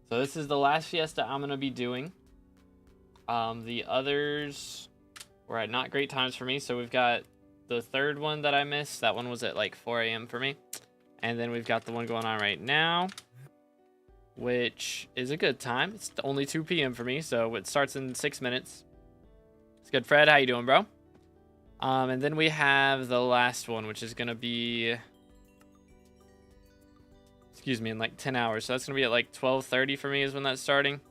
So this is the last Fiesta I'm going to be doing. The others were at not great times for me. So we've got the third one that I missed. That one was at like 4 a.m. for me. And then we've got the one going on right now, which is a good time. It's only 2 p.m. for me, so it starts in 6 minutes. It's good, Fred. How you doing, bro? And then we have the last one, which is going to be... Excuse me, in like 10 hours. So that's going to be at like 12:30 for me is when that's starting.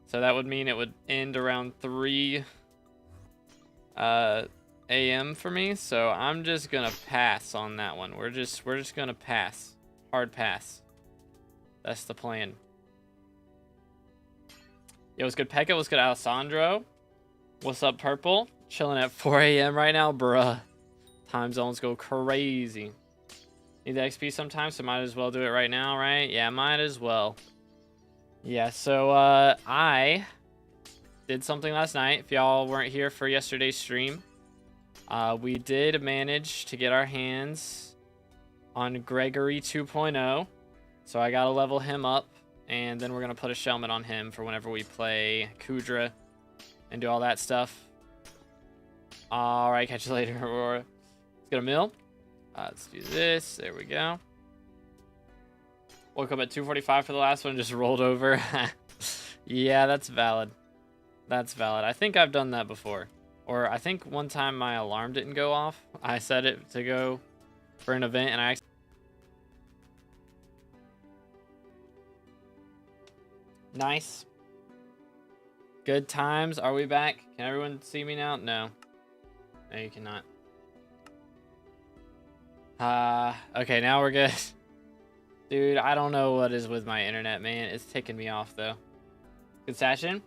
So that would mean it would end around 3 a.m. for me. So I'm just going to pass on that one. We're just going to pass. Hard pass. That's the plan. Yo, what's good, Pekka? What's good, Alessandro? What's up, Purple? Chilling at 4 a.m. right now, bruh. Time zones go crazy. Need the XP sometimes, so might as well do it right now, right? Yeah, might as well. Yeah, so I did something last night. If y'all weren't here for yesterday's stream, we did manage to get our hands on Gregory 2.0. So I gotta level him up, and then we're gonna put a Shellman on him for whenever we play Kudra and do all that stuff. All right, catch you later, Aurora. Let's get a mill. Let's do this. There we go. Woke up at 2:45 for the last one, just rolled over. Yeah, that's valid. That's valid. I think I've done that before. Or I think one time my alarm didn't go off. I set it to go for an event, and I Nice. Good times. Are we back? Can everyone see me now? No. No, you cannot. Okay, now we're good. Dude, I don't know what is with my internet, man. It's ticking me off, though. Good session.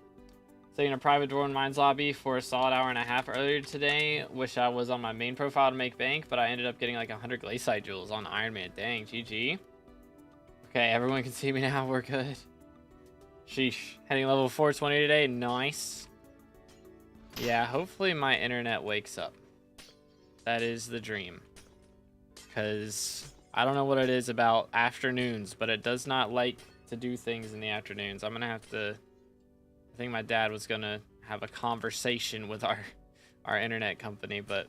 Sitting in a private door in Mine's lobby for a solid hour and a half earlier today. Wish I was on my main profile to make bank, but I ended up getting like 100 Glaciite jewels on Iron Man. Dang, GG. Okay, everyone can see me now. We're good. Sheesh. Heading level 420 today. Nice. Yeah, hopefully my internet wakes up. That is the dream. Because I don't know what it is about afternoons, but it does not like to do things in the afternoons. I'm going to have to... I think my dad was going to have a conversation with our internet company, but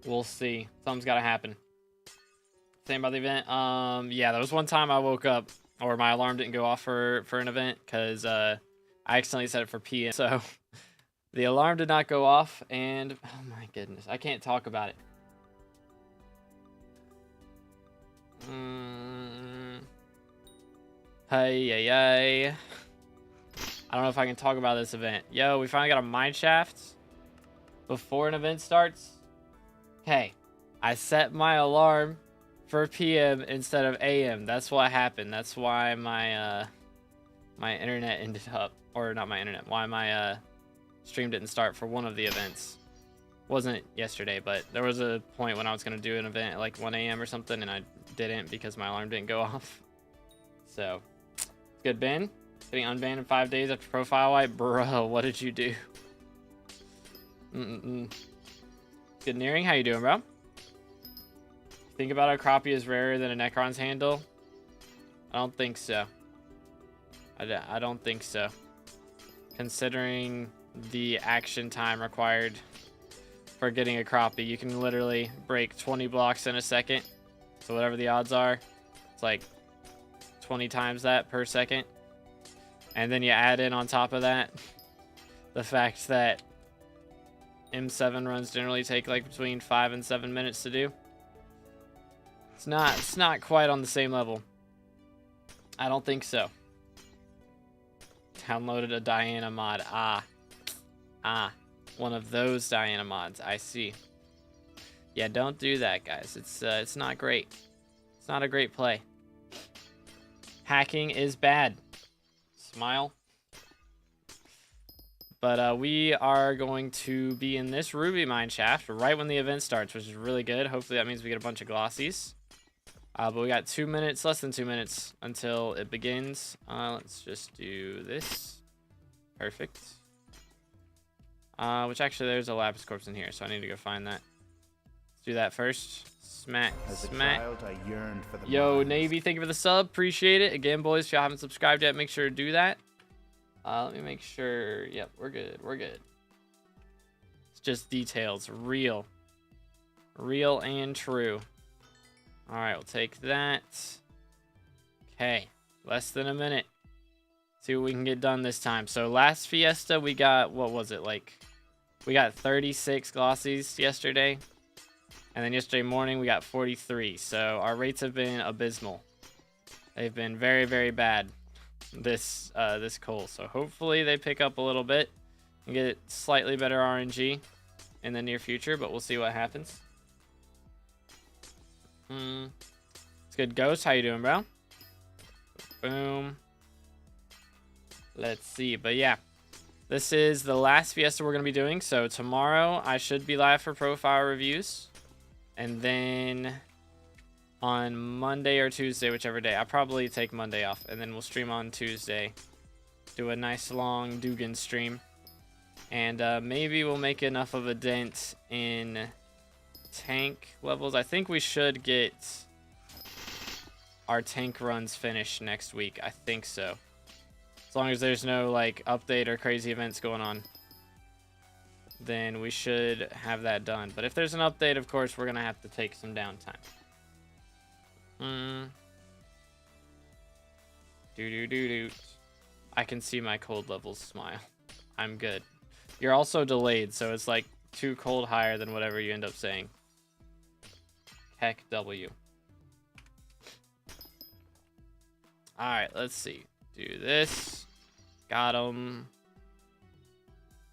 we'll see. Something's got to happen. Same about the event. Yeah, there was one time I woke up, or my alarm didn't go off for an event, because I accidentally set it for PM. So the alarm did not go off, and oh my goodness, I can't talk about it. Hey. I don't know if I can talk about this event. Yo, we finally got a mine shaft before an event starts. Okay, I set my alarm for PM instead of AM. That's what happened. That's why my my internet ended up, or not my internet, why my stream didn't start for one of the events. Wasn't yesterday, but there was a point when I was going to do an event at like 1 a.m. or something, and I didn't because my alarm didn't go off. So, good, Ben. Getting unbanned in 5 days after profile wipe. Bro, what did you do? Good nearing. How you doing, bro? Think about a crappie is rarer than a Necron's handle? I don't think so. I don't think so. Considering the action time required for getting a crappie, you can literally break 20 blocks in a second. So whatever the odds are, it's like 20 times that per second. And then you add in on top of that the fact that M7 runs generally take like between 5 and 7 minutes to do. It's not quite on the same level. I don't think so. Downloaded a Diana mod. One of those Diana mods. I see. Yeah, don't do that, guys. It's not great. It's not a great play. Hacking is bad. Smile. But we are going to be in this ruby mine shaft right when the event starts, which is really good. Hopefully that means we get a bunch of glossies. But we got 2 minutes, less than 2 minutes until it begins. Let's just do this. Perfect. Which actually there's a lapis corpse in here, so I need to go find that. Let's do that first. Smack, As a smack. child, I yearned for the Yo, mines. Navy, thank you for the sub. Appreciate it. Again, boys, if y'all haven't subscribed yet, make sure to do that. Let me make sure. Yep, we're good. We're good. It's just details. Real. Real and true. All right, we'll take that. Okay, less than a minute. See what we can get done this time. So last Fiesta, we got, what was it, like, we got 36 glossies yesterday. And then yesterday morning, we got 43. So our rates have been abysmal. They've been very, very bad this cull. So hopefully they pick up a little bit and get slightly better RNG in the near future, but we'll see what happens. It's good. Ghost, how you doing, bro? Boom. Let's see. But yeah, this is the last Fiesta we're going to be doing. So tomorrow I should be live for profile reviews. And then on Monday or Tuesday, whichever day, I'll probably take Monday off. And then we'll stream on Tuesday. Do a nice long Dugan stream. And maybe we'll make enough of a dent in tank levels. I think we should get our tank runs finished next week. I think so. As long as there's no like update or crazy events going on, then we should have that done. But if there's an update, of course, we're gonna have to take some downtime. I can see my cold levels smile. I'm good. You're also delayed, so it's like 2 cold higher than whatever you end up saying. Heck W. Alright, let's see. Do this. Got him.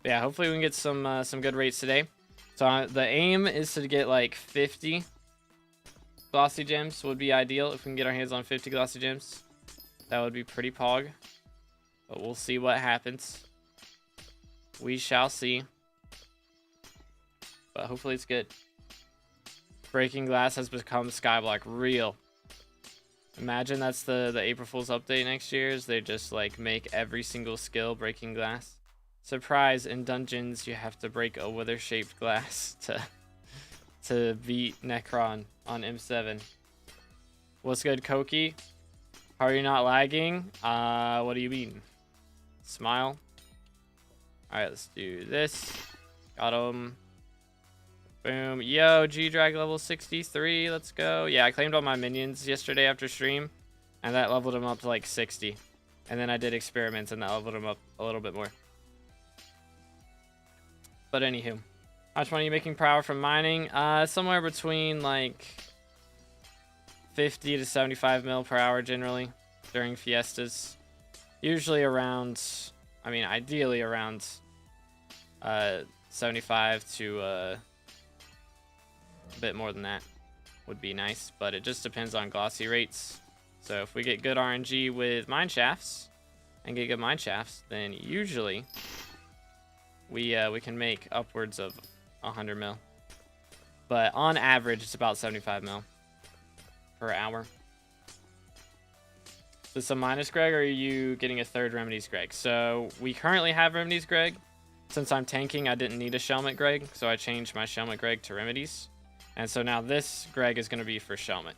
Yeah, hopefully we can get some good rates today. So the aim is to get like 50 glossy gems would be ideal. If we can get our hands on 50 glossy gems, that would be pretty pog. But we'll see what happens. We shall see. But hopefully it's good. Breaking glass has become skyblock. Real. Imagine that's the April Fool's update next year. Is they just like make every single skill breaking glass. Surprise, in dungeons you have to break a wither shaped glass to beat Necron on M7. What's good, Koki? How are you not lagging? What do you mean? Smile. Alright, let's do this. Got him. Boom. Yo, G-Drag level 63. Let's go. Yeah, I claimed all my minions yesterday after stream, and that leveled them up to like 60. And then I did experiments, and that leveled them up a little bit more. But anywho, how much money are you making per hour from mining? Somewhere between like 50 to 75 mil per hour generally during fiestas. Usually around, I mean, ideally around 75 to a bit more than that would be nice, but it just depends on glossy rates. So if we get good RNG with mine shafts and get good mine shafts, then usually we can make upwards of 100 mil. But on average, it's about 75 mil per hour. Is this a minus Greg, or are you getting a third remedies Greg? So we currently have remedies Greg. Since I'm tanking, I didn't need a Shelmet Greg, so I changed my Shelmet Greg to remedies. And so now this Greg is going to be for Shelmet.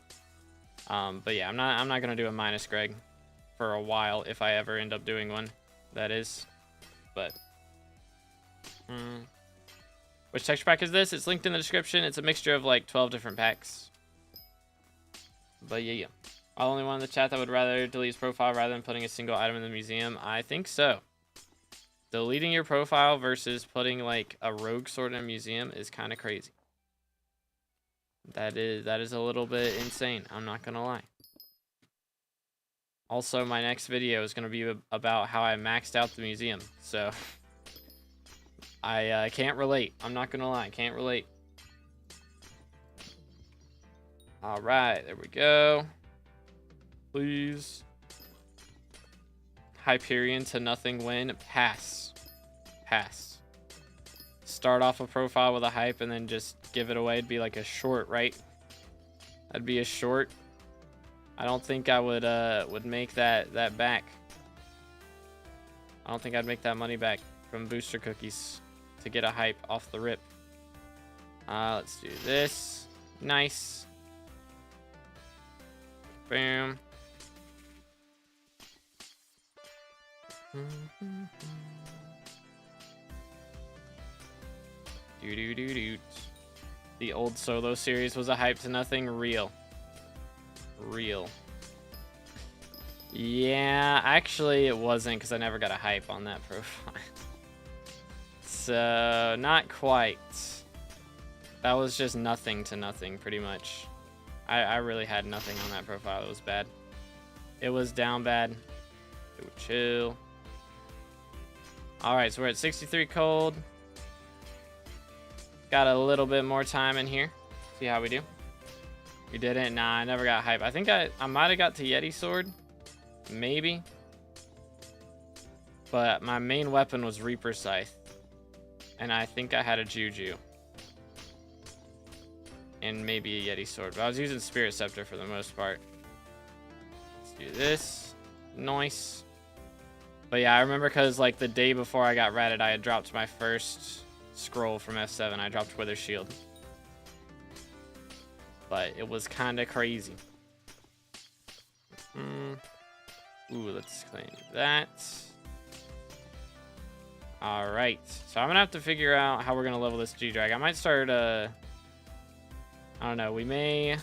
But yeah, I'm not going to do a minus Greg for a while, if I ever end up doing one, that is. But which texture pack is this? It's linked in the description. It's a mixture of like 12 different packs. But yeah. I'll only one in the chat that would rather delete his profile rather than putting a single item in the museum. I think so. Deleting your profile versus putting like a rogue sword in a museum is kind of crazy. That is a little bit insane. I'm not gonna lie. Also, my next video is gonna be about how I maxed out the museum. So I can't relate. I'm not gonna lie. Can't relate. All right, there we go. Please. Hyperion to nothing win. Pass. Pass. Start off a profile with a hype and then just give it away. It'd be like a short, right? That'd be a short. I don't think I would make that back. I don't think I'd make that money back from booster cookies to get a hype off the rip. Let's do this. Nice. Boom. Do. The old solo series was a hype to nothing. Real. Yeah, actually it wasn't, because I never got a hype on that profile. So, not quite. That was just nothing to nothing, pretty much. I really had nothing on that profile. It was bad. It was down bad. Ooh, chill. Alright, so we're at 63 cold. Got a little bit more time in here. See how we do. You didn't? Nah, I never got hype. I think I might have got to Yeti Sword. Maybe. But my main weapon was Reaper Scythe. And I think I had a Juju. And maybe a Yeti Sword. But I was using Spirit Scepter for the most part. Let's do this. Nice. But yeah, I remember because like the day before I got ratted, I had dropped my first scroll from F7. I dropped Wither Shield. But it was kind of crazy. Ooh, let's claim that. Alright. So I'm going to have to figure out how we're going to level this G-Drag. I might start, I don't know. We may...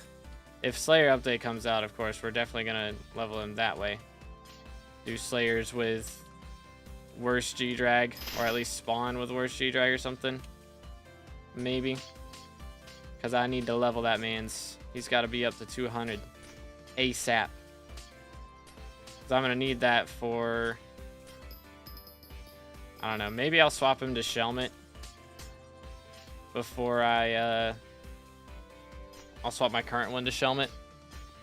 If Slayer update comes out, of course, we're definitely going to level him that way. Do Slayers with worse G-Drag. Or at least spawn with worse G-Drag or something. Maybe. Because I need to level that man's. He's got to be up to 200 ASAP. Because I'm going to need that for... I don't know. Maybe I'll swap him to Shelmet. Before I... I'll swap my current one to Shelmet.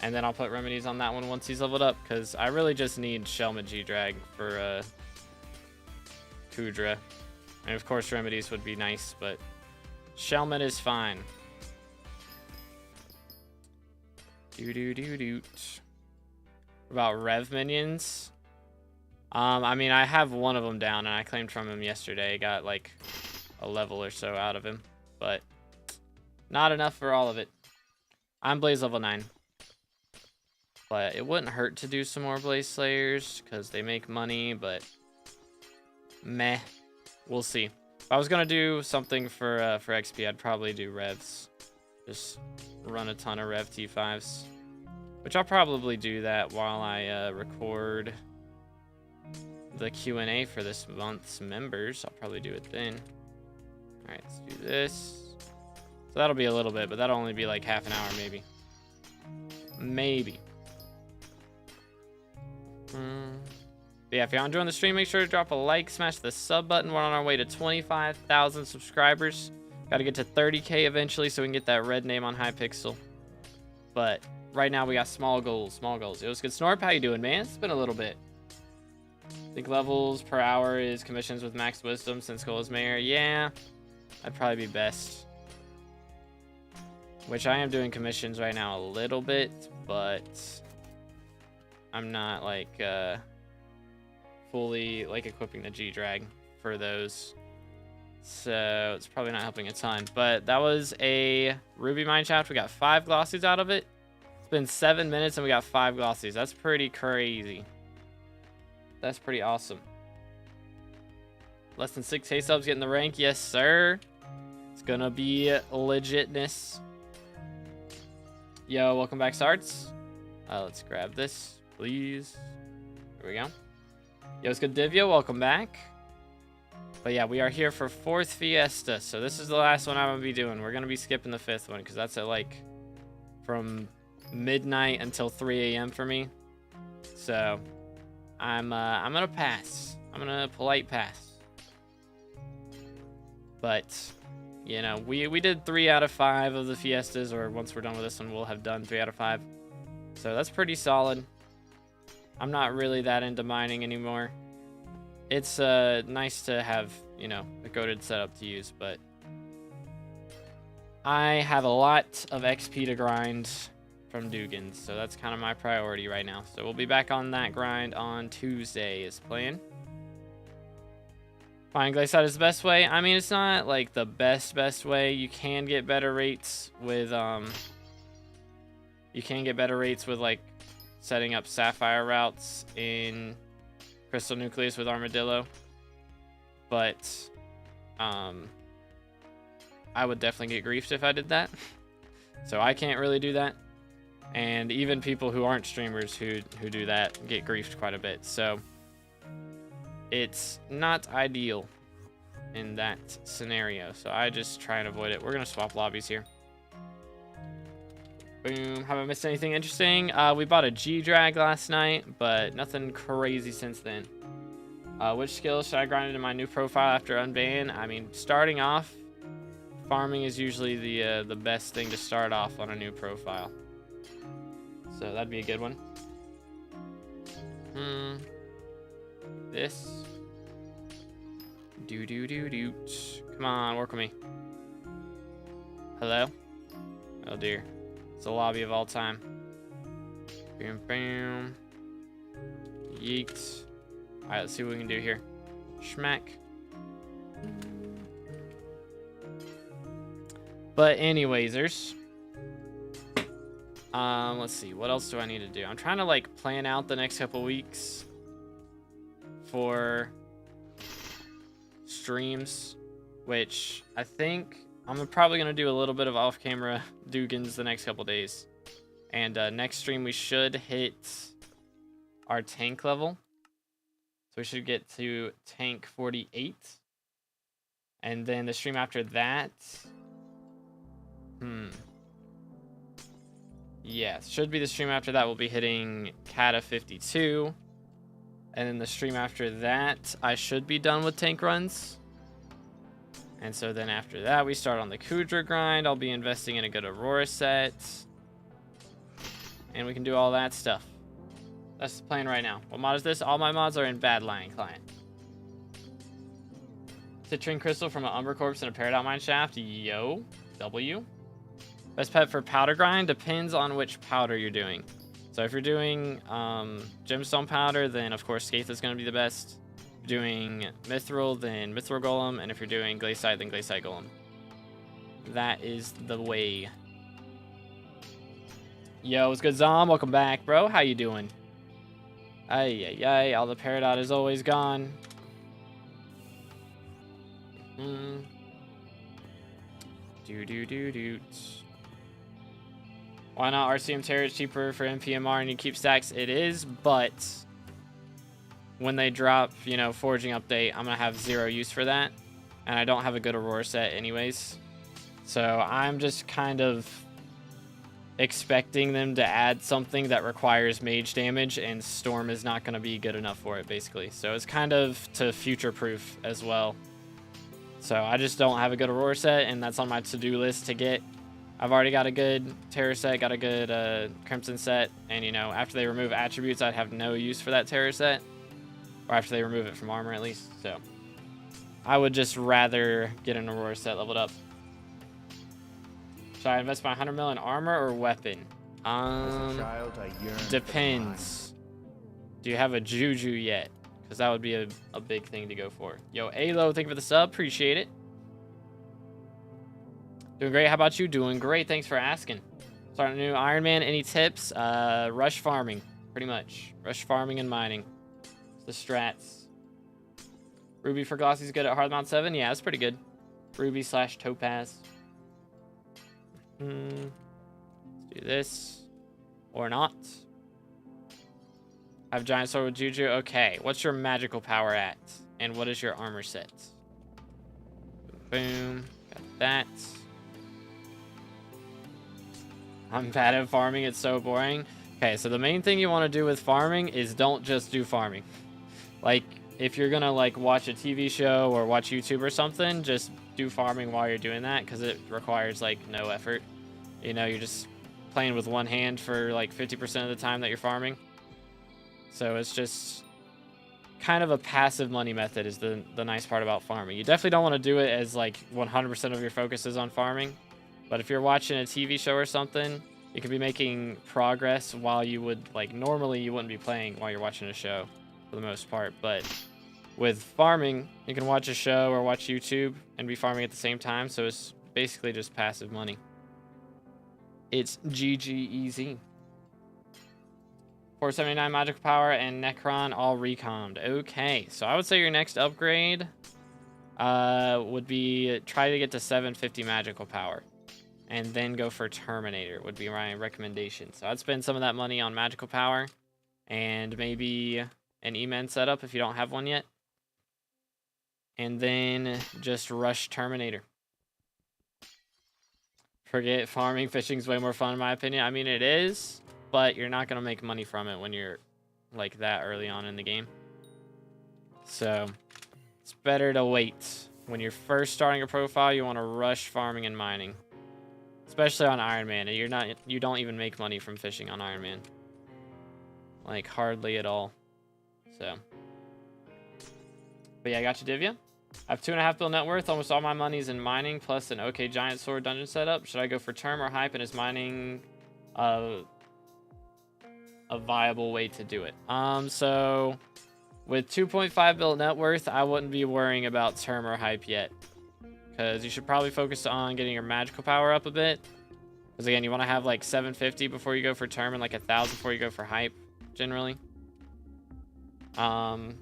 And then I'll put remedies on that one once he's leveled up. Because I really just need Shelmet G-Drag for Kudra. And of course remedies would be nice. But Shelmet is fine. What about Rev minions? I mean, I have one of them down, and I claimed from him yesterday. Got like a level or so out of him, but not enough for all of it. I'm Blaze level 9, but it wouldn't hurt to do some more Blaze Slayers because they make money, but meh, we'll see. If I was gonna do something for XP, I'd probably do Revs. Just run a ton of Rev T5s, which I'll probably do that while I record the Q&A for this month's members. I'll probably do it then. All right, let's do this. So that'll be a little bit, but that'll only be like half an hour, maybe. Maybe. Yeah, if you're enjoying the stream, make sure to drop a like, smash the sub button. We're on our way to 25,000 subscribers. Got to get to 30K eventually so we can get that red name on Hypixel. But right now we got small goals, small goals. It was good. Snorp, how you doing, man? It's been a little bit. I think levels per hour is commissions with max wisdom since goal is mayor. Yeah, that'd probably be best. Which I am doing commissions right now a little bit, but I'm not like fully like equipping the G-Drag for those. So it's probably not helping a ton. But that was a Ruby Mine Shaft. We got 5 glossies out of it. It's been 7 minutes and we got 5 glossies. That's pretty crazy. That's pretty awesome. Less than 6K subs getting the rank. Yes, sir. It's gonna be legitness. Yo, welcome back, Sarts. Let's grab this, please. Here we go. Yo, it's good, Divya. Welcome back. But yeah, we are here for 4th Fiesta. So this is the last one I'm gonna be doing. We're gonna be skipping the 5th one because that's at like from midnight until 3 a.m. for me. So I'm gonna pass. I'm gonna polite pass. But you know, we did 3 out of 5 of the Fiestas, or once we're done with this one, we'll have done 3 out of 5. So that's pretty solid. I'm not really that into mining anymore. It's nice to have, you know, a goated setup to use, but I have a lot of XP to grind from Dugans, so that's kind of my priority right now. So we'll be back on that grind on Tuesday is planned. Fine Glacier is the best way. I mean, it's not like the best way. You can get better rates with like setting up Sapphire routes in Crystal Nucleus with Armadillo. But I would definitely get griefed if I did that. So I can't really do that. And even people who aren't streamers who do that get griefed quite a bit. So it's not ideal in that scenario. So I just try and avoid it. We're going to swap lobbies here. Boom. Have I missed anything interesting? We bought a G-Drag last night, but nothing crazy since then. Which skills should I grind into my new profile after unban? I mean, starting off, farming is usually the best thing to start off on a new profile. So that'd be a good one. This. Do. Come on, work with me. Hello? Oh dear. It's the lobby of all time. Boom, boom. Yeet. Alright, let's see what we can do here. Schmack. But anywaysers. Let's see. What else do I need to do? I'm trying to like plan out the next couple weeks for streams, which I think I'm probably going to do a little bit of off-camera Dugans the next couple days. And next stream we should hit our tank level. So we should get to tank 48. And then the stream after that... Yeah, should be the stream after that. We'll be hitting Kata 52. And then the stream after that, I should be done with tank runs. And so then after that, we start on the Kudra grind. I'll be investing in a good Aurora set. And we can do all that stuff. That's the plan right now. What mod is this? All my mods are in Badlion client. Citrine Crystal from an Umber Corpse and a Peridot Mine Shaft. YoGoU. Best pet for powder grind depends on which powder you're doing. So if you're doing gemstone powder, then of course Skaith is going to be the best. If you're doing Mithril, then Mithril Golem. And if you're doing Glaciite, then Glaciite Golem. That is the way. Yo, what's good, Zom? Welcome back, bro. How you doing? Ay. All the Peridot is always gone. Do. Why not? RCM Terror is cheaper for NPMR and you keep stacks. It is, but when they drop, you know, foraging update, I'm gonna have zero use for that, and I don't have a good Aurora set anyways. So I'm just kind of expecting them to add something that requires mage damage, and Storm is not gonna be good enough for it, basically. So it's kind of to future-proof as well. So I just don't have a good Aurora set, and that's on my to-do list to get. I've already got a good Terror set, got a good Crimson set, and you know, after they remove attributes, I'd have no use for that Terror set. Or after they remove it from armor, at least. So I would just rather get an Aurora set leveled up. Should I invest my 100 mil in armor or weapon? Depends. Do you have a Juju yet? Because that would be a big thing to go for. Yo, Alo, thank you for the sub. Appreciate it. Doing great. How about you? Doing great. Thanks for asking. Starting a new Iron Man. Any tips? Rush farming. Pretty much. Rush farming and mining. It's the strats. Ruby for Glossy's good at Hard Mount 7. Yeah, that's pretty good. Ruby / Topaz. Let's do this. Or not. I have Giant Sword with Juju. Okay. What's your magical power at? And what is your armor set? Boom. Got that. I'm bad at farming. It's so boring. Okay, so the main thing you want to do with farming is don't just do farming. Like, if you're going to, like, watch a TV show or watch YouTube or something, just do farming while you're doing that, because it requires, like, no effort. You know, you're just playing with one hand for, like, 50% of the time that you're farming. So it's just kind of a passive money method is the nice part about farming. You definitely don't want to do it as, like, 100% of your focus is on farming. But if you're watching a TV show or something, you could be making progress while you would, like, normally you wouldn't be playing while you're watching a show for the most part. But with farming, you can watch a show or watch YouTube and be farming at the same time. So it's basically just passive money. It's GG easy. 479 magical power and Necron all recommed. Okay, so I would say your next upgrade would be try to get to 750 magical power. And then go for Terminator would be my recommendation. So I'd spend some of that money on magical power. And maybe an E-Men setup if you don't have one yet. And then just rush Terminator. Forget farming. Fishing's way more fun in my opinion. I mean, it is, but you're not going to make money from it when you're like that early on in the game. So it's better to wait. When you're first starting a profile, you want to rush farming and mining. Especially on Iron Man. You don't even make money from fishing on Iron Man. Like, hardly at all. So. But yeah, I got you, Divya. I have 2.5 bill net worth. Almost all my money's in mining, plus an okay giant sword dungeon setup. Should I go for term or hype, and is mining a viable way to do it? So with 2.5 bill net worth, I wouldn't be worrying about term or hype yet. Because you should probably focus on getting your magical power up a bit. Because again, you want to have like 750 before you go for term and like 1,000 before you go for hype. Generally. And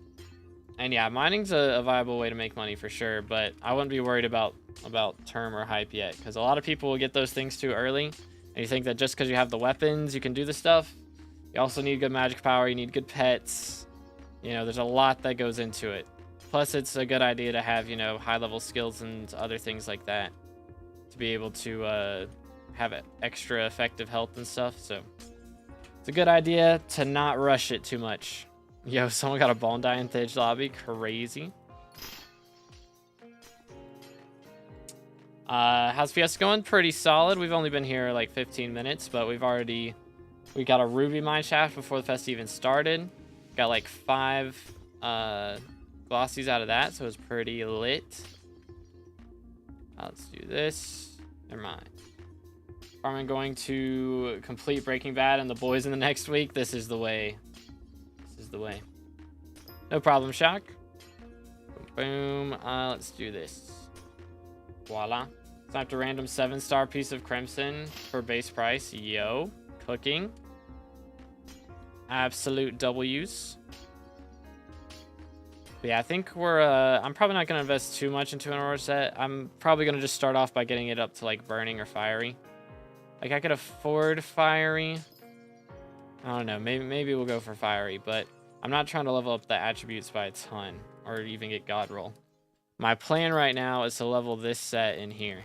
yeah, mining's a viable way to make money for sure, but I wouldn't be worried about term or hype yet, because a lot of people will get those things too early, and you think that just because you have the weapons, you can do the stuff. You also need good magic power, you need good pets. You know, there's a lot that goes into it. Plus, it's a good idea to have, you know, high-level skills and other things like that to be able to have extra effective health and stuff, so it's a good idea to not rush it too much. Yo, someone got a bone die in Thage lobby. Crazy. How's Fiesta going? Pretty solid. We've only been here like 15 minutes, but we got a ruby mine shaft before the fest even started. Got like 5 glossies out of that, so it's pretty lit. Let's do this. Never mind. I'm going to complete Breaking Bad and The Boys in the next week. This is the way. This is the way. No problem, Shock. Boom. Let's do this. Voila. Snapped a random 7-star piece of Crimson for base price. Yo. Cooking. Absolute W's. But yeah, I think I'm probably not going to invest too much into an aura set. I'm probably going to just start off by getting it up to like burning or fiery. Like, I could afford fiery. I don't know. Maybe we'll go for fiery, but I'm not trying to level up the attributes by a ton or even get God roll. My plan right now is to level this set in here.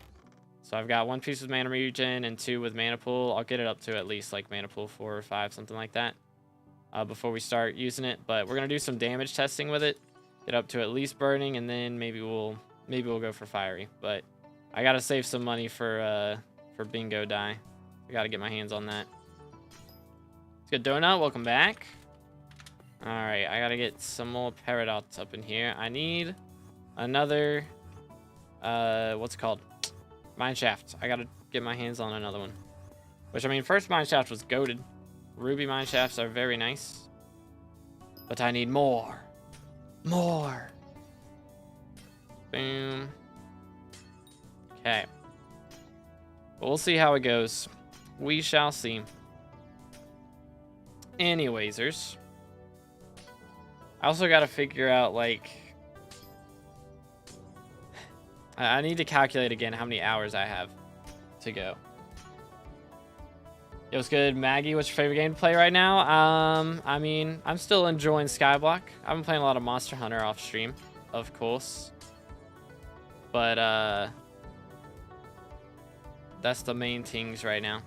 So I've got 1 piece with mana regen and 2 with mana pool. I'll get it up to at least like mana pool 4 or 5, something like that, before we start using it. But we're gonna do some damage testing with it. Get up to at least burning, and then maybe we'll go for fiery. But I gotta save some money for bingo die. I gotta get my hands on that. It's good, Donut. Welcome back. All right, I gotta get some more paradox up in here. I need another what's it called? Mineshaft. I gotta get my hands on another one. Which, I mean, first mineshaft was goated. Ruby mineshafts are very nice, but I need more. More. Boom. Okay. But we'll see how it goes. We shall see. Anywaysers. I also got to figure out, like... I need to calculate again how many hours I have to go. It was good. Maggie, what's your favorite game to play right now? I mean, I'm still enjoying SkyBlock. I've been playing a lot of Monster Hunter off stream, of course. But, that's the main things right now.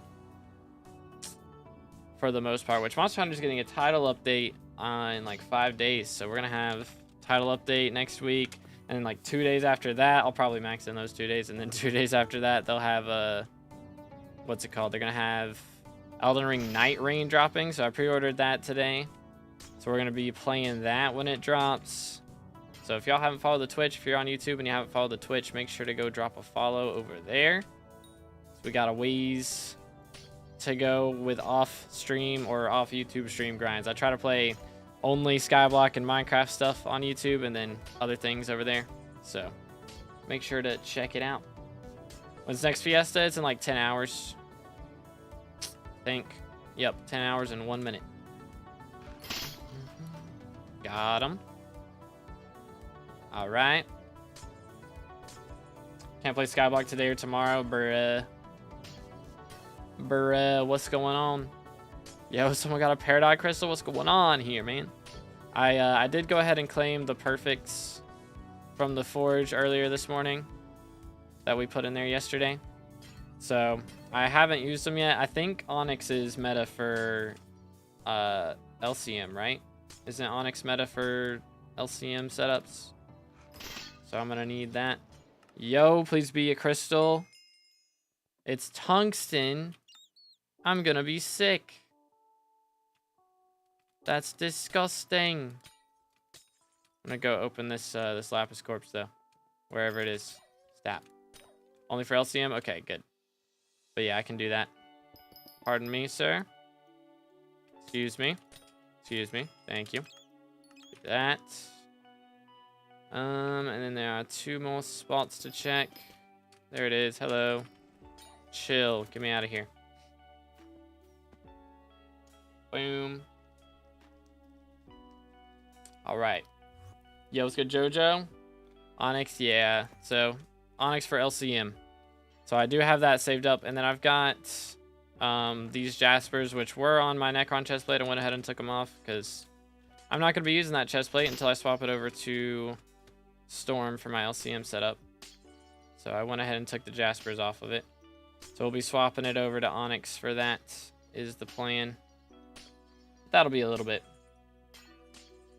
For the most part, which Monster Hunter is getting a title update in like 5 days. So we're going to have title update next week. And then like 2 days after that, I'll probably max in those 2 days. And then 2 days after that, they'll have what's it called? They're going to have Elden Ring Night Rain dropping. So I pre-ordered that today. So we're going to be playing that when it drops. So if y'all haven't followed the Twitch, if you're on YouTube and you haven't followed the Twitch, make sure to go drop a follow over there. So we got a ways to go with off stream or off YouTube stream grinds. I try to play only SkyBlock and Minecraft stuff on YouTube, and then other things over there. So make sure to check it out. When's next Fiesta? It's in like 10 hours. I think. Yep, 10 hours and 1 minute. Got him. All right. Can't play SkyBlock today or tomorrow, bruh. Bruh, what's going on? Yo, someone got a Peridot crystal. What's going on here, man? I did go ahead and claim the perfects from the forge earlier this morning that we put in there yesterday. So I haven't used them yet. I think Onyx is meta for LCM, right? Isn't Onyx meta for LCM setups? So I'm gonna need that. Yo, please be a crystal. It's tungsten. I'm gonna be sick. That's disgusting. I'm gonna go open this this lapis corpse though, wherever it is. Stat. Only for LCM. Okay, good. But yeah, I can do that. Pardon me, sir. Excuse me. Excuse me. Thank you. Do that. And then there are 2 more spots to check. There it is. Hello. Chill. Get me out of here. Boom. All right. Yo, what's good, JoJo? Onyx, yeah. So, Onyx for LCM. So, I do have that saved up. And then I've got these Jaspers, which were on my Necron chestplate. I went ahead and took them off because I'm not going to be using that chestplate until I swap it over to Storm for my LCM setup. So, I went ahead and took the Jaspers off of it. So, we'll be swapping it over to Onyx for that is the plan. That'll be a little bit.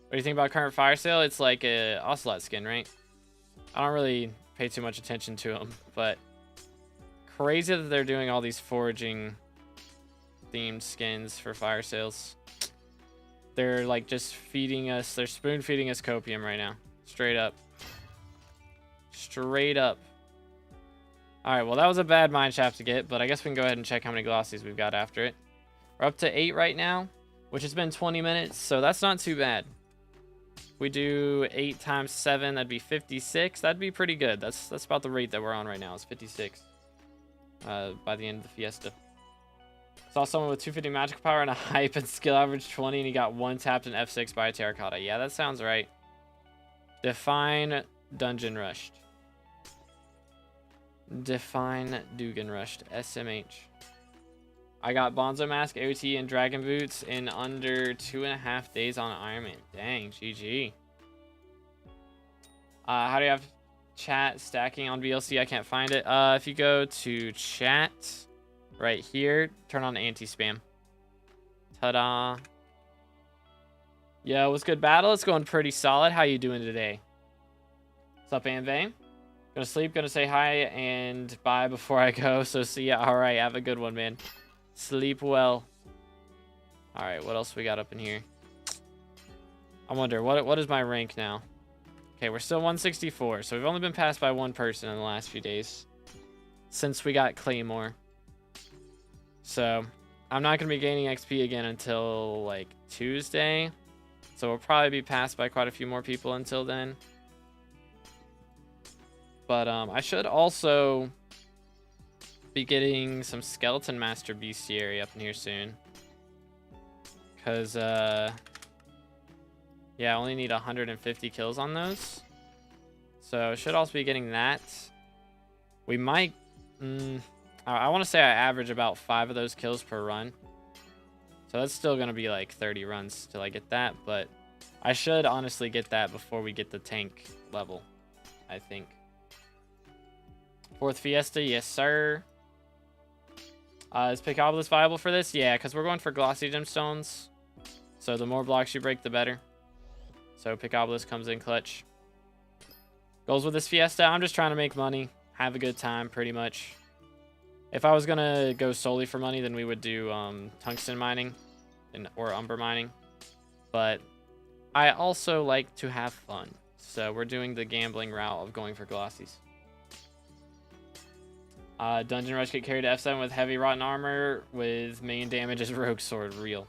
What do you think about current fire sale? It's like a Ocelot skin, right? I don't really pay too much attention to them, but crazy that they're doing all these foraging themed skins for fire sales. They're like just feeding us, they're spoon feeding us copium right now. Straight up. Straight up. Alright, well that was a bad mine shaft to get, but I guess we can go ahead and check how many glossies we've got after it. We're up to 8 right now, which has been 20 minutes, so that's not too bad. We do 8 times 7, that'd be 56. That'd be pretty good. That's about the rate that we're on right now. It's 56 by the end of the Fiesta. Saw someone with 250 magical power and a hype and skill average 20, and he got 1 tapped in F6 by a terracotta. Yeah, that sounds right. Define dungeon rushed. Define Dugan rushed. SMH. I got Bonzo Mask, OT, and Dragon Boots in under 2.5 days on Iron Man. Dang, GG. How do you have chat stacking on VLC? I can't find it. If you go to chat right here, turn on anti-spam. Ta-da. Yo, what's good, battle? It's going pretty solid. How you doing today? What's up, Anvane? Gonna sleep, gonna say hi and bye before I go. So see ya. All right, have a good one, man. Sleep well. All right, what else we got up in here? I wonder, what is my rank now? Okay, we're still 164, so we've only been passed by 1 person in the last few days since we got Claymore. So I'm not going to be gaining XP again until like Tuesday, so we'll probably be passed by quite a few more people until then. But I should also be getting some Skeleton Master Bestiary up in here soon. Because, yeah, I only need 150 kills on those. So, should also be getting that. We might... I want to say I average about 5 of those kills per run. So, that's still going to be like 30 runs till I get that. But I should honestly get that before we get the tank level, I think. 4th Fiesta, yes, sir. Is Picobolus viable for this? Yeah, because we're going for glossy gemstones. So the more blocks you break, the better. So Picobolus comes in clutch. Goals with this Fiesta, I'm just trying to make money. Have a good time, pretty much. If I was going to go solely for money, then we would do tungsten mining or umber mining. But I also like to have fun. So we're doing the gambling route of going for glossies. Dungeon Rush get carried to F7 with heavy rotten armor with main damage as rogue sword. Real.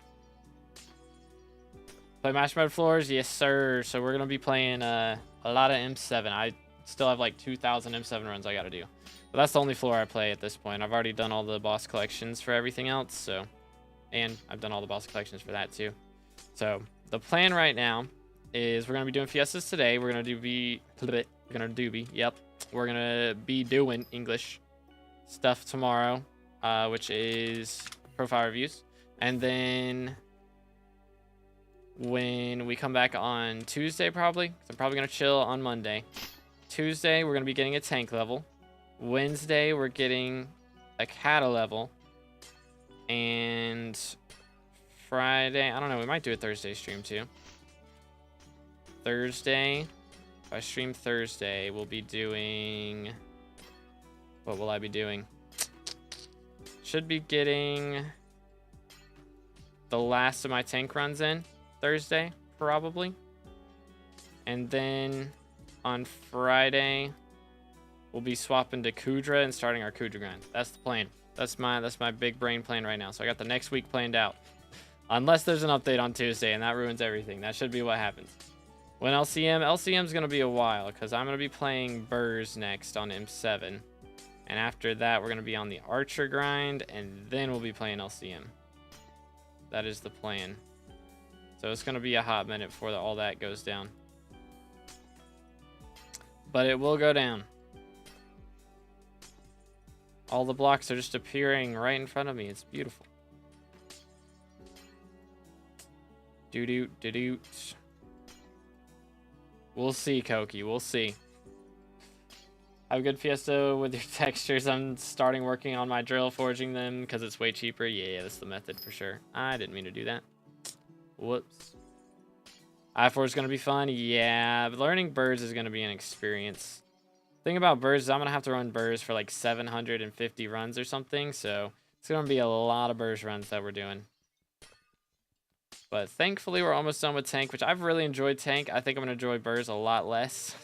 Play Marshmallow Floors? Yes, sir. So we're going to be playing a lot of M7. I still have like 2,000 M7 runs I got to do. But that's the only floor I play at this point. I've already done all the boss collections for everything else, so... And I've done all the boss collections for that, too. So, the plan right now is we're going to be doing Fiestas today. We're going to be doing English stuff tomorrow, which is profile reviews. And then when we come back on Tuesday, probably, 'cause I'm probably going to chill on Monday. Tuesday, we're going to be getting a tank level. Wednesday, we're getting a kata level. And Friday, I don't know, we might do a Thursday stream too. Thursday, if I stream Thursday, we'll be doing... What will I be doing? Should be getting the last of my tank runs in Thursday, probably. And then on Friday, we'll be swapping to Kudra and starting our Kudra grind. That's the plan. That's my big brain plan right now. So I got the next week planned out. Unless there's an update on Tuesday and that ruins everything. That should be what happens. When LCM? LCM's going to be a while because I'm going to be playing Burrs next on M7. And after that, we're going to be on the Archer grind and then we'll be playing LCM. That is the plan. So it's going to be a hot minute before all that goes down. But it will go down. All the blocks are just appearing right in front of me. It's beautiful. Doo-doot, doo-doot. We'll see, Koki. We'll see. Have a good Fiesta with your textures. I'm starting working on my drill, forging them because it's way cheaper. Yeah, that's the method for sure. I didn't mean to do that. Whoops. I4 is going to be fun. Yeah, but learning birds is going to be an experience. Thing about burrs is I'm going to have to run burrs for like 750 runs or something. So it's going to be a lot of burrs runs that we're doing. But thankfully we're almost done with tank, which I've really enjoyed tank. I think I'm going to enjoy burrs a lot less.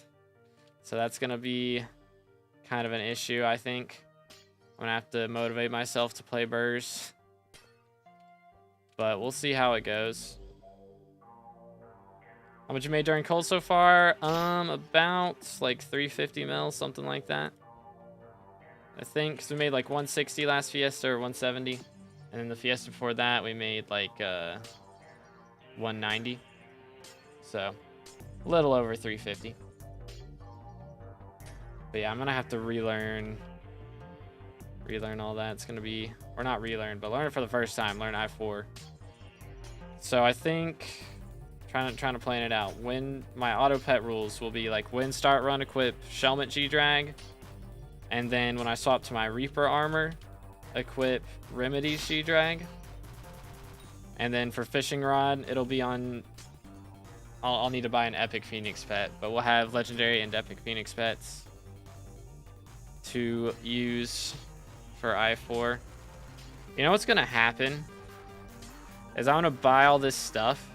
So that's going to be kind of an issue, I think. I'm going to have to motivate myself to play burrs. But we'll see how it goes. How much you made during cold so far? About like 350 mil, something like that. I think, because we made like 160 last Fiesta or 170. And then the Fiesta before that, we made like 190. So, a little over 350. But yeah, I'm going to have to relearn all that. It's going to be, or not relearn, but learn it for the first time. Learn I4. So I think... Trying to plan it out. When my auto pet rules will be like when start run equip Shelmet G drag, and then when I swap to my Reaper armor, equip Remedies G drag, and then for fishing rod it'll be on. I'll need to buy an epic Phoenix pet, but we'll have legendary and epic Phoenix pets to use for I4. You know what's gonna happen is I'm gonna buy all this stuff.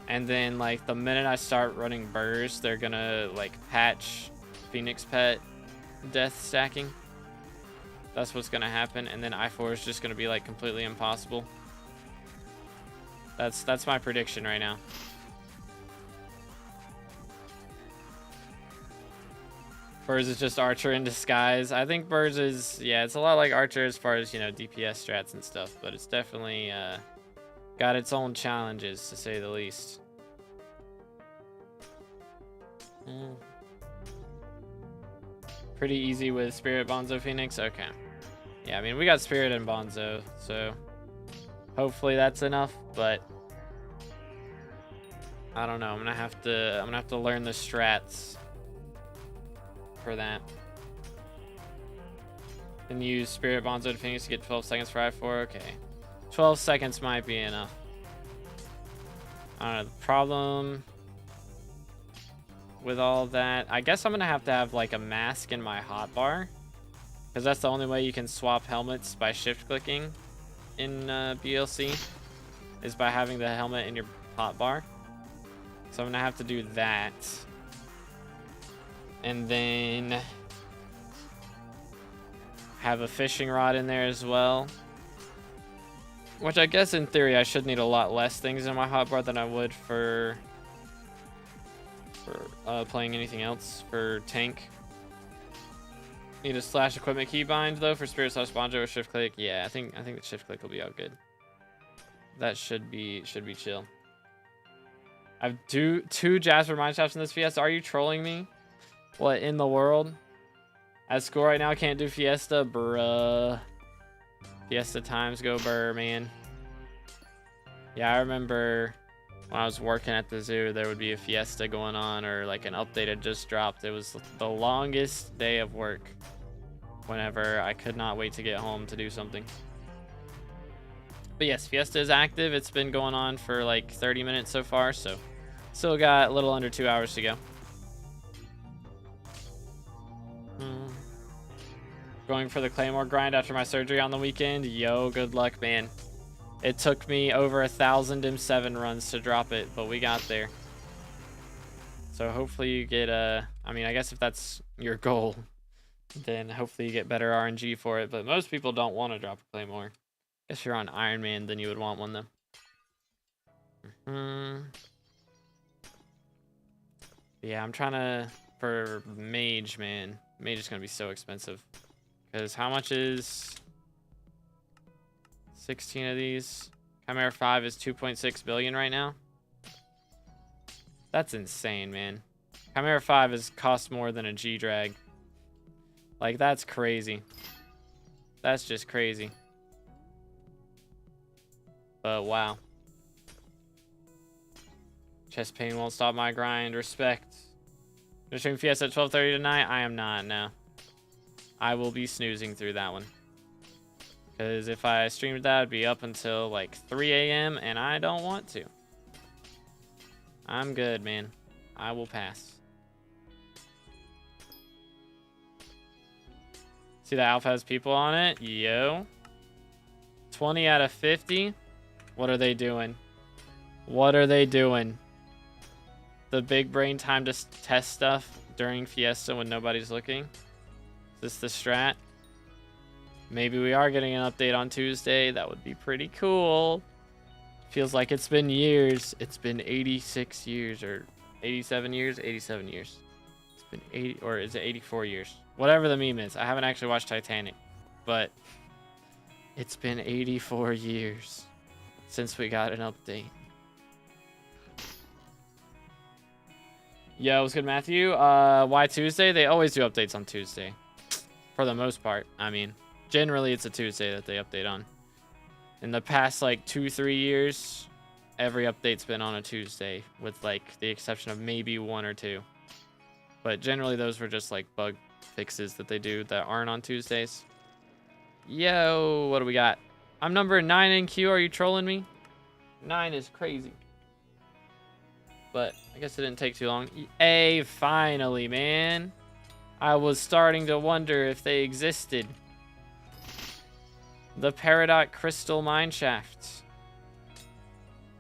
And then, like, the minute I start running burrs, they're gonna, like, patch Phoenix Pet death stacking. That's what's gonna happen. And then I4 is just gonna be, like, completely impossible. That's my prediction right now. Burrs is just Archer in disguise. I think Burrs is, yeah, it's a lot like Archer as far as, you know, DPS strats and stuff. But it's definitely, got its own challenges, to say the least. Pretty easy with Spirit, Bonzo, Phoenix. Okay. Yeah, I mean, we got Spirit and Bonzo, so hopefully that's enough, but I don't know. I'm gonna have to learn the strats for that. And use Spirit, Bonzo, to Phoenix to get 12 seconds for I4. Okay. 12 seconds might be enough. I don't know. The problem with all that, I guess I'm gonna have to have like a mask in my hotbar, because that's the only way you can swap helmets by shift clicking in BLC, is by having the helmet in your hotbar. So I'm gonna have to do that, and then have a fishing rod in there as well. Which I guess in theory I should need a lot less things in my hotbar than I would for playing anything else for tank. Need a / equipment keybind though for spirit / bonjo or shift click. Yeah, I think the shift click will be out good. That should be chill. I have two Jasper mineshafters in this Fiesta. Are you trolling me? What in the world? At school right now, I can't do Fiesta, bruh. Fiesta times go burr, man. Yeah, I remember when I was working at the zoo, there would be a Fiesta going on, or like an update had just dropped. It was the longest day of work whenever I could not wait to get home to do something. But yes, Fiesta is active. It's been going on for like 30 minutes so far, so still got a little under 2 hours to go. Going for the Claymore grind after my surgery on the weekend. Yo, good luck, man. It took me over 1,000 M7 runs to drop it, but we got there. So hopefully you get I mean, I guess if that's your goal, then hopefully you get better RNG for it. But most people don't want to drop a Claymore. I guess you're on Iron Man, then you would want one though. Yeah, I'm trying to for Mage, man. Mage is gonna be so expensive. Because how much is 16 of these? Chimera 5 is 2.6 billion right now. That's insane, man. Chimera 5 is cost more than a G-Drag. Like, that's crazy. That's just crazy. But wow. Chest pain won't stop my grind. Respect. Gonna stream Fiesta at 12:30 tonight? I am not, no. I will be snoozing through that one. Because if I streamed that, I'd be up until like 3 a.m. and I don't want to. I'm good, man. I will pass. See the alpha has people on it? Yo. 20 out of 50? What are they doing? What are they doing? The big brain time to test stuff during Fiesta when nobody's looking? Is this the strat? Maybe we are getting an update on Tuesday. That would be pretty cool. Feels like it's been years. It's been 86 years or 87 years? 87 years. It's been 80, or is it 84 years? Whatever the meme is. I haven't actually watched Titanic, but it's been 84 years since we got an update. Yo, what's good, Matthew? Why Tuesday? They always do updates on Tuesday. For the most part. I mean, generally it's a Tuesday that they update on. In the past, like 2-3 years, every update's been on a Tuesday, with like the exception of maybe 1 or 2. But generally those were just like bug fixes that they do that aren't on Tuesdays. Yo, what do we got? I'm number 9 in queue. Are you trolling me? 9 is crazy. But I guess it didn't take too long. Hey, finally, man. I was starting to wonder if they existed. The Peridot Crystal Mineshafts.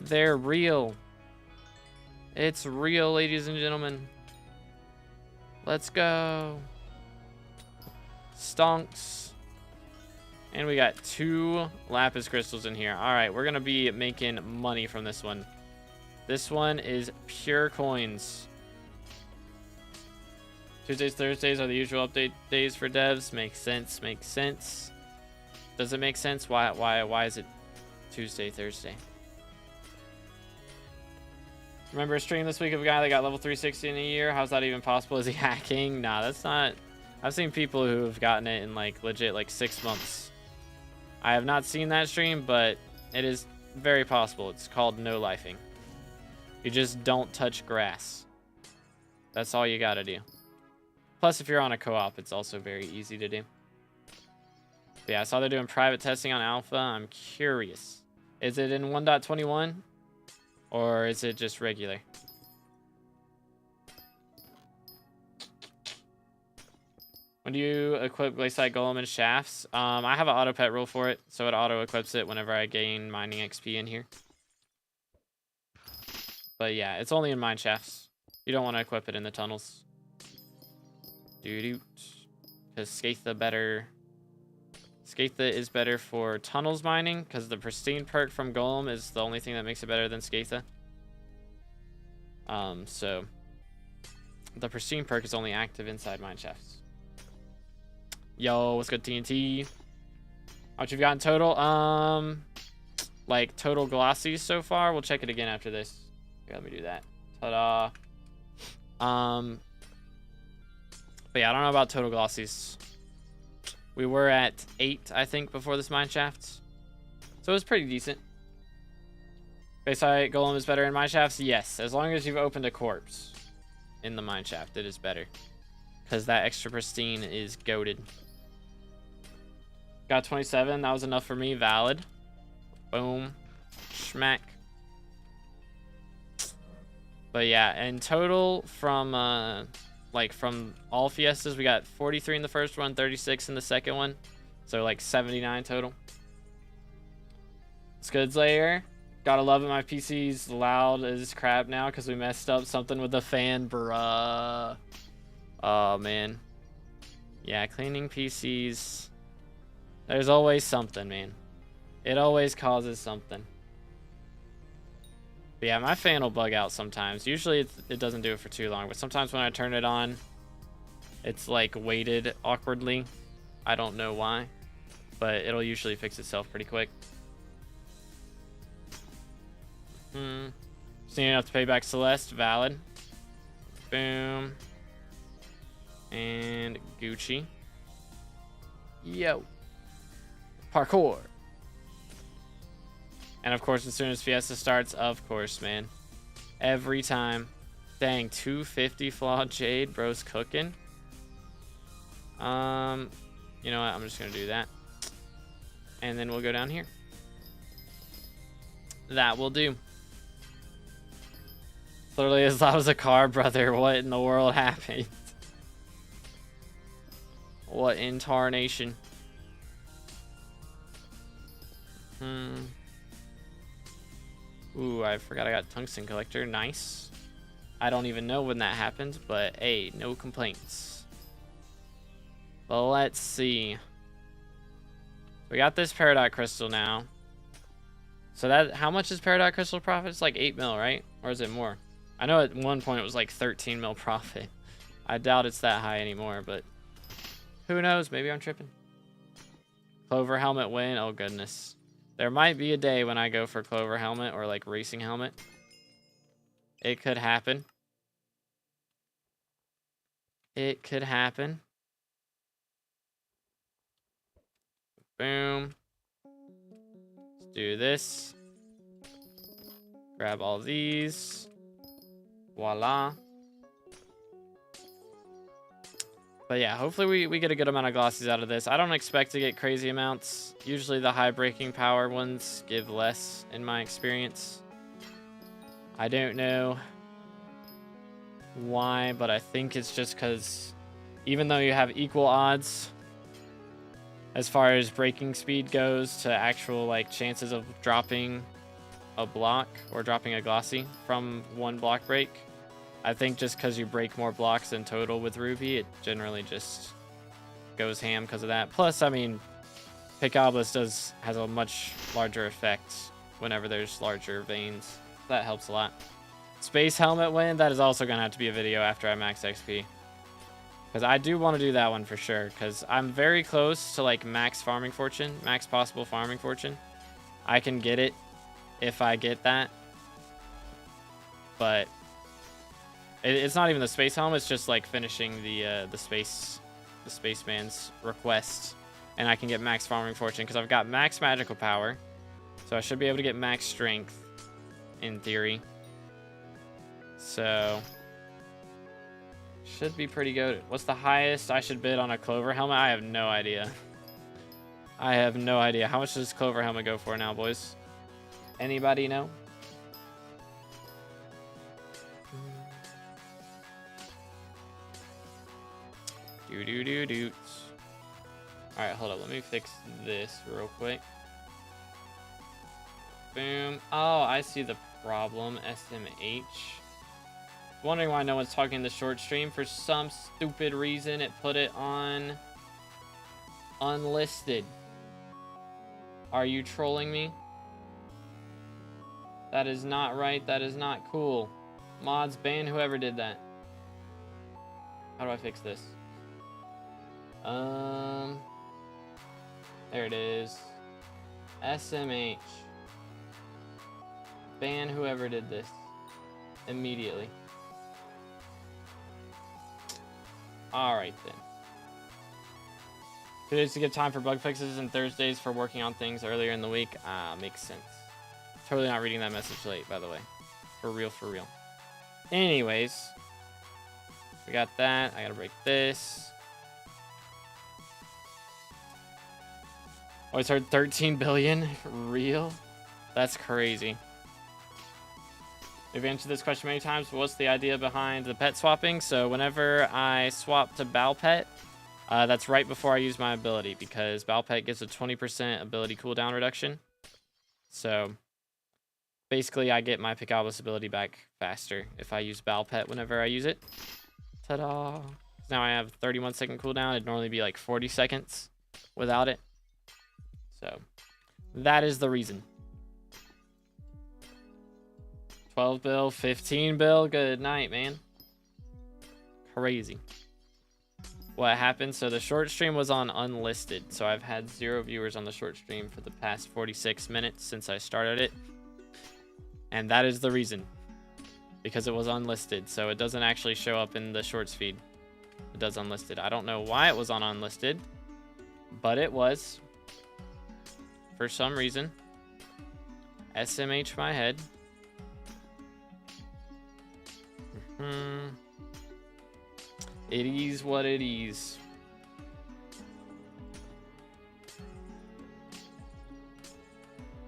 They're real. It's real, ladies and gentlemen. Let's go. Stonks. And we got 2 lapis crystals in here. All right, we're going to be making money from this one. This one is pure coins. Tuesdays, Thursdays are the usual update days for devs. Makes sense, makes sense. Does it make sense? Why is it Tuesday, Thursday? Remember a stream this week of a guy that got level 360 in a year? How's that even possible? Is he hacking? Nah, that's not. I've seen people who have gotten it in like legit like 6 months. I have not seen that stream, but it is very possible. It's called no-lifing. You just don't touch grass. That's all you gotta do. Plus, if you're on a co-op, it's also very easy to do. But yeah, I saw they're doing private testing on alpha. I'm curious. Is it in 1.21? Or is it just regular? When do you equip Glaciite Golem and Shafts? I have an auto pet rule for it, so it auto equips it whenever I gain mining XP in here. But yeah, it's only in mine shafts. You don't want to equip it in the tunnels. Doo-doo. Because Skaitha better Skaitha is better for tunnels mining because the pristine perk from Golem is the only thing that makes it better than Skaitha. So the pristine perk is only active inside mine shafts. Yo, what's good, TNT? How much you've gotten total? Like total glossies so far. We'll check it again after this. Here, let me do that. Ta-da. But yeah, I don't know about total glossies. We were at 8, I think, before this mine shaft. So it was pretty decent. Base height Golem is better in mine shafts? Yes, as long as you've opened a corpse in the mine shaft, it is better. Because that extra pristine is goated. Got 27, that was enough for me, valid. Boom. Schmack. But yeah, in total from like from all Fiestas, we got 43 in the first one, 36 in the second one. So like 79 total. Scuds layer. Gotta love it, my PC's loud as crap now because we messed up something with the fan, bruh. Oh man. Yeah, cleaning PCs. There's always something, man. It always causes something. But yeah, my fan will bug out sometimes. Usually it doesn't do it for too long, but sometimes when I turn it on, it's like weighted awkwardly. I don't know why, but it'll usually fix itself pretty quick. Just need enough to pay back Celeste, valid. Boom. And Gucci. Yo. Parkour. And of course, as soon as Fiesta starts, of course, man. Every time. Dang, 250 flawed jade, bro's cooking. You know what? I'm just gonna do that. And then we'll go down here. That will do. Literally as loud as a car, brother. What in the world happened? What in tarnation? Ooh, I forgot I got tungsten collector. Nice. I don't even know when that happened, but hey, no complaints. Well, let's see. We got this peridot crystal now. So that, how much is peridot crystal profit? It's like 8 mil, right? Or is it more? I know at one point it was like 13 mil profit. I doubt it's that high anymore, but who knows? Maybe I'm tripping. Clover helmet win. Oh goodness. There might be a day when I go for Clover helmet or like racing helmet. It could happen. It could happen. Boom. Let's do this. Grab all these. Voila. But yeah, hopefully we get a good amount of glossies out of this. I don't expect to get crazy amounts. Usually the high breaking power ones give less in my experience. I don't know why, but I think it's just because even though you have equal odds as far as breaking speed goes to actual like chances of dropping a block or dropping a glossy from one block break, I think just because you break more blocks in total with Ruby, it generally just goes ham because of that. Plus, I mean, Pick Obelisk has a much larger effect whenever there's larger veins. That helps a lot. Space Helmet win, that is also going to have to be a video after I max XP. Because I do want to do that one for sure. Because I'm very close to like max farming fortune, max possible farming fortune. I can get it if I get that. But it's not even the space helmet, it's just like finishing the spaceman's request, and I can get max farming fortune because I've got max magical power, so I should be able to get max strength in theory. So should be pretty good. What's the highest I should bid on a Clover helmet? I have no idea. I have no idea. How much does Clover helmet go for now, boys? Anybody know? Do. Alright, hold up. Let me fix this real quick. Boom. Oh, I see the problem. SMH. Wondering why no one's talking the short stream. For some stupid reason, it put it on unlisted. Are you trolling me? That is not right. That is not cool. Mods, ban whoever did that. How do I fix this? There it is. SMH. Ban whoever did this. Immediately. Alright then. Today's a good time for bug fixes and Thursdays for working on things earlier in the week. Makes sense. Totally not reading that message late, by the way. For real, for real. Anyways. We got that. I gotta break this. Always heard 13 billion. Real? That's crazy. We've answered this question many times, but what's the idea behind the pet swapping? So whenever I swap to Balpet, that's right before I use my ability, because Balpet gives a 20% ability cooldown reduction. So basically I get my Picablis ability back faster if I use Balpet whenever I use it. Ta-da! Now I have 31-second cooldown. It'd normally be like 40 seconds without it. So that is the reason. 12 bill, 15 bill. Good night, man. Crazy. What happened? So the short stream was on unlisted. So I've had 0 viewers on the short stream for the past 46 minutes since I started it. And that is the reason. Because it was unlisted. So it doesn't actually show up in the shorts feed. It does unlisted. I don't know why it was on unlisted. But it was. For some reason. SMH my head. It is what it is.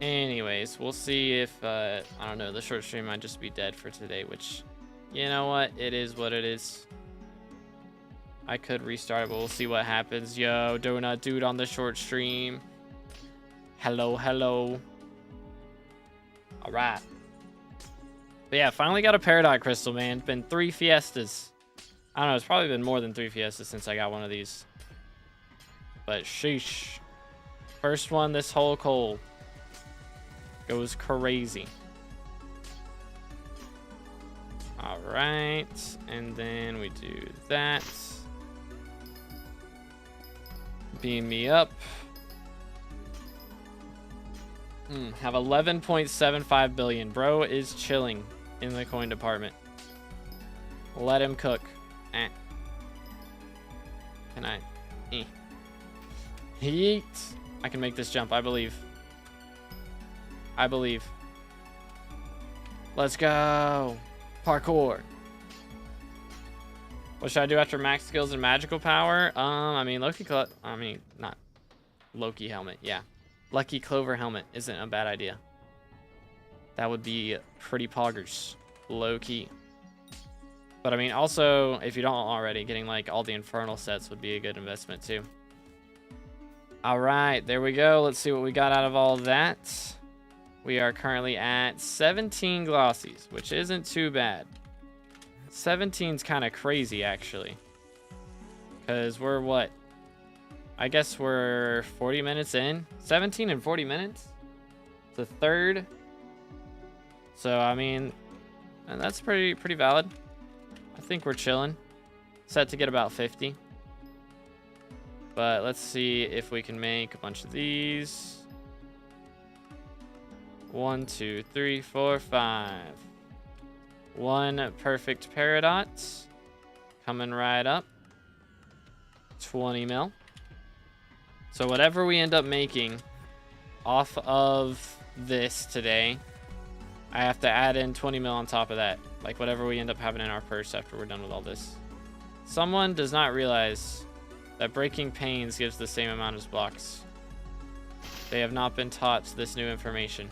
Anyways, we'll see if I don't know, the short stream might just be dead for today, which, you know what, it is what it is. I could restart it, but we'll see what happens. Yo, Donut Dude on the short stream. Hello, hello. All right. But yeah, finally got a Peridot crystal, man. It's been 3 Fiestas. I don't know, it's probably been more than 3 Fiestas since I got one of these. But sheesh. First one this whole cold. Goes crazy. Alright. And then we do that. Beam me up. Have 11.75 billion. Bro is chilling in the coin department. Let him cook. Can I? Yeet. I can make this jump, I believe. I believe. Let's go. Parkour. What should I do after max skills and magical power? I mean, not Loki helmet. Yeah. Lucky Clover helmet isn't a bad idea. That would be pretty poggers. Low key. But I mean, also, if you don't already, getting like all the infernal sets would be a good investment too. All right, there we go. Let's see what we got out of all that. We are currently at 17 glossies, which isn't too bad. 17's kind of crazy, actually. Because we're what? I guess we're 40 minutes in. 17 and 40 minutes? It's a third. So, I mean, and that's pretty valid. I think we're chilling. Set to get about 50. But let's see if we can make a bunch of these. 1, 2, 3, 4, 5. 1 perfect Peridot. Coming right up. 20 mil. So whatever we end up making off of this today, I have to add in 20 mil on top of that. Like whatever we end up having in our purse after we're done with all this. Someone does not realize that breaking panes gives the same amount as blocks. They have not been taught this new information.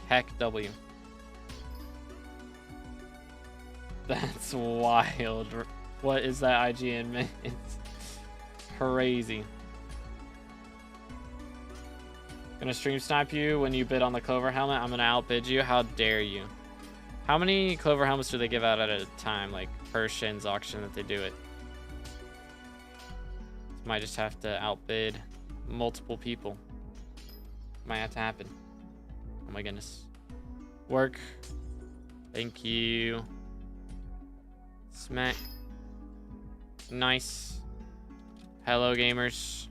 Heck W. That's wild. What is that IGN, man? It's crazy. Gonna stream snipe you when you bid on the Clover helmet. I'm gonna outbid you. How dare you? How many Clover helmets do they give out at a time? Like per Shin's auction that they do it. Might just have to outbid multiple people. Might have to happen. Oh my goodness. Work. Thank you. Smack. Nice. Hello, gamers.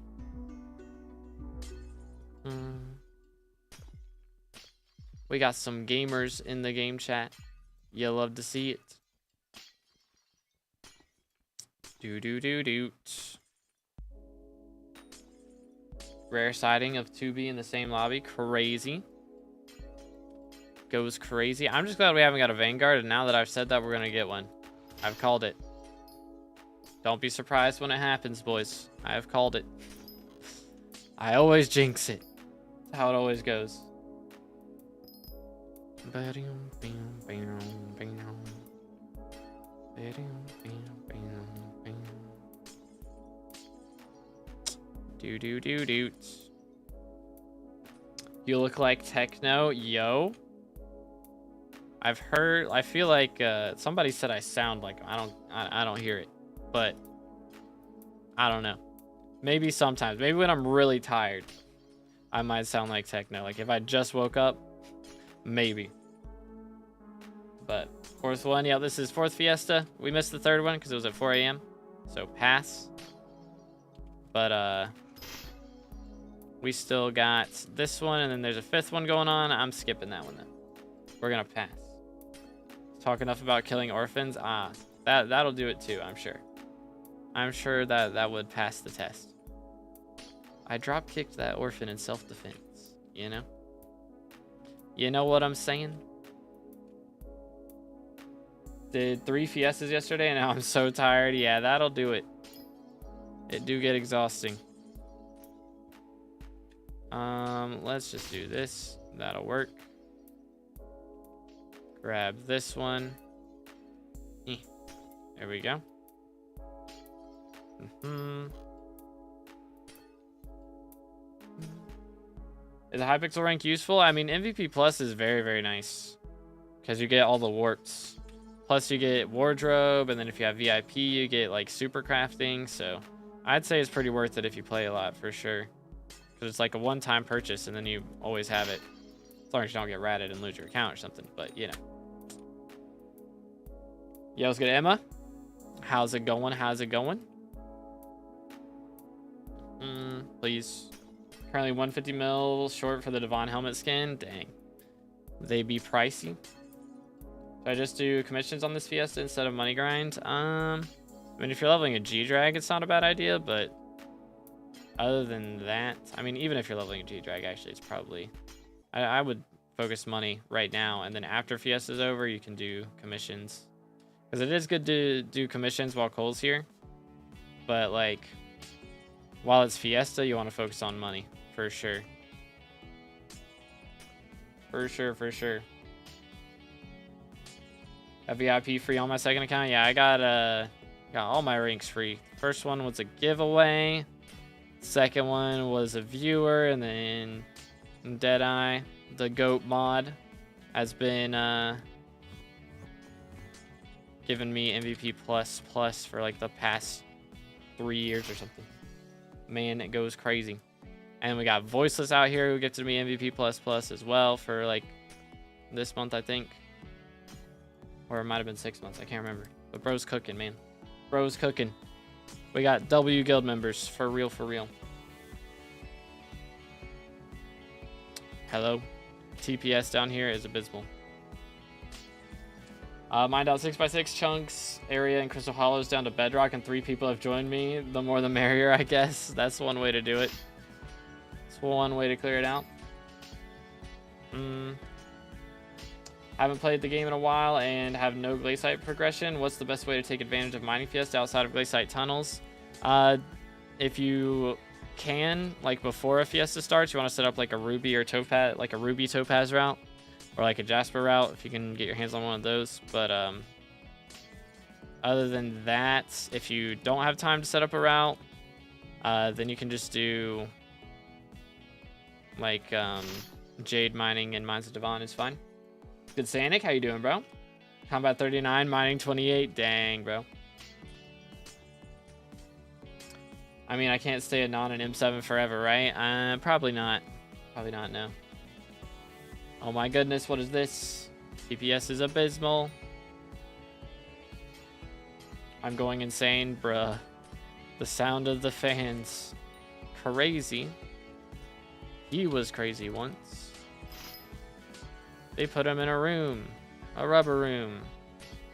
We got some gamers in the game chat. You love to see it. Doot. Rare sighting of 2B in the same lobby. Crazy. Goes crazy. I'm just glad we haven't got a Vanguard, and now that I've said that, we're gonna get one. I've called it. Don't be surprised when it happens, boys. I have called it. I always jinx it. That's how it always goes. Doot. You look like techno, yo. I've heard. I feel like somebody said I sound like I don't hear it, but I don't know. Maybe sometimes. Maybe when I'm really tired, I might sound like techno. Like if I just woke up, maybe. But fourth one, yeah, this is fourth Fiesta. We missed the third one because it was at 4 a.m. So pass. But we still got this one, and then there's a fifth one going on. I'm skipping that one then. We're gonna pass. Talk enough about killing orphans. That'll do it too, I'm sure. I'm sure that would pass the test. I drop kicked that orphan in self-defense, you know? You know what I'm saying? Did 3 Fiestas yesterday and now I'm so tired. Yeah, that'll do it. It do get exhausting. Let's just do this. That'll work. Grab this one. There we go. Is a Hypixel rank useful? I mean, MVP Plus is very, very nice because you get all the warts. Plus, you get wardrobe, and then if you have VIP, you get like super crafting. So, I'd say it's pretty worth it if you play a lot for sure, because it's like a one-time purchase, and then you always have it. As long as you don't get ratted and lose your account or something, but you know. Yo, what's good, Emma? How's it going? Please. Currently 150 mil short for the Devon helmet skin. Dang. They be pricey. Should I just do commissions on this Fiesta instead of money grind? I mean, if you're leveling a G-Drag, it's not a bad idea, but other than that, I mean, even if you're leveling a G-Drag, actually, it's probably... I would focus money right now, and then after Fiesta's over, you can do commissions. Because it is good to do commissions while Cole's here. But, like, while it's Fiesta, you want to focus on money. For sure. For sure. A VIP free on my second account? Yeah, I got all my ranks free. First one was a giveaway. Second one was a viewer. And then Deadeye, the GOAT mod, has been... given me MVP plus for like the past 3 years or something. Man, it goes crazy. And we got Voiceless out here who gets to be MVP plus as well for like this month, I think. Or it might have been 6 months, I can't remember. But bro's cooking, man. Bro's cooking. We got W guild members for real. Hello. TPS down here is abysmal. Mined out 6x6 chunks area in Crystal Hollows down to bedrock, and 3 people have joined me. The more the merrier, I guess. That's one way to do it. It's one way to clear it out. Haven't played the game in a while and have no glaciite progression. What's the best way to take advantage of mining Fiesta outside of glaciite tunnels? If you can, like before a Fiesta starts, you want to set up like a ruby or topaz, like a ruby topaz route. Or like a Jasper route, if you can get your hands on one of those. But other than that, if you don't have time to set up a route, then you can just do like jade mining and Mines of Devon is fine. Good Sanic, how you doing, bro? Combat 39, mining 28. Dang, bro. I mean, I can't stay a non and M7 forever, right? Probably not. Probably not, no. Oh my goodness, what is this? TPS is abysmal. I'm going insane, bruh. The sound of the fans. Crazy. He was crazy once. They put him in a room. A rubber room.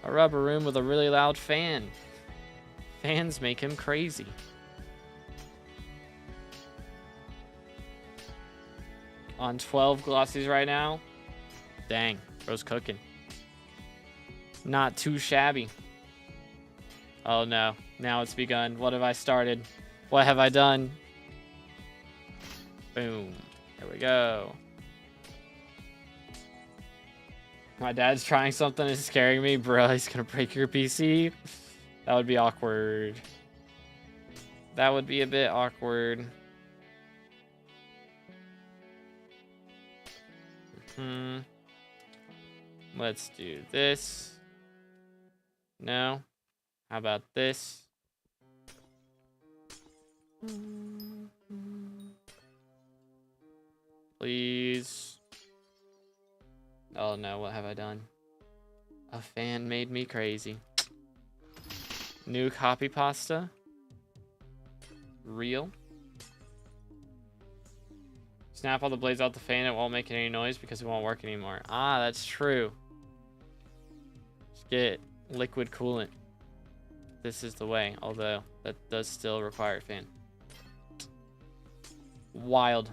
A rubber room with a really loud fan. Fans make him crazy. On 12 glossies right now. Dang, bro's cooking. Not too shabby. Oh no, now it's begun. What have I started? What have I done? Boom. There we go. My dad's trying something and scaring me. Bro, he's gonna break your PC. That would be awkward. That would be a bit awkward. Let's do this. No. How about this? Please. Oh no, what have I done? A fan made me crazy. New copy pasta. Real. Snap all the blades out the fan, it won't make any noise because it won't work anymore. Ah, that's true. Just get liquid coolant. This is the way, although that does still require a fan. Wild.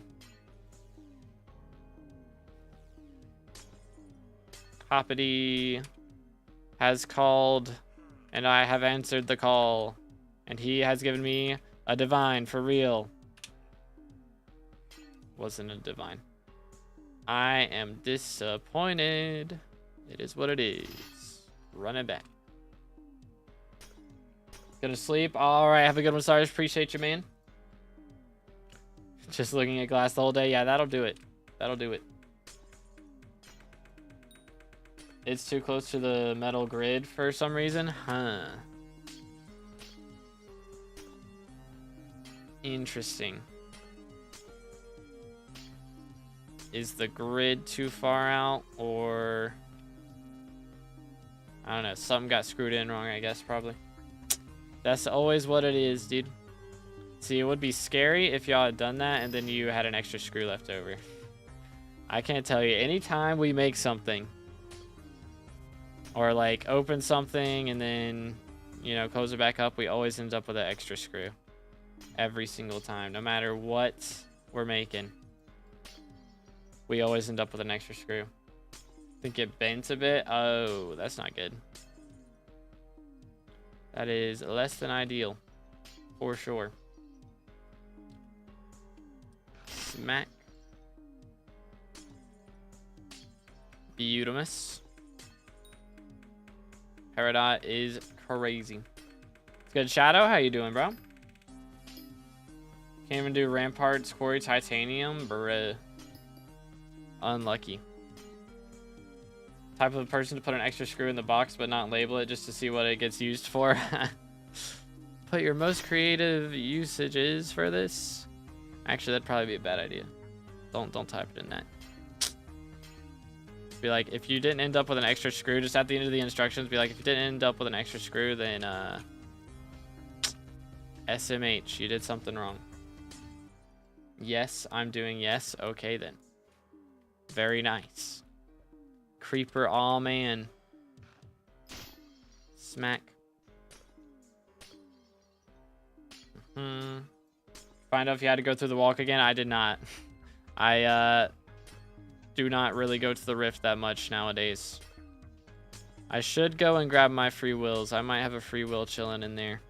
Hoppity has called, and I have answered the call, and he has given me a divine for real. Wasn't a divine. I am disappointed. It is what it is. Run it back. Gonna sleep. All right, have a good one, Stars. Appreciate you, man. Just looking at glass the whole day. Yeah, that'll do it. That'll do it. It's too close to the metal grid for some reason. Huh. Interesting. Is the grid too far out, or I don't know, something got screwed in wrong, I guess, probably. That's always what it is, dude. See, it would be scary if y'all had done that and then you had an extra screw left over. I can't tell you, anytime we make something or like open something and then, you know, close it back up, we always end up with an extra screw every single time, no matter what we're making. We always end up with an extra screw. I think it bent a bit. Oh, that's not good. That is less than ideal, for sure. Smack. Beautimus. Peridot is crazy. It's good. Shadow, how you doing, bro? Can't even do Rampart, Quarry, Titanium, bruh. Unlucky. Type of person to put an extra screw in the box but not label it just to see what it gets used for. Put your most creative usages for this. Actually, that'd probably be a bad idea. Don't type it in that. Be like, if you didn't end up with an extra screw, just at the end of the instructions, be like, if you didn't end up with an extra screw, then SMH, you did something wrong. Yes, I'm doing yes. Okay then. Very nice. Creeper, aw man. Smack. Find out if you had to go through the walk again. I did not. I do not really go to the rift that much nowadays. I should go and grab my free wills. I might have a free will chilling in there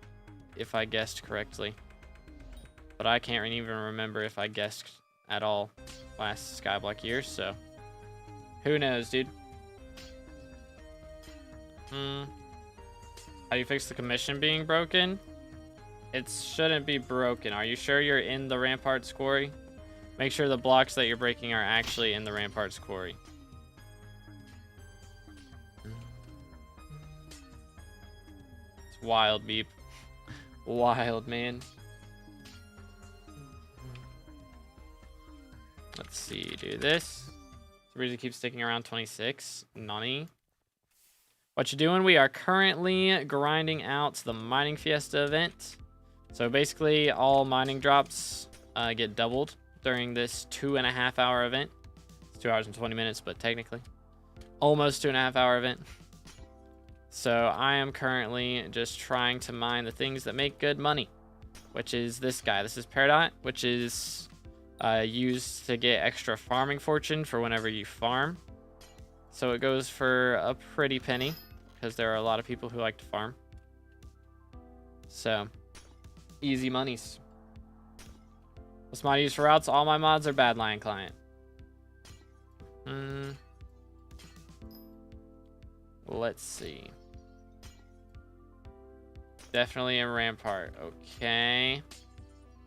if I guessed correctly. But I can't even remember if I guessed at all last SkyBlock year, so who knows, dude. How do you fix the commission being broken? It shouldn't be broken. Are you sure you're in the Rampart's quarry? Make sure the blocks that you're breaking are actually in the Rampart's quarry. It's wild, Beep. Wild, man. Let's see. Do this. The reason keeps sticking around 26. Nani. What you doing? We are currently grinding out the mining Fiesta event. So basically, all mining drops get doubled during this 2.5 hour event. It's 2 hours and 20 minutes, but technically almost 2.5 hour event. So I am currently just trying to mine the things that make good money, which is this guy. This is Peridot, which is used to get extra farming fortune for whenever you farm. So it goes for a pretty penny because there are a lot of people who like to farm. So easy monies. What's mod used for routes? All my mods are Badlion client. Let's see. Definitely a rampart. Okay.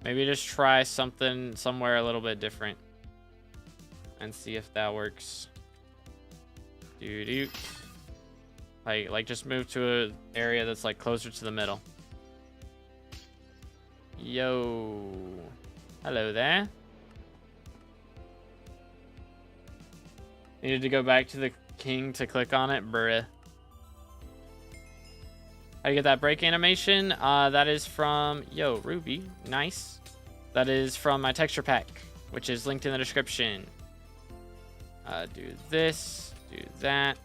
Maybe just try something somewhere a little bit different and see if that works. Like just move to an area that's like closer to the middle. Yo. Hello there. Needed to go back to the king to click on it, bruh. How do you get that break animation? That is from Ruby. Nice. That is from my texture pack, which is linked in the description. Do this, do that,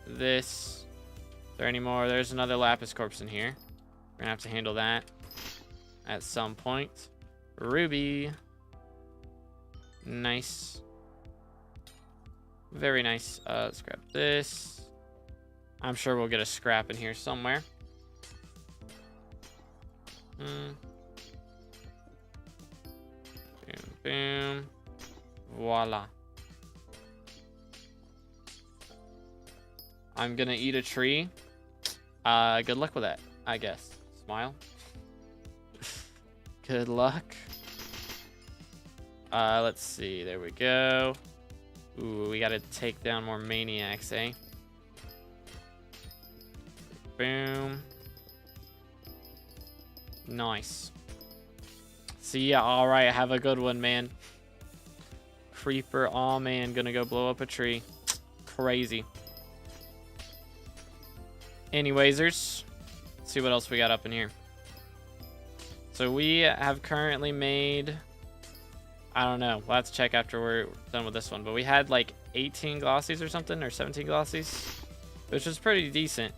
this. Is there any more? There's another lapis corpse in here. We're gonna have to handle that at some point. Ruby. Nice. Very nice. Let's grab this. I'm sure we'll get a scrap in here somewhere. Boom, boom. Voila. I'm gonna eat a tree. Good luck with that, I guess. Smile. Good luck. Let's see. There we go. Ooh, we gotta take down more maniacs, eh? Boom. Nice. See ya. Alright, have a good one, man. Creeper. Oh, man. Gonna go blow up a tree. Crazy. Anywaysers. Let's see what else we got up in here. So we have currently made... I don't know. We'll have to check after we're done with this one. But we had like 18 glossies or something, or 17 glossies, which was pretty decent,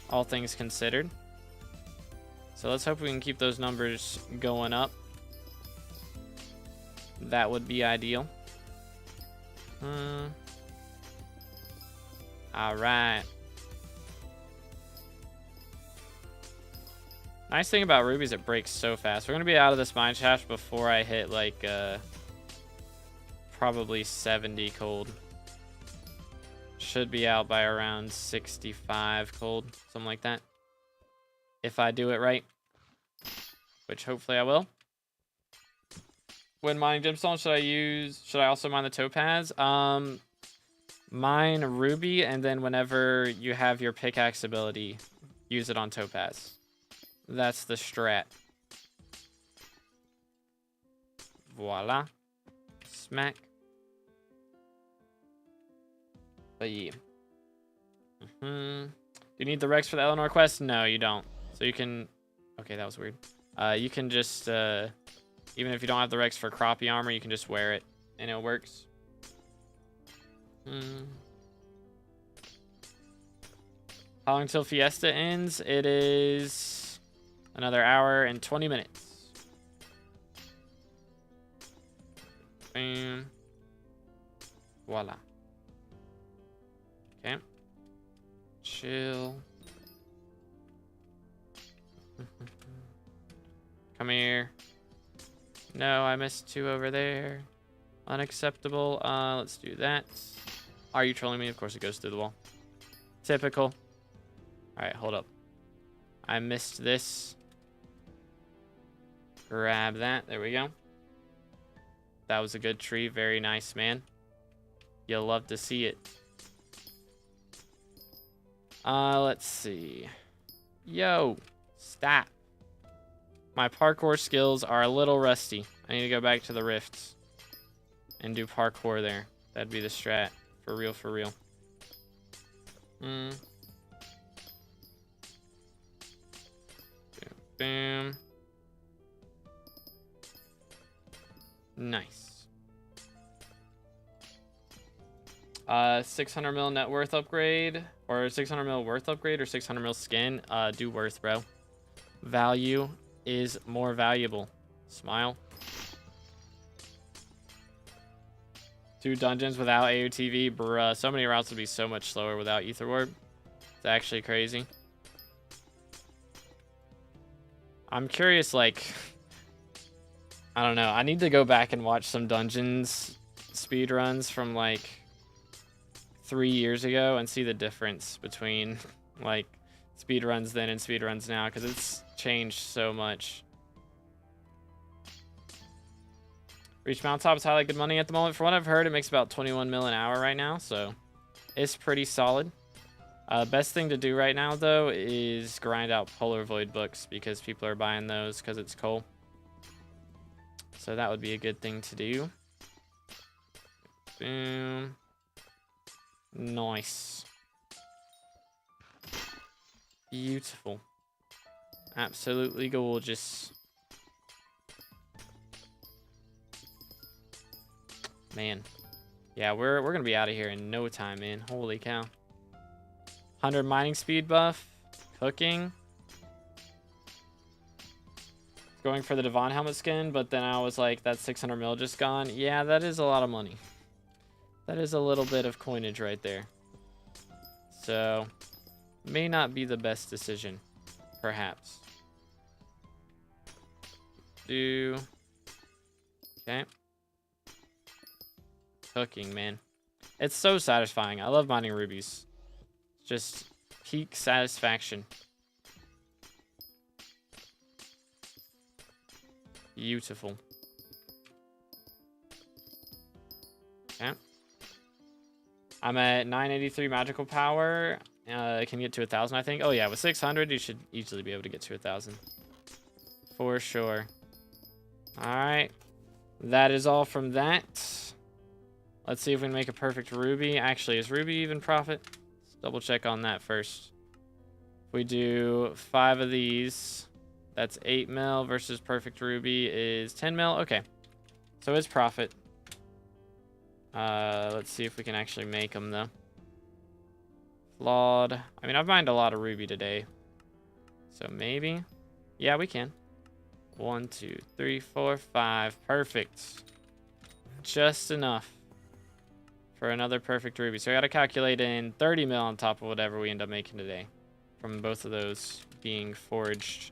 all things considered. So let's hope we can keep those numbers going up. That would be ideal. All right. Nice thing about Ruby is it breaks so fast. We're going to be out of this mine shaft before I hit like probably 70 cold. Should be out by around 65 cold, something like that. If I do it right, which hopefully I will. When mining gemstone, should I also mine the topaz? Mine ruby, and then whenever you have your pickaxe ability, use it on topaz. That's the strat. Voila. Smack. But yeah. Do you need the Rex for the Eleanor quest? No, you don't. So you can... Okay, that was weird. You can just... even if you don't have the Rex for crappie armor, you can just wear it. And it works. How long until Fiesta ends? It is... another hour and 20 minutes. Boom. Voila. Okay. Chill. Come here. No, I missed 2 over there. Unacceptable. Let's do that. Are you trolling me? Of course it goes through the wall. Typical. Alright, hold up. I missed this. Grab that. There we go. That was a good tree. Very nice, man. You'll love to see it. Let's see. Yo, stop. My parkour skills are a little rusty. I need to go back to the rifts and do parkour there. That'd be the strat. For real, for real. Boom. Boom. Nice. 600 mil net worth upgrade, or 600 mil worth upgrade, or 600 mil skin. Do worth, bro. Value is more valuable. Smile. 2 dungeons without AOTV, bruh. So many routes would be so much slower without Ether Warp. It's actually crazy. I'm curious, like, I don't know. I need to go back and watch some dungeons speedruns from like 3 years ago and see the difference between like speedruns then and speedruns now, because it's changed so much. Reach Mountaintop is highly good money at the moment. From what I've heard, it makes about 21 mil an hour right now, so it's pretty solid. Best thing to do right now, though, is grind out Polar Void books, because people are buying those because it's coal. So that would be a good thing to do. Boom. Nice. Beautiful. Absolutely gorgeous. Man. Yeah, we're gonna be out of here in no time, man. Holy cow. 100 mining speed buff. Cooking. Going for the Devon helmet skin, but then I was like, that's 600 mil just gone. Yeah, that is a lot of money. That is a little bit of coinage right there. So, may not be the best decision, perhaps. Okay. Cooking, man. It's so satisfying. I love mining rubies. Just peak satisfaction. Beautiful. Okay. I'm at 983 magical power. Can get to 1,000, I think. Oh yeah, with 600, you should easily be able to get to 1,000. For sure. Alright. That is all from that. Let's see if we can make a perfect ruby. Actually, is ruby even profit? Let's double check on that first. If we do 5 of these, that's 8 mil versus perfect ruby is 10 mil. Okay. So it's profit. Let's see if we can actually make them, though. Flawed. I mean, I've mined a lot of ruby today. So maybe. Yeah, we can. 1, 2, 3, 4, 5. Perfect. Just enough for another perfect ruby. So I got to calculate in 30 mil on top of whatever we end up making today from both of those being forged.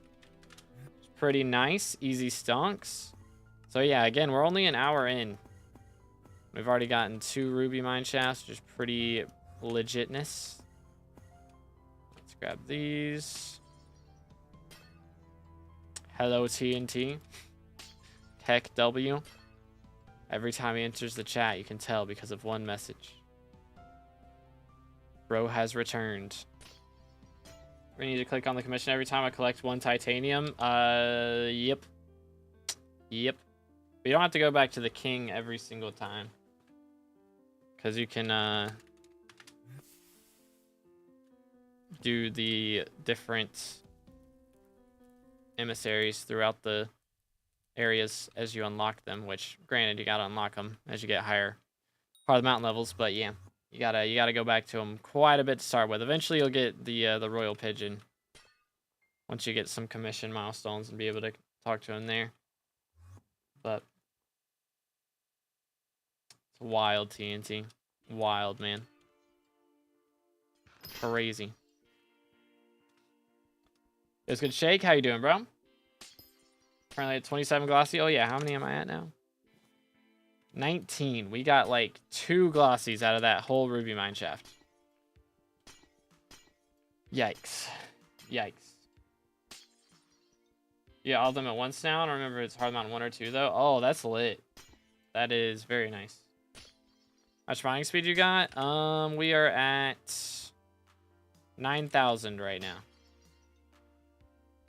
It's pretty nice. Easy stonks. So yeah, again, we're only an hour in. We've already gotten 2 ruby mine shafts, which is pretty legitness. Let's grab these. Hello, TNT. Tech W. Every time he enters the chat, you can tell because of one message. Bro has returned. We need to click on the commission every time I collect 1 titanium. Yep. Yep. But you don't have to go back to the king every single time. Because you can do the different emissaries throughout the areas as you unlock them, which granted you gotta unlock them as you get higher part of the mountain levels, but yeah, you gotta go back to them quite a bit to start with. Eventually you'll get the royal pigeon once you get some commission milestones and be able to talk to him there. But it's wild, TNT. Wild, man. Crazy. It's good shake. How you doing, bro? Currently at 27 glossy. Oh yeah, how many am I at now? 19. We got like 2 glossies out of that whole ruby mine shaft. Yikes. Yikes. Yeah, all of them at once now. I don't remember if it's hard mount 1 or 2 though. Oh, that's lit. That is very nice. How much mining speed you got? We are at 9,000 right now.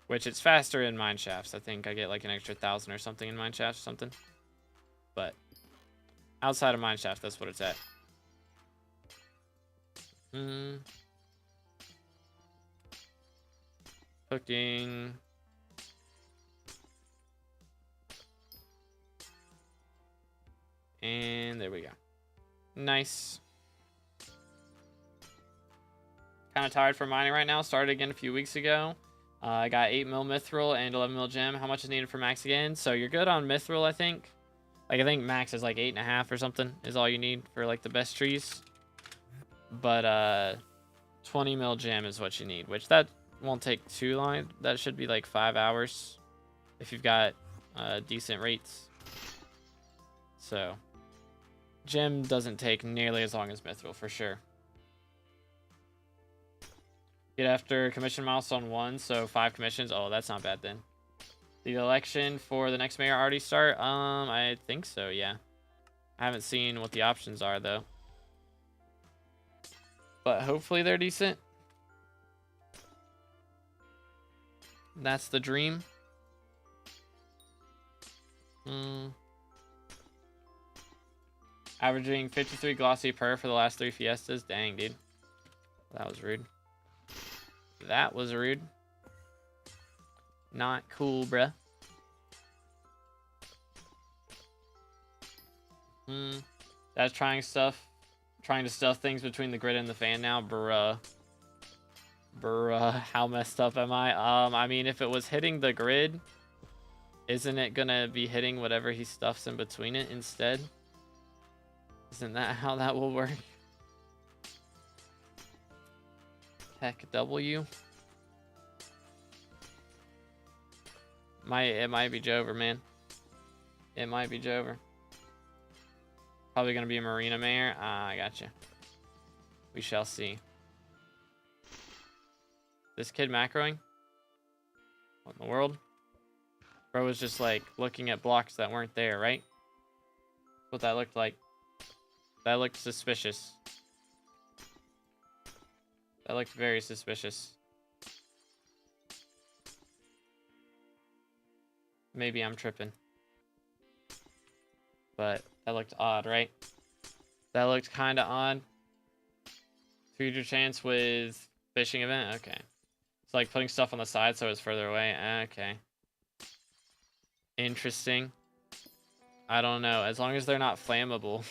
Which it's faster in mine shafts. I think I get like an extra 1,000 or something in mine shafts or something. But Outside of mineshaft, that's what it's at. Cooking. And there we go. Nice. Kind of tired from mining right now. Started again a few weeks ago. I got 8 mil mithril and 11 mil gem. How much is needed for max again? So you're good on mithril, I think. Like, I think max is like 8.5 or something is all you need for like the best trees. But 20 mil gem is what you need, which that won't take too long. That should be like 5 hours if you've got decent rates. So gem doesn't take nearly as long as mithril for sure. Get after commission milestone 1, so 5 commissions. Oh, that's not bad then. The election for the next mayor already start? I think so, yeah. I haven't seen what the options are though. But hopefully they're decent. That's the dream. Averaging 53 glossy per for the last 3 fiestas. Dang, dude. That was rude. That was rude. Not cool, bruh. That's trying to stuff things between the grid and the fan now, bruh. Bruh, how messed up am I? I mean, if it was hitting the grid, isn't it gonna be hitting whatever he stuffs in between it instead? Isn't that how that will work? Heck, W. It might be Jover, man. It might be Jover. Probably gonna be a Marina Mayor. I gotcha. We shall see. This kid macroing? What in the world? Bro was just like looking at blocks that weren't there, right? That's what that looked like. That looked suspicious. That looked very suspicious. Maybe I'm tripping. But that looked odd, right? That looked kind of odd. Future chance with fishing event? Okay. It's like putting stuff on the side so it's further away. Okay. Interesting. I don't know. As long as they're not flammable.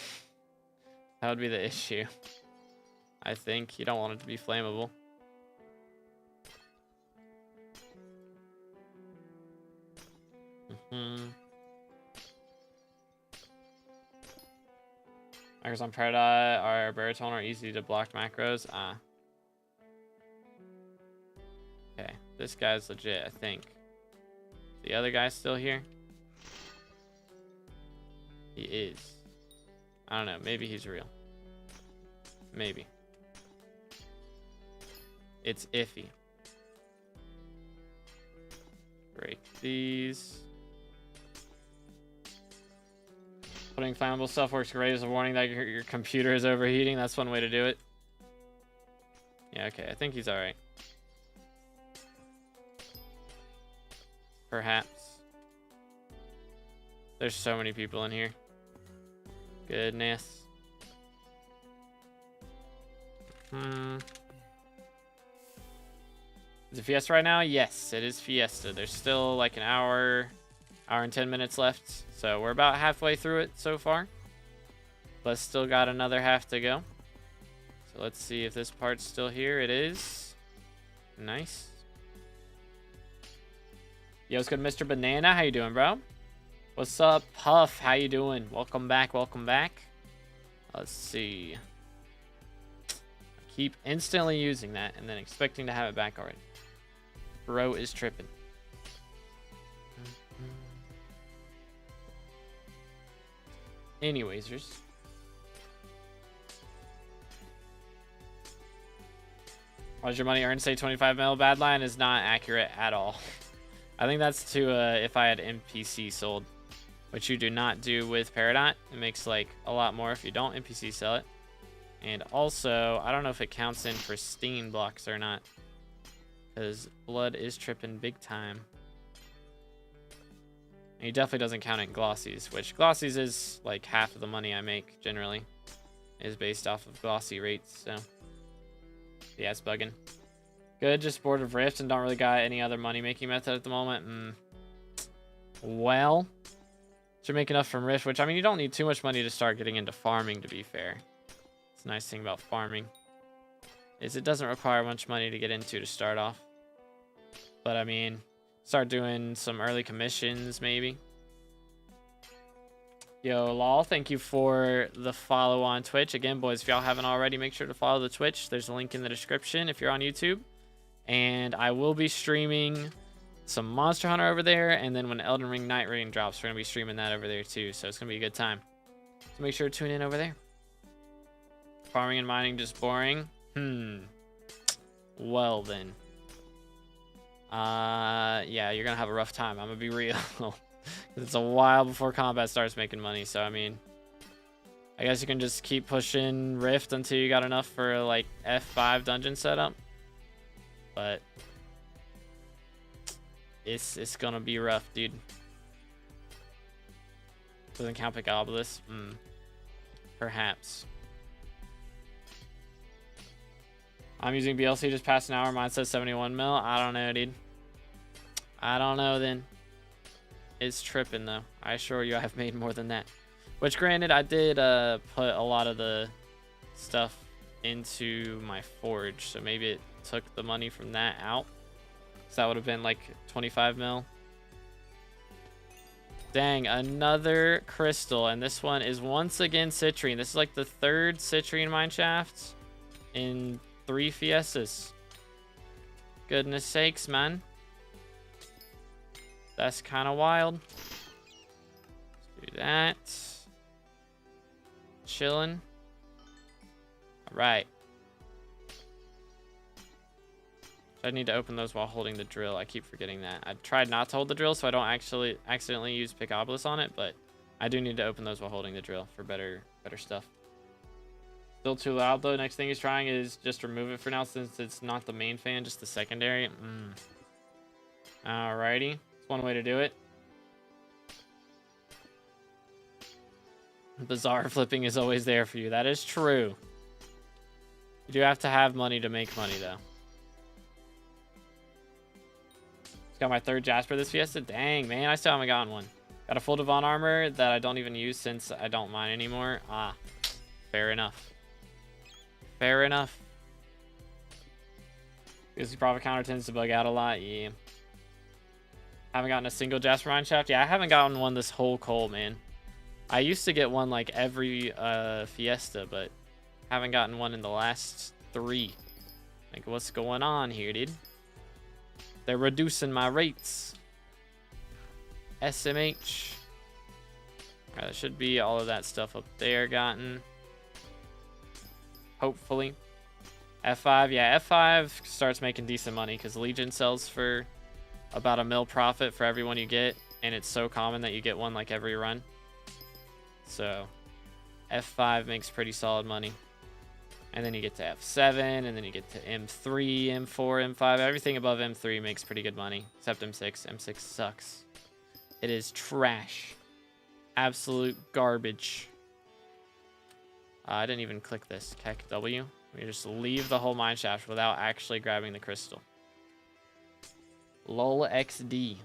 That would be the issue. I think you don't want it to be flammable. Macros on Paradise are baritone are easy to block macros. Okay, this guy's legit, I think. The other guy's still here? He is. I don't know, maybe he's real. Maybe. It's iffy. Break these. Putting flammable stuff works great as a warning that your computer is overheating. That's one way to do it. Yeah, okay. I think he's alright. Perhaps. There's so many people in here. Goodness. Is it Fiesta right now? Yes, it is Fiesta. There's still like an hour and 10 minutes left. So we're about halfway through it so far. But still got another half to go. So let's see if this part's still here. It is. Nice. Yo, what's good, Mr. Banana? How you doing, bro? What's up, Puff? How you doing? Welcome back, welcome back. Let's see. I keep instantly using that and then expecting to have it back already. Bro is tripping. Anywaysers. Why's your money earned? Say 25 mil. Bad line is not accurate at all. I think that's to if I had NPC sold, which you do not do with Peridot. It makes like a lot more if you don't NPC sell it. And also, I don't know if it counts in pristine blocks or not, because blood is tripping big time. And he definitely doesn't count in glossies, which glossies is like half of the money I make generally is based off of glossy rates. So yeah, it's bugging. Good, just bored of Rift and don't really got any other money making method at the moment. Well, should make enough from Rift, which I mean, you don't need too much money to start getting into farming, to be fair. It's a nice thing about farming is it doesn't require much money to get into to start off. But I mean, start doing some early commissions maybe. Yo, lol, thank you for the follow on Twitch. Again, boys, if y'all haven't already, make sure to follow the Twitch. There's a link in the description if you're on YouTube. And I will be streaming some Monster Hunter over there. And then when Elden Ring Night Rain drops, we're going to be streaming that over there too. So it's going to be a good time. So make sure to tune in over there. Farming and mining just boring. Well then. Yeah, you're going to have a rough time. I'm going to be real. It's a while before combat starts making money, so I mean, I guess you can just keep pushing Rift until you got enough for like F5 dungeon setup. But it's gonna be rough, dude. Doesn't count Pick Obelisk. Perhaps. I'm using BLC just past an hour. Mine says 71 mil. I don't know, dude. I don't know then. It's tripping though. I assure you I've made more than that. Which granted, I did put a lot of the stuff into my forge. So maybe it took the money from that out. So that would have been like 25 mil. Dang, another crystal. And this one is once again citrine. This is like the third citrine mineshaft in 3 Fiestas. Goodness sakes, man. That's kind of wild. Let's do that. Chilling. All right. I need to open those while holding the drill. I keep forgetting that. I tried not to hold the drill so I don't actually accidentally use Pick Obelisk on it, but I do need to open those while holding the drill for better stuff. Still too loud though. Next thing he's trying is just remove it for now since it's not the main fan, just the secondary. Alrighty. One way to do it. Bizarre flipping is always there for you. That is true. You do have to have money to make money though. Just got my 3rd Jasper this Fiesta. Dang, man, I still haven't gotten one. Got a full Devon armor that I don't even use since I don't mine anymore. Fair enough. Fair enough. Because the profit counter tends to bug out a lot. Yeah. Haven't gotten a single Jasper mineshaft. Yeah, I haven't gotten one this whole coal, man. I used to get one like every Fiesta, but haven't gotten one in the last 3. Like, what's going on here, dude? They're reducing my rates. SMH. Alright, that should be all of that stuff up there gotten. Hopefully. F5, yeah, F5 starts making decent money because Legion sells for about $1 mil profit for every one you get, and it's so common that you get one like every run. So F5 makes pretty solid money. And then you get to F7, and then you get to M3, M4, M5. Everything above M3 makes pretty good money, except M6. M6 sucks. It is trash. Absolute garbage. I didn't even click this. Kek W. We just leave the whole mineshaft without actually grabbing the crystal. LOL XD.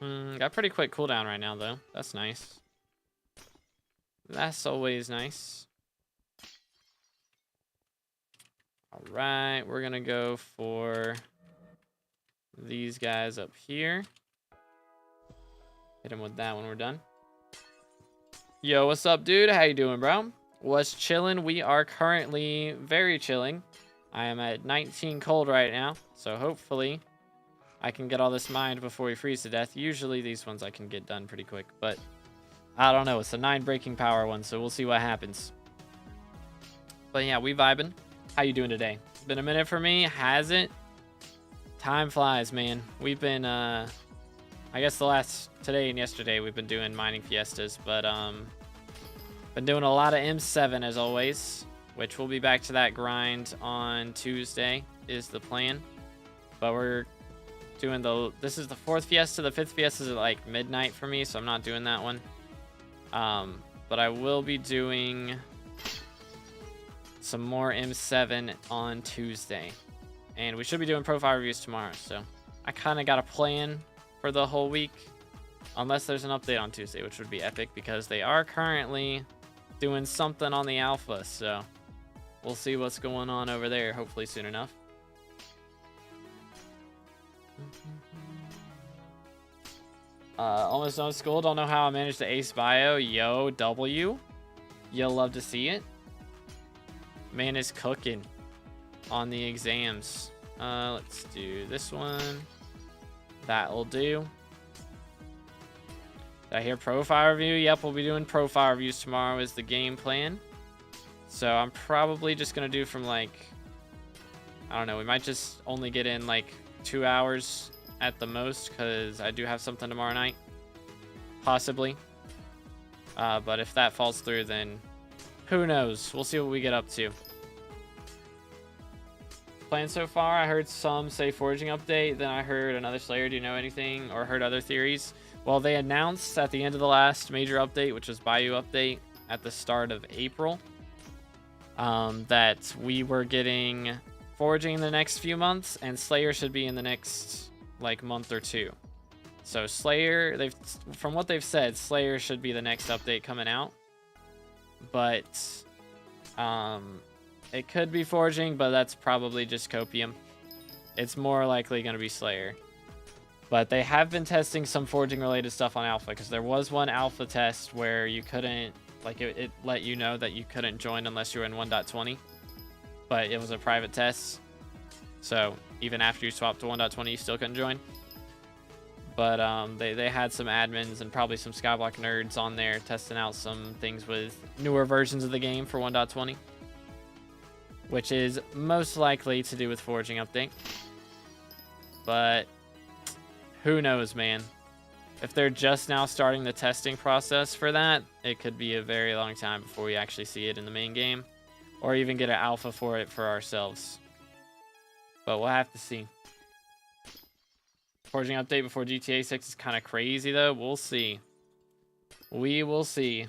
Got pretty quick cooldown right now, though. That's nice. That's always nice. Alright, we're gonna go for these guys up here. Hit him with that when we're done. Yo, what's up, dude? How you doing, bro? What's chilling? We are currently very chilling. I am at 19 cold right now, so hopefully I can get all this mined before we freeze to death. Usually these ones I can get done pretty quick, but I don't know. It's a 9 breaking power one, so we'll see what happens. But yeah, we vibing. How you doing today? It's been a minute for me, has it? Time flies, man. We've been, I guess today and yesterday we've been doing mining fiestas, but been doing a lot of M7 as always, which we'll be back to that grind on Tuesday is the plan. But we're doing this is the 4th Fiesta. The 5th Fiesta is at like midnight for me, so I'm not doing that one. But I will be doing some more M7 on Tuesday. And we should be doing profile reviews tomorrow, so I kind of got a plan for the whole week. Unless there's an update on Tuesday, which would be epic because they are currently doing something on the alpha, so we'll see what's going on over there, hopefully soon enough. Almost done with school. Don't know how I managed to ace bio. YoGoU. You'll love to see it. Man is cooking on the exams. Let's do this one. That'll do. Did I hear profile review? Yep, we'll be doing profile reviews tomorrow is the game plan. So I'm probably just going to do from like, I don't know, we might just only get in like 2 hours at the most because I do have something tomorrow night. Possibly. But if that falls through, then who knows? We'll see what we get up to. Plan so far, I heard some say forging update, then I heard another Slayer. Do you know anything or heard other theories? Well, they announced at the end of the last major update, which was BearyyWins update at the start of April, that we were getting forging in the next few months, and Slayer should be in the next like month or two. So Slayer, from what they've said, Slayer should be the next update coming out. But it could be forging, but that's probably just copium. It's more likely going to be Slayer. But they have been testing some forging related stuff on alpha, because there was one alpha test where you couldn't, like it let you know that you couldn't join unless you were in 1.20. But it was a private test. So even after you swapped to 1.20, you still couldn't join. But they had some admins and probably some SkyBlock nerds on there testing out some things with newer versions of the game for 1.20. Which is most likely to do with forging update. But who knows, man. If they're just now starting the testing process for that, it could be a very long time before we actually see it in the main game. Or even get an alpha for it for ourselves. But we'll have to see. Forging update before GTA 6 is kind of crazy, though. We'll see. We will see.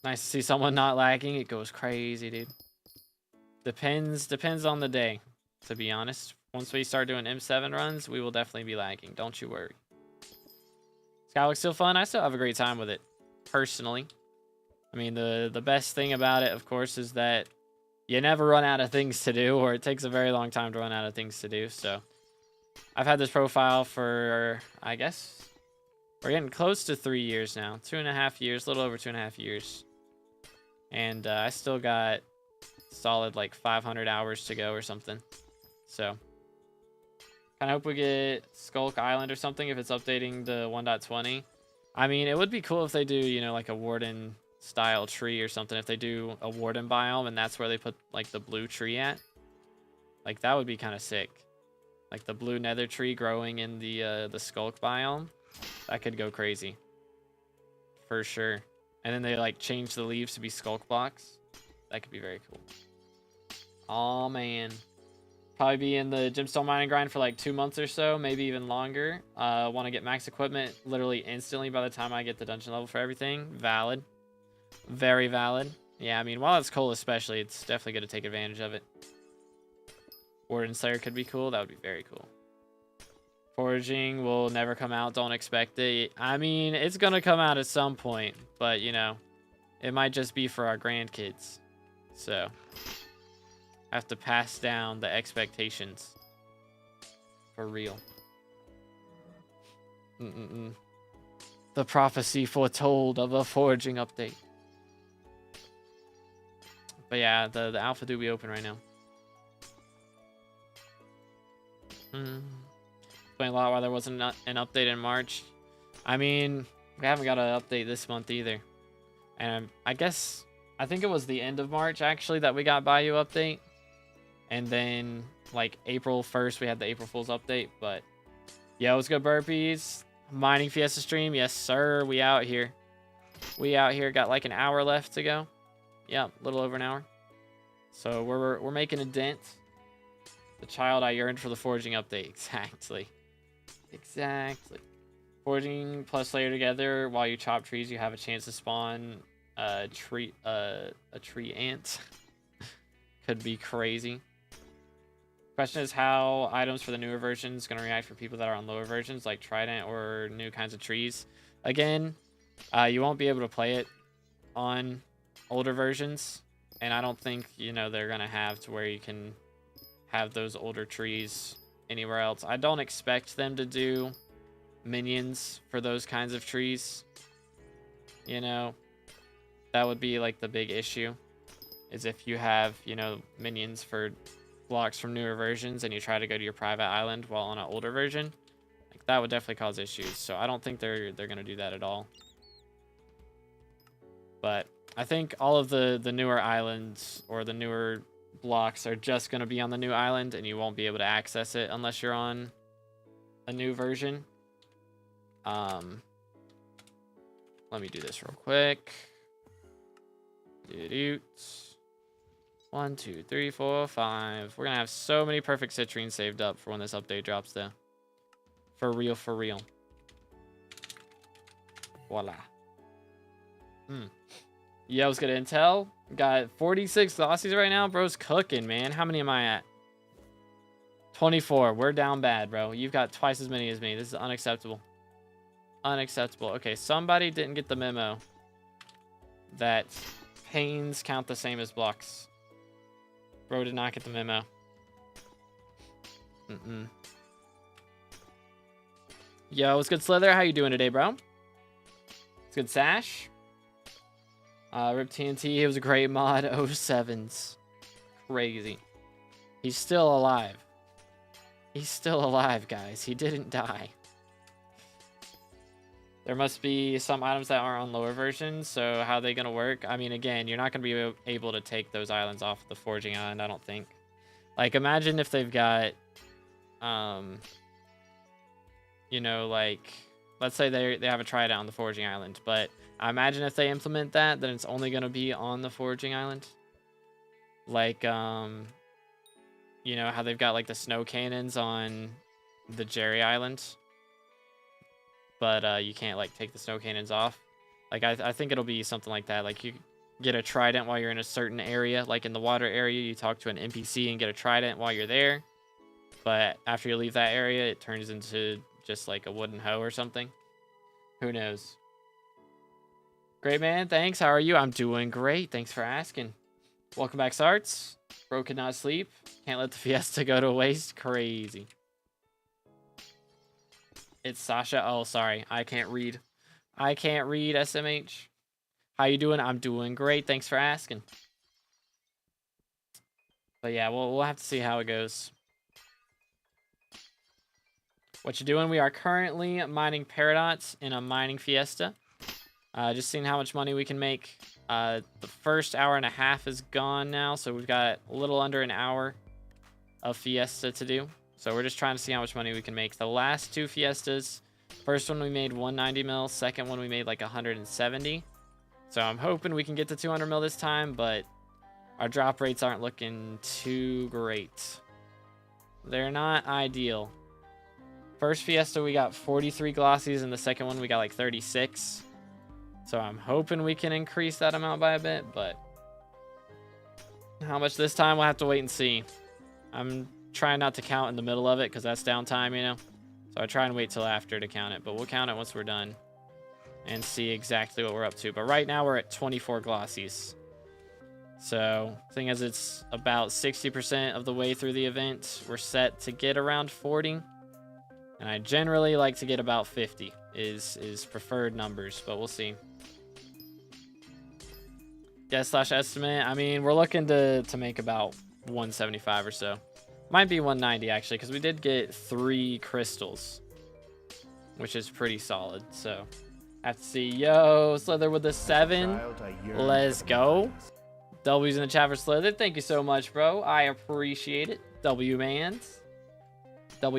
Nice to see someone not lagging. It goes crazy, dude. Depends on the day, to be honest. Once we start doing M7 runs, we will definitely be lagging. Don't you worry. Skyblock's still fun. I still have a great time with it, personally. I mean, the best thing about it, of course, is that you never run out of things to do, or it takes a very long time to run out of things to do. So I've had this profile for, I guess, we're getting close to 3 years now. 2.5 years, a little over 2.5 years. And I still got solid like 500 hours to go or something. So kind of hope we get Skulk Island or something if it's updating the 1.20. I mean, it would be cool if they do, you know, like a warden style tree or something. If they do a warden biome and that's where they put like the blue tree at, like that would be kind of sick. Like the blue nether tree growing in the Skulk biome, that could go crazy for sure. And then they like change the leaves to be Skulk blocks. That could be very cool. Oh man, probably be in the gemstone mining grind for like 2 months or so, maybe even longer. Want to get max equipment literally instantly by the time I get the dungeon level for everything. Valid. Very valid. Yeah, I mean, while it's cool especially, it's definitely going to take advantage of it. Warden Slayer could be cool. That would be very cool. Forging will never come out. Don't expect it. I mean, it's going to come out at some point, but you know, it might just be for our grandkids. So I have to pass down the expectations. For real. The prophecy foretold of a forging update. But yeah, the alpha do be open right now. Playing a lot while there wasn't an update in March. I mean, we haven't got an update this month either. And I guess, I think it was the end of March actually that we got BearyyWins update. And then like April 1st, we had the April Fool's update. But yo, what's good, burpees? Mining Fiesta stream. Yes, sir. We out here. We out here. Got like an hour left to go. Yeah, a little over an hour. So we're making a dent. The child I yearned for the forging update. Exactly. Exactly. Forging plus layer together while you chop trees, you have a chance to spawn a tree ant. Could be crazy. Question is how items for the newer versions going to react for people that are on lower versions like trident or new kinds of trees. Again, you won't be able to play it on older versions, and I don't think, you know, they're going to have to where you can have those older trees anywhere else. I don't expect them to do minions for those kinds of trees. You know, that would be like the big issue, is if you have, you know, minions for blocks from newer versions and you try to go to your private island while on an older version, like that would definitely cause issues. So I don't think they're gonna do that at all. But I think all of the newer islands or the newer blocks are just gonna be on the new island, and you won't be able to access it unless you're on a new version. Let me do this real quick. 1, 2, 3, 4, 5. We're gonna have so many perfect citrines saved up for when this update drops, though. For real, for real. Voila. Yeah, let's get intel. Got 46 glossies right now. Bro's cooking, man. How many am I at? 24. We're down bad, bro. You've got twice as many as me. This is unacceptable. Unacceptable. Okay, somebody didn't get the memo that panes count the same as blocks. Bro did not get the memo. Yo, what's good, Slither? How you doing today, bro? It's good, Sash. Rip TNT, he was a great mod. 07s. Crazy. He's still alive. He's still alive, guys. He didn't die. There must be some items that are on lower versions, so how are they going to work? I mean, again, you're not going to be able to take those islands off the forging island, I don't think. Like, imagine if they've got, you know, like, let's say they have a trident on the forging island, but I imagine if they implement that, then it's only going to be on the forging island. Like, you know, how they've got, like, the snow cannons on the Jerry Island. But you can't, like, take the snow cannons off. Like, I think it'll be something like that. Like, you get a trident while you're in a certain area. Like, in the water area, you talk to an NPC and get a trident while you're there. But after you leave that area, it turns into just, like, a wooden hoe or something. Who knows? Great, man. Thanks. How are you? I'm doing great. Thanks for asking. Welcome back, Sarts. Bro could not sleep. Can't let the Fiesta go to waste. Crazy. It's Sasha. Oh, sorry. I can't read. I can't read, SMH. How you doing? I'm doing great. Thanks for asking. But yeah, we'll have to see how it goes. What you doing? We are currently mining Paradots in a mining Fiesta. Just seeing how much money we can make. The first hour and a half is gone now, so we've got a little under an hour of Fiesta to do. So we're just trying to see how much money we can make. The last two Fiestas, first one we made 190 mil, second one we made like 170. So I'm hoping we can get to 200 mil this time, but our drop rates aren't looking too great. They're not ideal. First Fiesta we got 43 glossies, and the second one we got like 36. So I'm hoping we can increase that amount by a bit, but how much this time we'll have to wait and see. I'm trying not to count in the middle of it because that's downtime, you know. So I try and wait till after to count it, but we'll count it once we're done and see exactly what we're up to. But right now we're at 24 glossies. So thing is, it's about 60% of the way through the event. We're set to get around 40, and I generally like to get about 50 is preferred numbers, but we'll see. Guess/estimate. I mean, we're looking to make about 175 or so. Might be 190 actually, because we did get 3 crystals, which is pretty solid. So have to see. Yo, Slither with the 7. Let's go. W's in the chat for Slither. Thank you so much, bro. I appreciate it. W mans. Where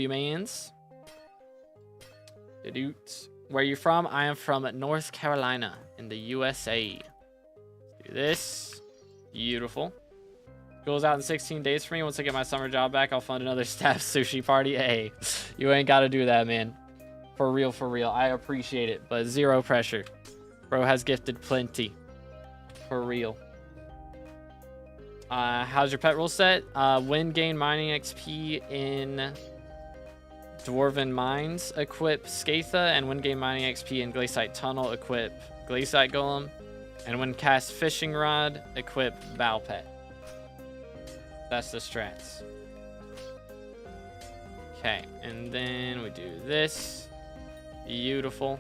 are you from? I am from North Carolina in the USA. Let's do this. Beautiful. Goes out in 16 days for me. Once I get my summer job back, I'll fund another staff sushi party. Hey, you ain't got to do that, man. For real, for real. I appreciate it, but zero pressure. Bro has gifted plenty. For real. How's your pet rule set? Win, gain mining XP in Dwarven Mines, equip Skatha, and when gain mining XP in Glaciite Tunnel, equip Glaciite Golem, and when cast Fishing Rod, equip Bow Pet. That's the strats. Okay, and then we do this. Beautiful.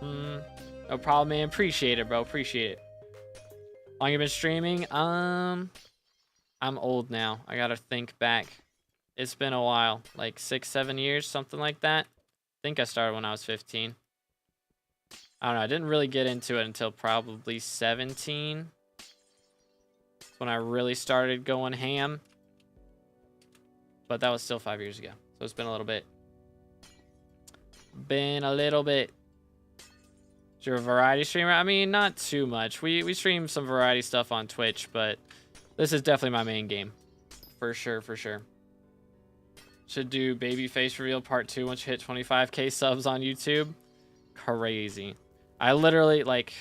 No problem, man. Appreciate it, bro. Appreciate it. How long you been streaming? I'm old now. I gotta think back. It's been a while, like 6-7 years, something like that. I think I started when I was 15. I don't know. I didn't really get into it until probably 17. That's when I really started going ham. But that was still 5 years ago. So it's been a little bit. Been a little bit. Is you're a variety streamer? I mean, not too much. We stream some variety stuff on Twitch, but this is definitely my main game. For sure, for sure. Should do baby face reveal part 2 once you hit 25k subs on YouTube. Crazy. I literally, like,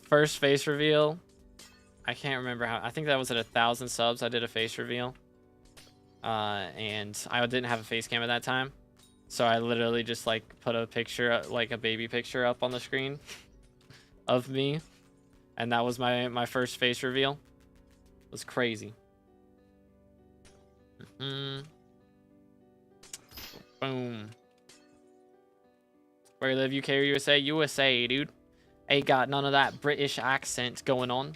first face reveal, I can't remember how, I think that was at 1,000 subs I did a face reveal. And I didn't have a face cam at that time. So I literally just, like, put a picture, like a baby picture up on the screen of me. And that was my first face reveal. It was crazy. Boom. Where you live, UK or USA? USA, dude. Ain't got none of that British accent going on.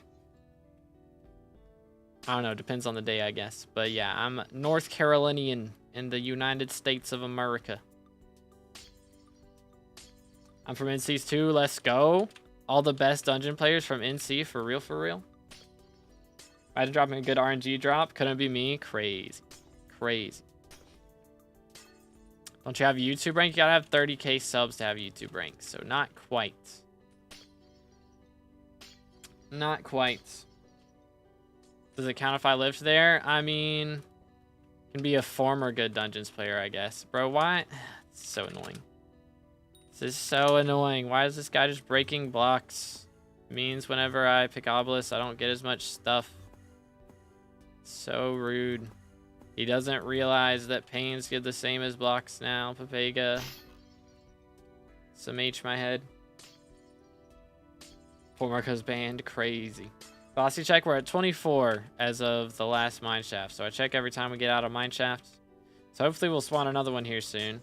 I don't know. Depends on the day, I guess. But yeah, I'm North Carolinian in the United States of America. I'm from NC's too. Let's go. All the best dungeon players from NC. For real, for real. I had to drop in a good RNG drop. Couldn't be me. Crazy. Crazy. Don't you have YouTube rank? You gotta have 30k subs to have YouTube rank. So not quite. Not quite. Does it count if I lived there? I mean, can be a former good Dungeons player, I guess. Bro, why? It's so annoying. This is so annoying. Why is this guy just breaking blocks? It means whenever I pick Obelisk, I don't get as much stuff. So rude. He doesn't realize that pains get the same as blocks now. Papega. Some H my head. Poor Marco's banned. Crazy. Bossy check, we're at 24 as of the last mineshaft. So I check every time we get out of mineshaft. So hopefully we'll spawn another one here soon.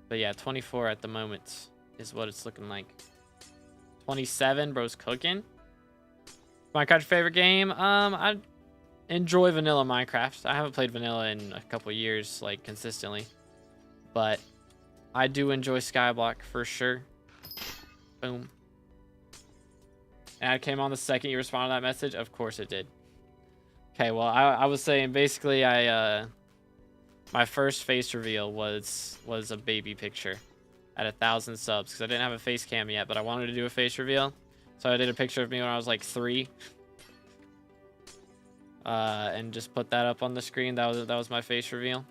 But yeah, 24 at the moment is what it's looking like. 27, bro's cooking. Minecraft your favorite game? I enjoy vanilla Minecraft. I haven't played vanilla in a couple years, like, consistently. But I do enjoy SkyBlock for sure. Boom. And I came on the second you responded to that message. Of course it did. Okay, well, I was saying basically my first face reveal was a baby picture at 1,000 subs because I didn't have a face cam yet, but I wanted to do a face reveal. So I did a picture of me when I was like 3. And just put that up on the screen. That was my face reveal.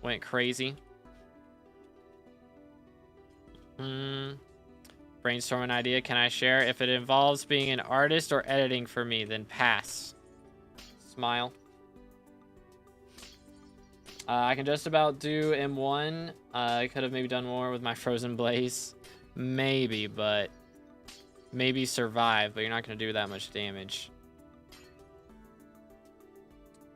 Went crazy. Brainstorm an idea. Can I share? If it involves being an artist or editing for me, then pass. Smile. I can just about do M1. I could have maybe done more with my Frozen Blaze. Maybe, but maybe survive, but you're not going to do that much damage.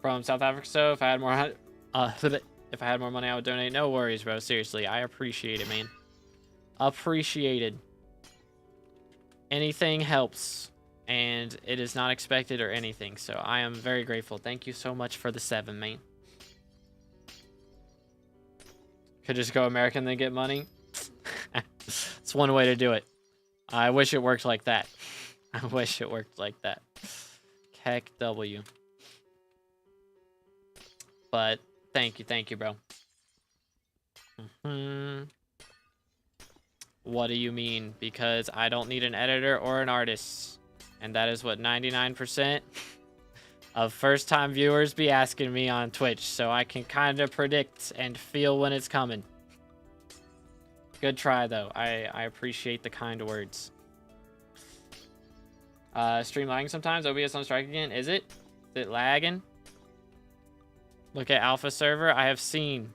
From South Africa, so if I had more if I had more money, I would donate. No worries, bro. Seriously, I appreciate it, man. Appreciated. Anything helps, and it is not expected or anything, so I am very grateful. Thank you so much for the 7, man. Could just go American then get money. It's one way to do it. I wish it worked like that. I wish it worked like that. Heck W. But thank you, bro. What do you mean? Because I don't need an editor or an artist. And that is what, 99%? of first-time viewers be asking me on Twitch, so I can kind of predict and feel when it's coming. Good try, though. I appreciate the kind words. Stream lagging sometimes. OBS on strike again. Is it? Is it lagging? Look at Alpha server. I have seen.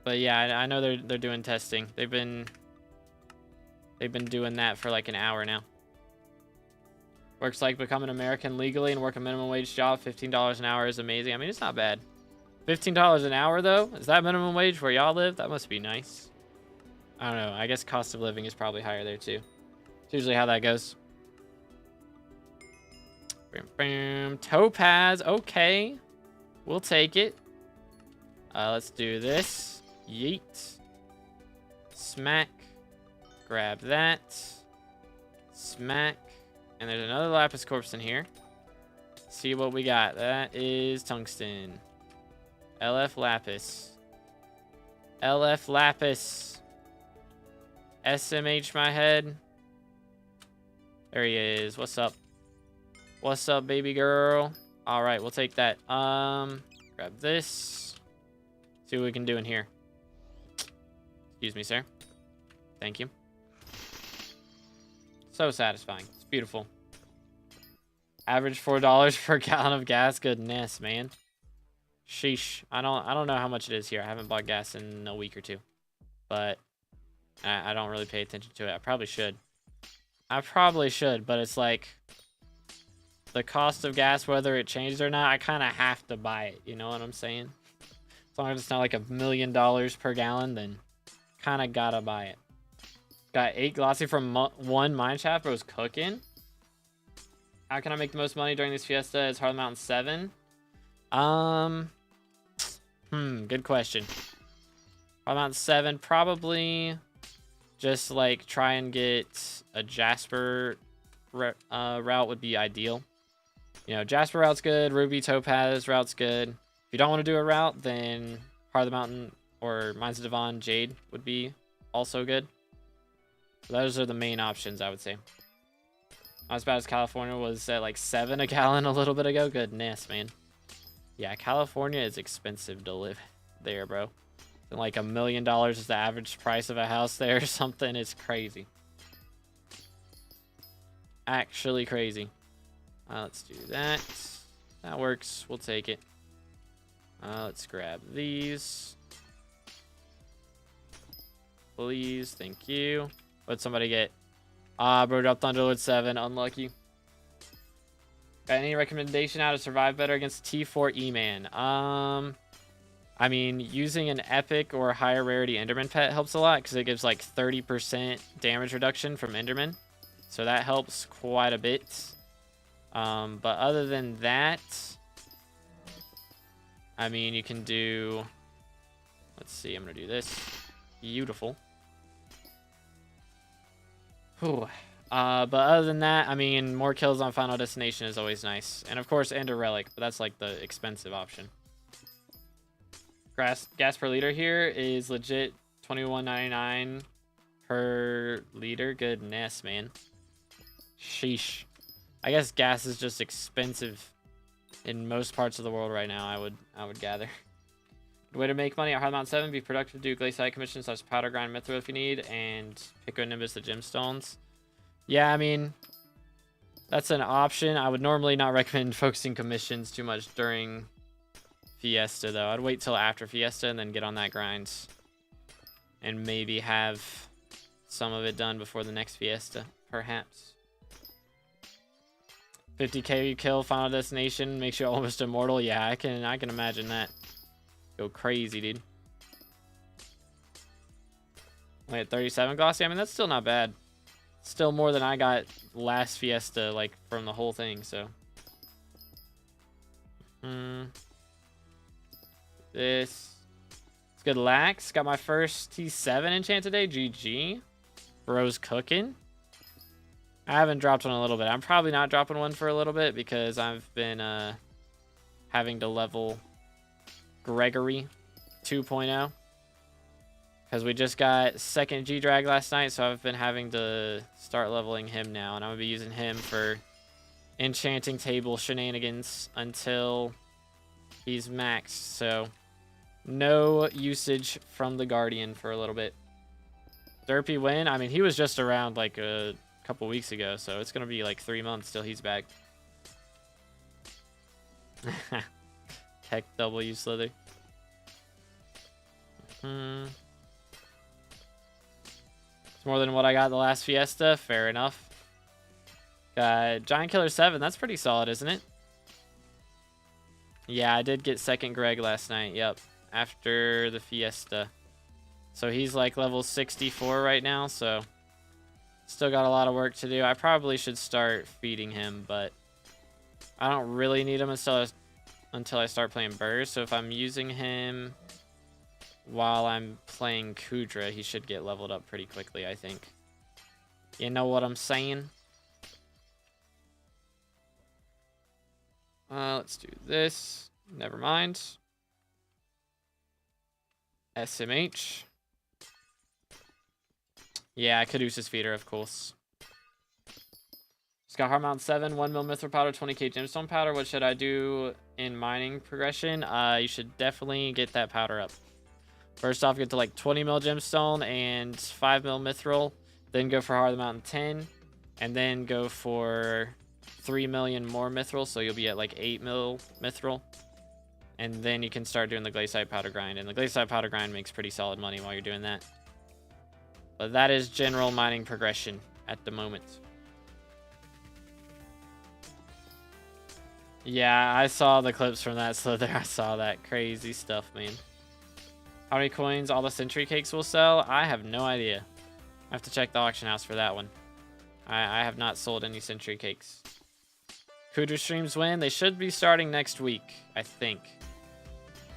But yeah, I know they're doing testing. They've been doing that for like an hour now. Works like become an American legally and work a minimum wage job. $15 an hour is amazing. I mean, it's not bad. $15 an hour, though? Is that minimum wage where y'all live? That must be nice. I don't know. I guess cost of living is probably higher there, too. It's usually how that goes. Bam, bam. Topaz. Okay. We'll take it. Let's do this. Yeet. Smack. Grab that. Smack. And there's another lapis corpse in here. See what we got. That is tungsten. LF lapis. LF lapis. SMH my head. There he is. What's up? What's up, baby girl? All right, we'll take that. Grab this. See what we can do in here. Excuse me, sir. Thank you. So satisfying. It's beautiful. Average $4 per gallon of gas. Goodness, man. Sheesh. I don't know how much it is here. I haven't bought gas in a week or two. But I don't really pay attention to it. I probably should. But it's like the cost of gas, whether it changed or not, I kind of have to buy it. You know what I'm saying? As long as it's not like $1 million per gallon, then kind of gotta buy it. Got 8 glossy from 1 mine shaft, but it was cooking. How can I make the most money during this Fiesta? Is Hard Mountain 7? Good question. Hard Mountain 7, probably just like try and get a Jasper route would be ideal. You know, Jasper route's good, Ruby Topaz route's good. If you don't want to do a route, then Heart of the Mountain or Mines of Devon Jade would be also good. So those are the main options, I would say. Not as bad as California was at like 7 a gallon a little bit ago. Goodness, man. Yeah, California is expensive to live there, bro. And like $1 million is the average price of a house there or something. It's crazy. Actually crazy. Let's do that. That works. We'll take it. Let's grab these. Please. Thank you. What'd somebody get? Bro dropped Thunderlord 7. Unlucky. Got any recommendation how to survive better against T4 E-Man? I mean, using an epic or higher rarity Enderman pet helps a lot because it gives like 30% damage reduction from Enderman. So that helps quite a bit. But other than that, I mean, you can do... Let's see, I'm going to do this. Beautiful. Whew. But other than that, I mean, more kills on Final Destination is always nice. And of course, Ender Relic, but that's like the expensive option. Gas per liter here is legit $21.99 per liter. Goodness, man. Sheesh. I guess gas is just expensive in most parts of the world right now, I would gather. Good way to make money at Hard Mountain 7, be productive, do glaciate commissions / powder grind mithril if you need, and pick a Nimbus the gemstones. Yeah, I mean, that's an option. I would normally not recommend focusing commissions too much during Fiesta, though. I'd wait till after Fiesta and then get on that grind. And maybe have some of it done before the next Fiesta, perhaps. 50k kill Final Destination makes you almost immortal. Yeah, I can imagine that. Go crazy, dude. Only at 37 glossy. I mean, that's still not bad. Still more than I got last Fiesta, like, from the whole thing, so. This. It's good lax. Got my first T7 enchant today. GG. Bro's cooking. I haven't dropped one in a little bit. I'm probably not dropping one for a little bit because I've been having to level Gregory 2.0. Because we just got second G-Drag last night, so I've been having to start leveling him now. And I'm going to be using him for enchanting table shenanigans until he's maxed. So no usage from the Guardian for a little bit. Derpy win. I mean, he was just around like a couple weeks ago, so it's gonna be like 3 months till he's back. Tech W Slither. It's more than what I got the last Fiesta. Fair enough. Giant Killer 7. That's pretty solid, isn't it? Yeah, I did get second Greg last night. Yep. After the Fiesta. So he's like level 64 right now. So still got a lot of work to do. I probably should start feeding him, but I don't really need him until I start playing Burr. So if I'm using him while I'm playing Kudra, he should get leveled up pretty quickly, I think. You know what I'm saying? Let's do this. Never mind. SMH. Yeah, Caduceus Feeder, of course. Just got Heart Mount 7, 1 mil Mithril Powder, 20k Gemstone Powder. What should I do in mining progression? You should definitely get that powder up. First off, get to like 20 mil Gemstone and 5 mil Mithril. Then go for Heart of the Mountain 10. And then go for 3 million more Mithril. So you'll be at like 8 mil Mithril. And then you can start doing the Glaciite Powder Grind. And the Glaciite Powder Grind makes pretty solid money while you're doing that. But that is general mining progression at the moment. Yeah, I saw the clips from that Slither. I saw that crazy stuff, man. How many coins all the Century Cakes will sell? I have no idea. I have to check the auction house for that one. I have not sold any Century Cakes. Kudra streams when? They should be starting next week, I think.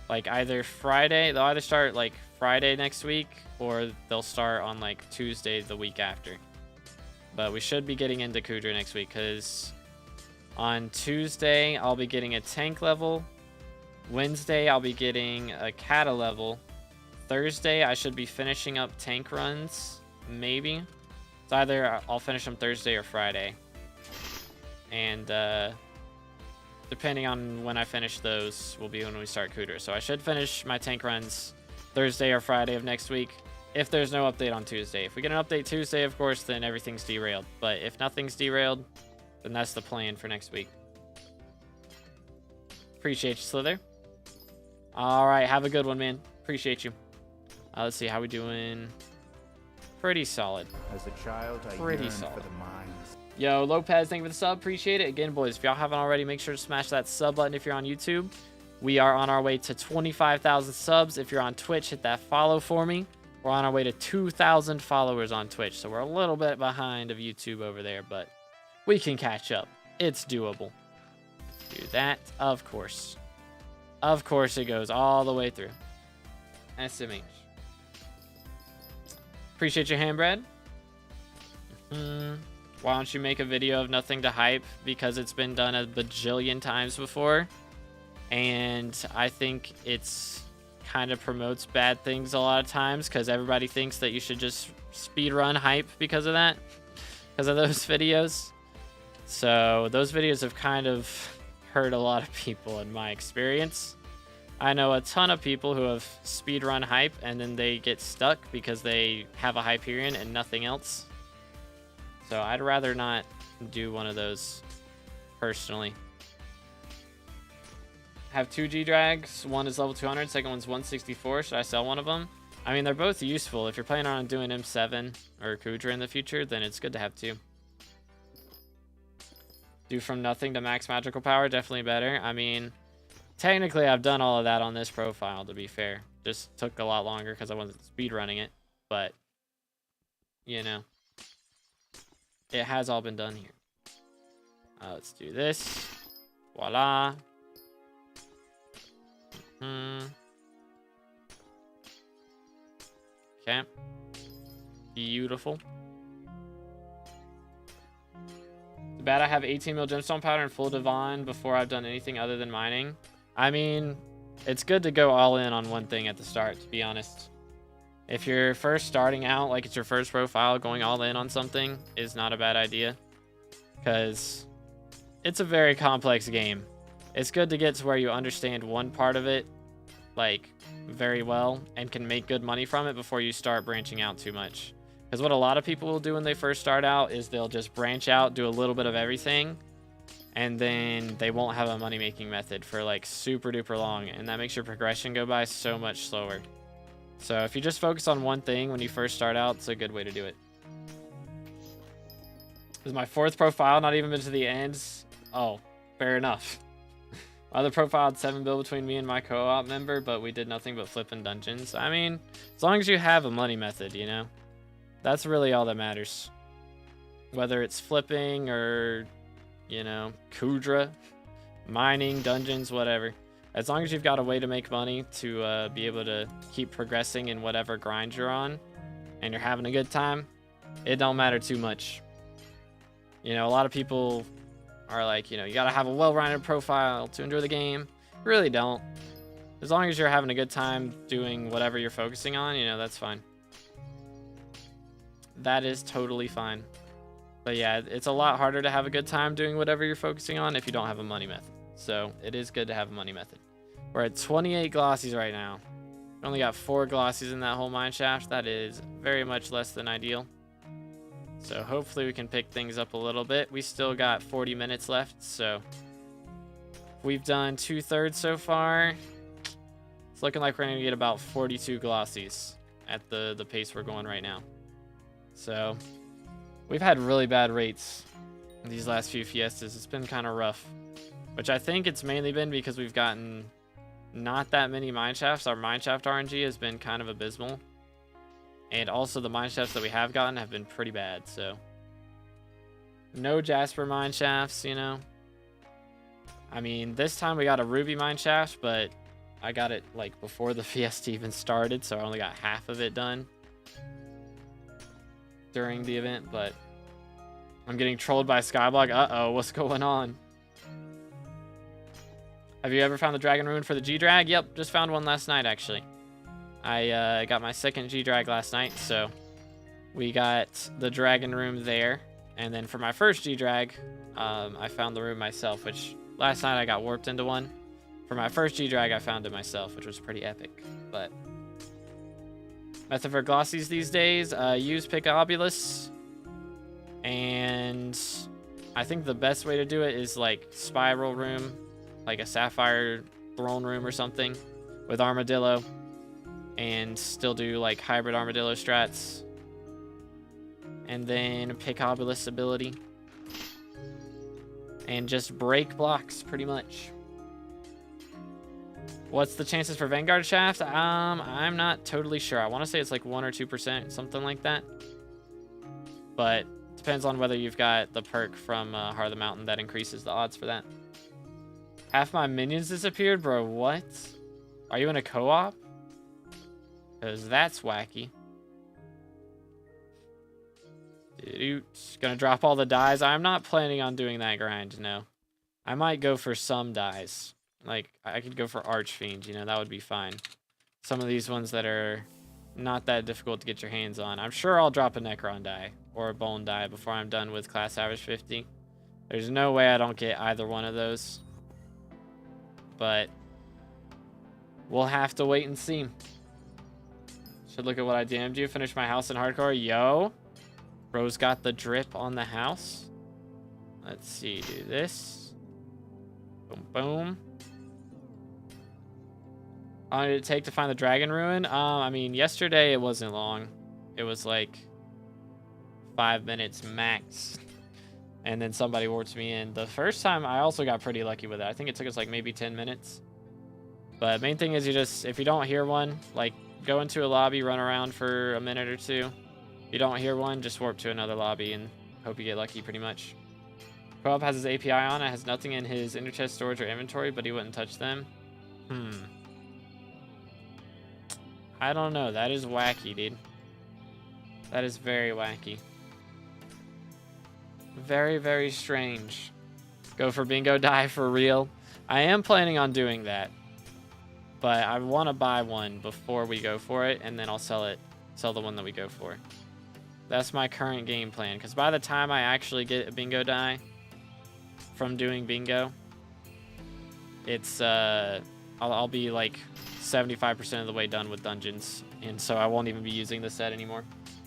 Like either Friday, they'll either start like Friday next week, or they'll start on like Tuesday the week after. But we should be getting into Kudra next week, because on Tuesday I'll be getting a tank level. Wednesday I'll be getting a Kata level. Thursday I should be finishing up tank runs, maybe. It's either I'll finish them Thursday or Friday. And depending on when I finish those will be when we start Kudra. So I should finish my tank runs Thursday or Friday of next week, if there's no update on Tuesday. If we get an update Tuesday, of course, then everything's derailed. But if nothing's derailed, then that's the plan for next week. Appreciate you, Slither. All right, have a good one, man. Appreciate you. Let's see, how we doing? Pretty solid. As a child, I pretty yearned solid. for the mines. Yo, Lopez, thank you for the sub. Appreciate it. Again, boys, if y'all haven't already, make sure to smash that sub button if you're on YouTube. We are on our way to 25,000 subs. If you're on Twitch, hit that follow for me. We're on our way to 2,000 followers on Twitch, so we're a little bit behind of YouTube over there, but we can catch up. It's doable. Do that, of course. Of course it goes all the way through. SMH. Appreciate your hand, Brad. Why don't you make a video of nothing to hype? Because it's been done a bajillion times before. And I think it's kind of promotes bad things a lot of times, because everybody thinks that you should just speedrun hype because of that. Because of those videos. So those videos have kind of hurt a lot of people in my experience. I know a ton of people who have speedrun hype and then they get stuck because they have a Hyperion and nothing else. So I'd rather not do one of those personally. Have 2 G-Drags. One is level 200, second one's 164. Should I sell one of them? I mean, they're both useful. If you're planning on doing M7 or Kudra in the future, then it's good to have 2. Do from nothing to max magical power, definitely better. I mean, technically I've done all of that on this profile, to be fair. Just took a lot longer because I wasn't speedrunning it. But, you know, it has all been done here. Let's do this. Voila. Okay. Beautiful. Too bad I have 18 mil gemstone powder and full divine before I've done anything other than mining. I mean, it's good to go all in on one thing at the start, to be honest. If you're first starting out, like it's your first profile, going all in on something is not a bad idea. Because it's a very complex game. It's good to get to where you understand one part of it, like, very well, and can make good money from it before you start branching out too much. Because what a lot of people will do when they first start out is they'll just branch out, do a little bit of everything, and then they won't have a money-making method for, like, super duper long, and that makes your progression go by so much slower. So if you just focus on one thing when you first start out, it's a good way to do it. This is my 4th profile, not even been to the ends. Oh, fair enough. My other profile had 7 bill between me and my co-op member, but we did nothing but flipping dungeons. I mean, as long as you have a money method, you know? That's really all that matters. Whether it's flipping or, you know, Kudra, mining, dungeons, whatever. As long as you've got a way to make money to be able to keep progressing in whatever grind you're on, and you're having a good time, it don't matter too much. You know, a lot of people are like, you know, you gotta have a well-rounded profile to enjoy the game. Really don't. As long as you're having a good time doing whatever you're focusing on, you know, that's fine. That is totally fine. But yeah, it's a lot harder to have a good time doing whatever you're focusing on if you don't have a money method. So it is good to have a money method. We're at 28 glossies right now. We only got 4 glossies in that whole mine shaft. That is very much less than ideal. So hopefully we can pick things up a little bit. We still got 40 minutes left, so we've done 2/3 so far. It's looking like we're gonna get about 42 glossies at the pace we're going right now. So we've had really bad rates these last few fiestas. It's been kind of rough, which I think it's mainly been because we've gotten not that many mine shafts. Our mine shaft RNG has been kind of abysmal. And also the mine shafts that we have gotten have been pretty bad, so. No Jasper mine shafts, you know. I mean, this time we got a Ruby mine shaft, but I got it like before the Fiesta even started, so I only got half of it done during the event, but I'm getting trolled by SkyBlock. Uh-oh, what's going on? Have you ever found the Dragon Rune for the G-Drag? Yep, just found one last night, actually. I got my 2nd G-Drag last night, so we got the Dragon Room there. And then for my 1st G-Drag, I found the room myself, which last night I got warped into one. For my 1st G-Drag, I found it myself, which was pretty epic. But method for glossies these days, use Picobulus. And I think the best way to do it is like Spiral Room, like a Sapphire Throne Room or something with Armadillo. And still do like hybrid Armadillo strats. And then Picobulus ability. And just break blocks pretty much. What's the chances for Vanguard shaft? I'm not totally sure. I want to say it's like 1 or 2%, something like that. But depends on whether you've got the perk from Heart of the Mountain that increases the odds for that. Half my minions disappeared, bro. What? Are you in a co-op? Because that's wacky. Gonna drop all the dies. I'm not planning on doing that grind, no. I might go for some dies. Like, I could go for Archfiend, you know, that would be fine. Some of these ones that are not that difficult to get your hands on. I'm sure I'll drop a Necron die or a Bone die before I'm done with class average 50. There's no way I don't get either one of those. But we'll have to wait and see. Should look at what I DM'd you. Finish my house in hardcore. Yo. Bro's got the drip on the house. Let's see. Do this. Boom, boom. How long did it take to find the Dragon Ruin? I mean, yesterday it wasn't long. It was like 5 minutes max. And then somebody warped me in. The first time, I also got pretty lucky with it. I think it took us like maybe 10 minutes. But main thing is you just, if you don't hear one, like, go into a lobby, run around for a minute or two. If you don't hear one, just warp to another lobby and hope you get lucky pretty much. Co-op has his API on. It has nothing in his Interchest storage or inventory, but he wouldn't touch them. I don't know. That is wacky, dude. That is very wacky. Very, very strange. Go for bingo die for real. I am planning on doing that. But I want to buy one before we go for it, and then I'll sell the one that we go for. That's my current game plan, because by the time I actually get a bingo die, from doing bingo, it's I'll be like 75% of the way done with dungeons, and so I won't even be using the set anymore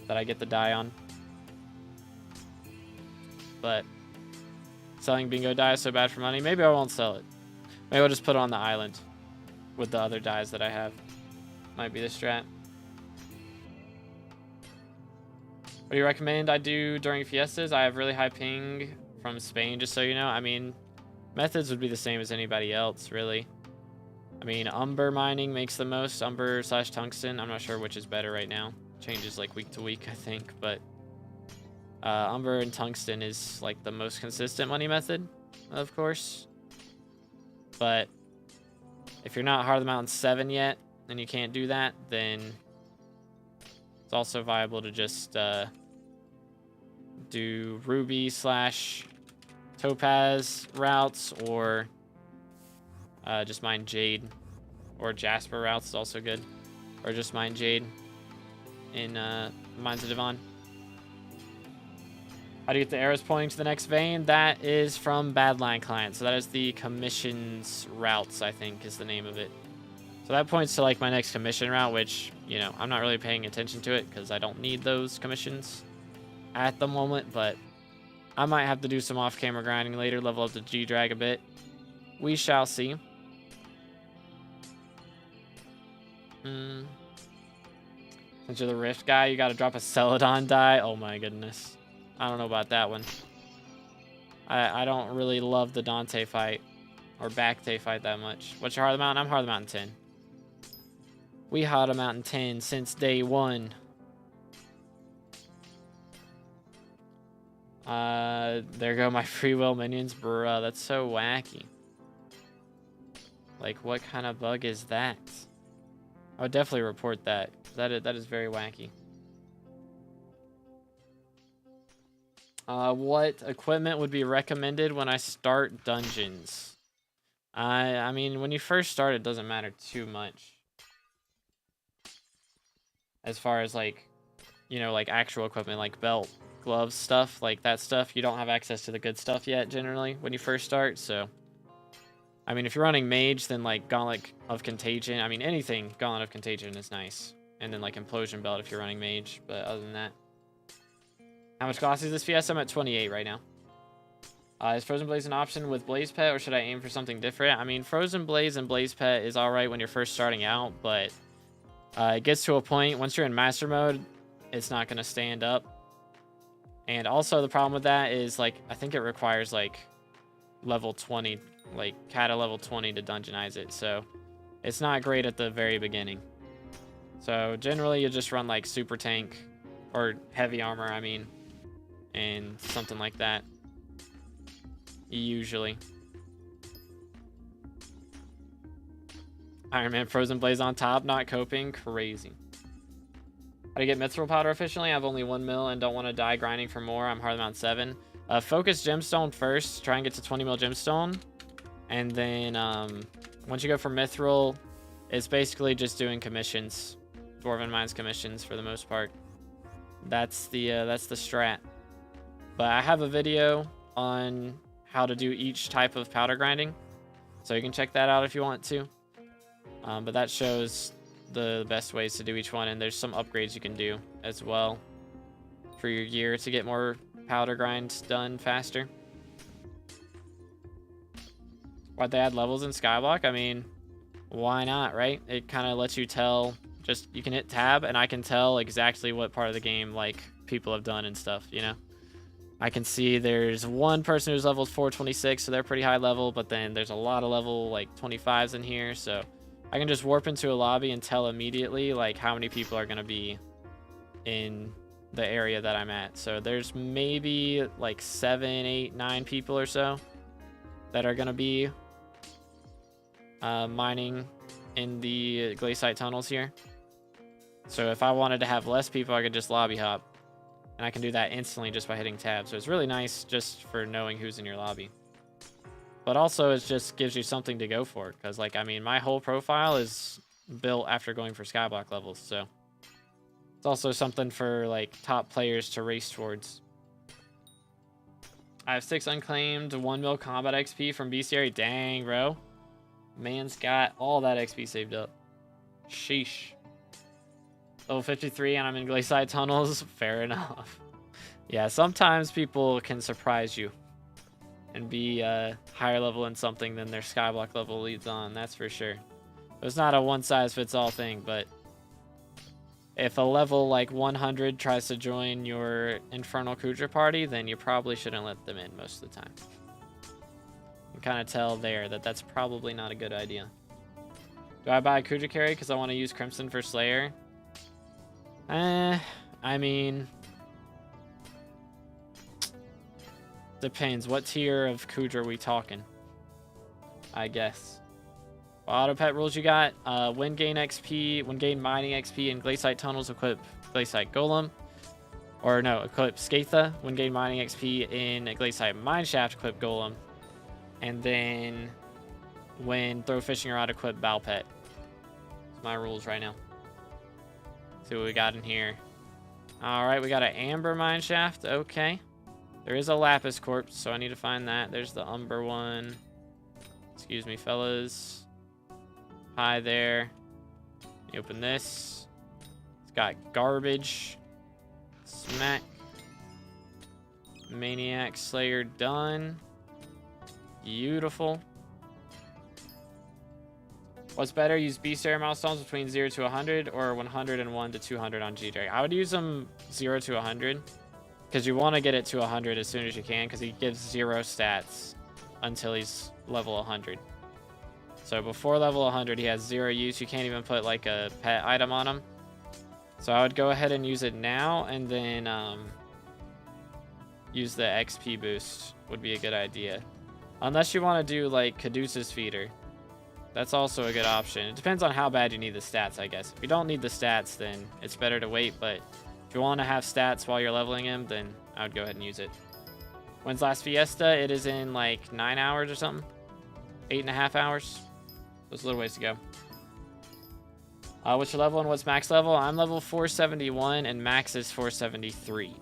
that I get the die on. But selling bingo die is so bad for money. Maybe I won't sell it. Maybe I'll just put it on the island with the other dies that I have. Might be the strat. What do you recommend I do during Fiestas? I have really high ping from Spain, just so you know. I mean, methods would be the same as anybody else, really. I mean, umber mining makes the most. Umber / tungsten. I'm not sure which is better right now. Changes like week to week, I think. But umber and tungsten is like the most consistent money method, of course. But if you're not Heart of the Mountain 7 yet, and you can't do that, then it's also viable to just do ruby / topaz routes, or just mine jade, or jasper routes is also good, or just mine jade in Mines of Devon. How do you get the arrows pointing to the next vein? That is from Badline Client, so that is the commissions routes, I think is the name of it. So that points to like my next commission route, which, you know, I'm not really paying attention to it because I don't need those commissions at the moment, but I might have to do some off-camera grinding later, level up the G-Drag a bit. We shall see. Since you're the Rift guy, you got to drop a Celadon die. Oh my goodness. I don't know about that one. I don't really love the Dante fight or Bacte fight that much. What's your Heart of the Mountain? I'm Heart of the Mountain 10. We Heart of the Mountain 10 since day one. There go my free will minions. Bruh, that's so wacky. Like, what kind of bug is that? I would definitely report that. That is very wacky. What equipment would be recommended when I start dungeons? I mean, when you first start, it doesn't matter too much. As far as, like, you know, like actual equipment, like belt, gloves, stuff, like that stuff. You don't have access to the good stuff yet, generally, when you first start, so... I mean, if you're running Mage, then, like, Gauntlet of Contagion. I mean, anything Gauntlet of Contagion is nice. And then, like, Implosion Belt if you're running Mage. But other than that... How much cost is this Fiesta? I'm at 28 right now. Is Frozen Blaze an option with Blaze Pet, or should I aim for something different? I mean, Frozen Blaze and Blaze Pet is alright when you're first starting out, but... it gets to a point, once you're in Master Mode, it's not going to stand up. And also, the problem with that is, like, I think it requires, like, level 20... like Kata level 20 to dungeonize it, so it's not great at the very beginning. So generally you just run like super tank or heavy armor, I mean, and something like that usually. Iron Man Frozen Blaze on top, not coping, crazy. How to get mithril powder efficiently? I have only 1 mil and don't want to die grinding for more. I'm Heart of the Mountain 7. Focus gemstone first, try and get to 20 mil gemstone. And then once you go for mithril, it's basically just doing commissions, Dwarven Mines commissions for the most part. That's the strat. But I have a video on how to do each type of powder grinding, so you can check that out if you want to. But that shows the best ways to do each one, and there's some upgrades you can do as well for your gear to get more powder grinds done faster. Why'd they add levels in SkyBlock? I mean, why not, right? It kind of lets you tell, just, you can hit tab and I can tell exactly what part of the game, like, people have done and stuff, you know? I can see there's one person who's level 426, so they're pretty high level, but then there's a lot of level, like, 25s in here, so I can just warp into a lobby and tell immediately, like, how many people are going to be in the area that I'm at. So there's maybe, like, 7, 8, 9 people or so that are going to be mining in the glaciite tunnels here. So if I wanted to have less people, I could just lobby hop, and I can do that instantly just by hitting tab. So it's really nice just for knowing who's in your lobby, but also it just gives you something to go for, because, like, I mean, my whole profile is built after going for SkyBlock levels, so it's also something for, like, top players to race towards. I have 6 unclaimed 1 mil combat XP from bestiary. Dang, bro. Man's got all that XP saved up. Sheesh. Level 53 and I'm in Glacial Tunnels. Fair enough. Yeah, sometimes people can surprise you and be higher level in something than their skyblock level leads on. That's for sure. It's not a one-size-fits-all thing, but if a level like 100 tries to join your Infernal Kudra party, then you probably shouldn't let them in most of the time. You can kind of tell there that that's probably not a good idea. Do I buy a Kudra carry because I want to use Crimson for Slayer? I mean, depends. What tier of Kudra are we talking? I guess. Auto pet rules you got. When gain XP, when gain mining XP in Glacial Tunnels, equip Glacial Golem. Or no, equip Skatha. When gain mining XP in Glacial Mineshaft, equip Golem. And then when throw fishing rod, equip Bow Pet. That's my rules right now. See what we got in here. Alright, we got an Amber Mineshaft. Okay. There is a Lapis Corpse, so I need to find that. There's the Umber one. Excuse me, fellas. Hi there. Let me open this. It's got garbage. Smack. Maniac Slayer done. Beautiful. What's better, use bestiary milestones between 0 to 100 or 101 to 200 on GJ? I would use them 0 to 100 because you want to get it to 100 as soon as you can because he gives 0 stats until he's level 100. So before level 100, he has 0 use. You can't even put like a pet item on him. So I would go ahead and use it now and then use the XP boost would be a good idea. Unless you want to do like Caduceus Feeder. That's also a good option. It depends on how bad you need the stats, I guess. If you don't need the stats, then it's better to wait. But if you want to have stats while you're leveling him, then I would go ahead and use it. When's last Fiesta? It is in like 9 hours or something. 8.5 hours. There's a little ways to go. What's your level and what's max level? I'm level 471 and max is 473.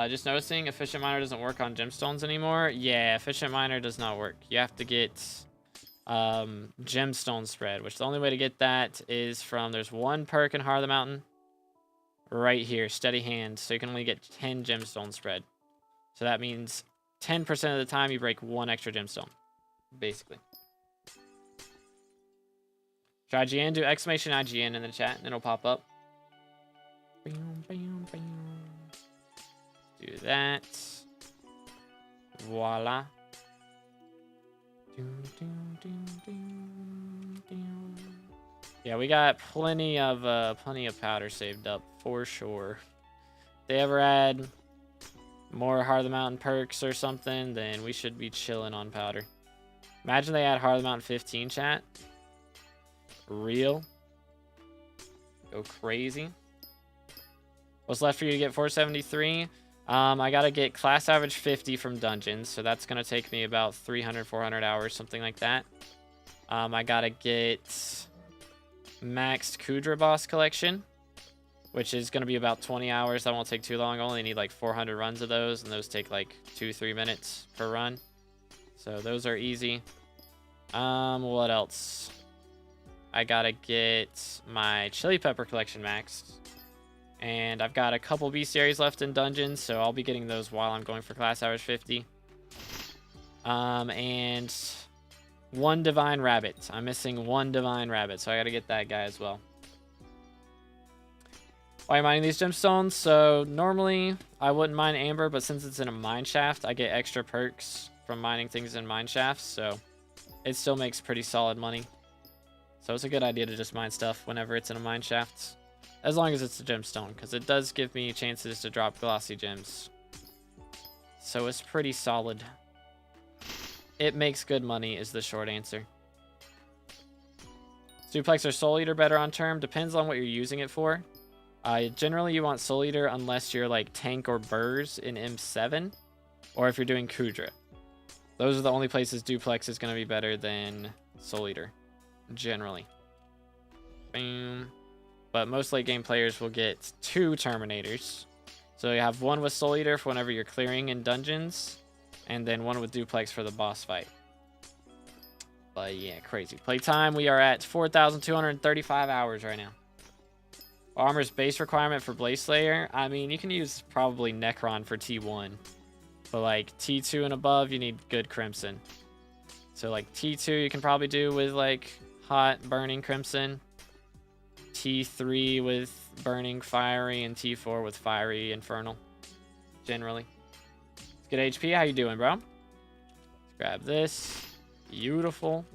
Just noticing, Efficient Miner doesn't work on gemstones anymore. Yeah, Efficient Miner does not work. You have to get gemstone spread, which the only way to get that is from, there's one perk in Heart of the Mountain. Right here, Steady Hand. So you can only get 10 gemstone spread. So that means 10% of the time you break 1 extra gemstone, basically. Try IGN, do exclamation IGN in the chat, and it'll pop up. Do that. Voila. Yeah, we got plenty of powder saved up for sure. If they ever add more Heart of the Mountain perks or something, then we should be chilling on powder. Imagine they add Heart of the Mountain 15, chat. Real. Go crazy. What's left for you to get 473? I gotta get class average 50 from dungeons, so that's gonna take me about 300, 400 hours, something like that. I gotta get maxed Kudra boss collection, which is gonna be about 20 hours. That won't take too long. I only need like 400 runs of those, and those take like 2-3 minutes per run. So those are easy. What else? I gotta get my chili pepper collection maxed. And I've got a couple bestiaries left in dungeons, so I'll be getting those while I'm going for class average 50. And 1 divine rabbit. I'm missing 1 divine rabbit, so I gotta get that guy as well. Why am I mining these gemstones? So normally I wouldn't mine amber, but since it's in a mine shaft, I get extra perks from mining things in mine shafts, so it still makes pretty solid money. So it's a good idea to just mine stuff whenever it's in a mine shaft. As long as it's a gemstone, because it does give me chances to drop glossy gems. So it's pretty solid. It makes good money is the short answer. Suplex or Soul Eater better on term? Depends on what you're using it for. Generally you want Soul Eater unless you're like tank or burrs in M7. Or if you're doing Kudra. Those are the only places Duplex is going to be better than Soul Eater. Generally. Boom. But most late game players will get 2 Terminators. So you have one with Soul Eater for whenever you're clearing in dungeons, and then one with Duplex for the boss fight. But yeah, crazy. Playtime, we are at 4,235 hours right now. Armor's base requirement for Blaze Slayer, I mean, you can use probably Necron for T1. But like T2 and above, you need good Crimson. So like T2 you can probably do with like hot burning Crimson. T3 with burning fiery, and T4 with fiery infernal. Generally. Good HP, how you doing, bro? Let's grab this. Beautiful.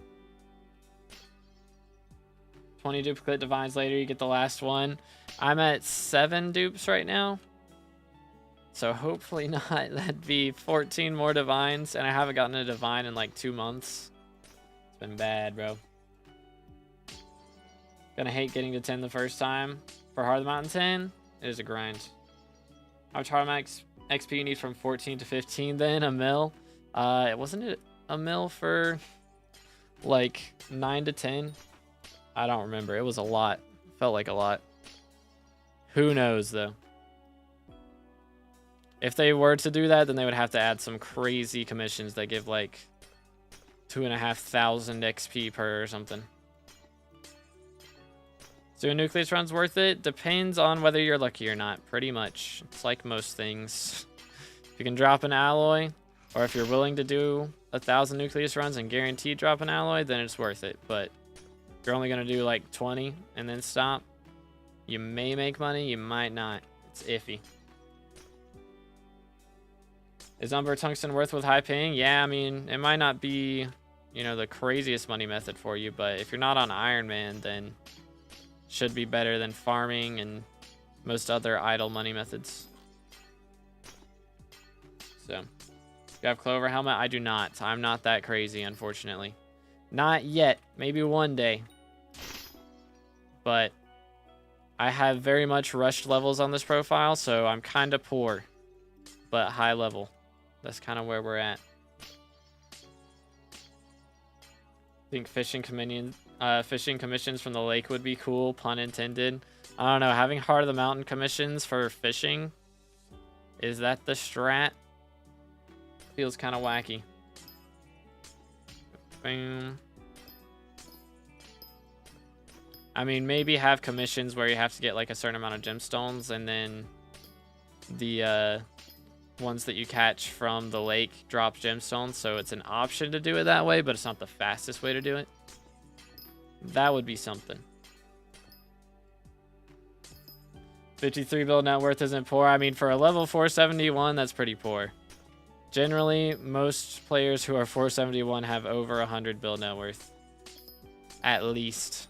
20 duplicate divines later, you get the last one. I'm at 7 dupes right now. So hopefully not. That'd be 14 more divines, and I haven't gotten a divine in like 2 months. It's been bad, bro. Gonna hate getting to 10 the first time. For Heart of the Mountain 10, it is a grind. How much Heart of Max XP you need from 14 to 15 then? A mil? Wasn't it a mil for like 9 to 10? I don't remember. It was a lot. Felt like a lot. Who knows though? If they were to do that, then they would have to add some crazy commissions that give like 2,500 XP per or something. So a Nucleus run's worth it? Depends on whether you're lucky or not, pretty much. It's like most things. If you can drop an alloy, or if you're willing to do 1,000 Nucleus runs and guaranteed drop an alloy, then it's worth it. But if you're only going to do like 20 and then stop, you may make money, you might not. It's iffy. Is Umber Tungsten worth with high ping? Yeah, I mean, it might not be, you know, the craziest money method for you, but if you're not on Iron Man, then should be better than farming and most other idle money methods. So, you have Clover Helmet? I do not. I'm not that crazy, unfortunately. Not yet. Maybe one day. But I have very much rushed levels on this profile, so I'm kind of poor, but high level. That's kind of where we're at. I think fishing commissions from the lake would be cool, pun intended. I don't know, having Heart of the Mountain commissions for fishing, is that the strat? Feels kind of wacky. Boom. I mean, maybe have commissions where you have to get like a certain amount of gemstones, and then the ones that you catch from the lake drop gemstones, so it's an option to do it that way, but it's not the fastest way to do it. That would be something. 53 build net worth isn't poor. I mean, for a level 471, that's pretty poor. Generally, most players who are 471 have over 100 build net worth. At least.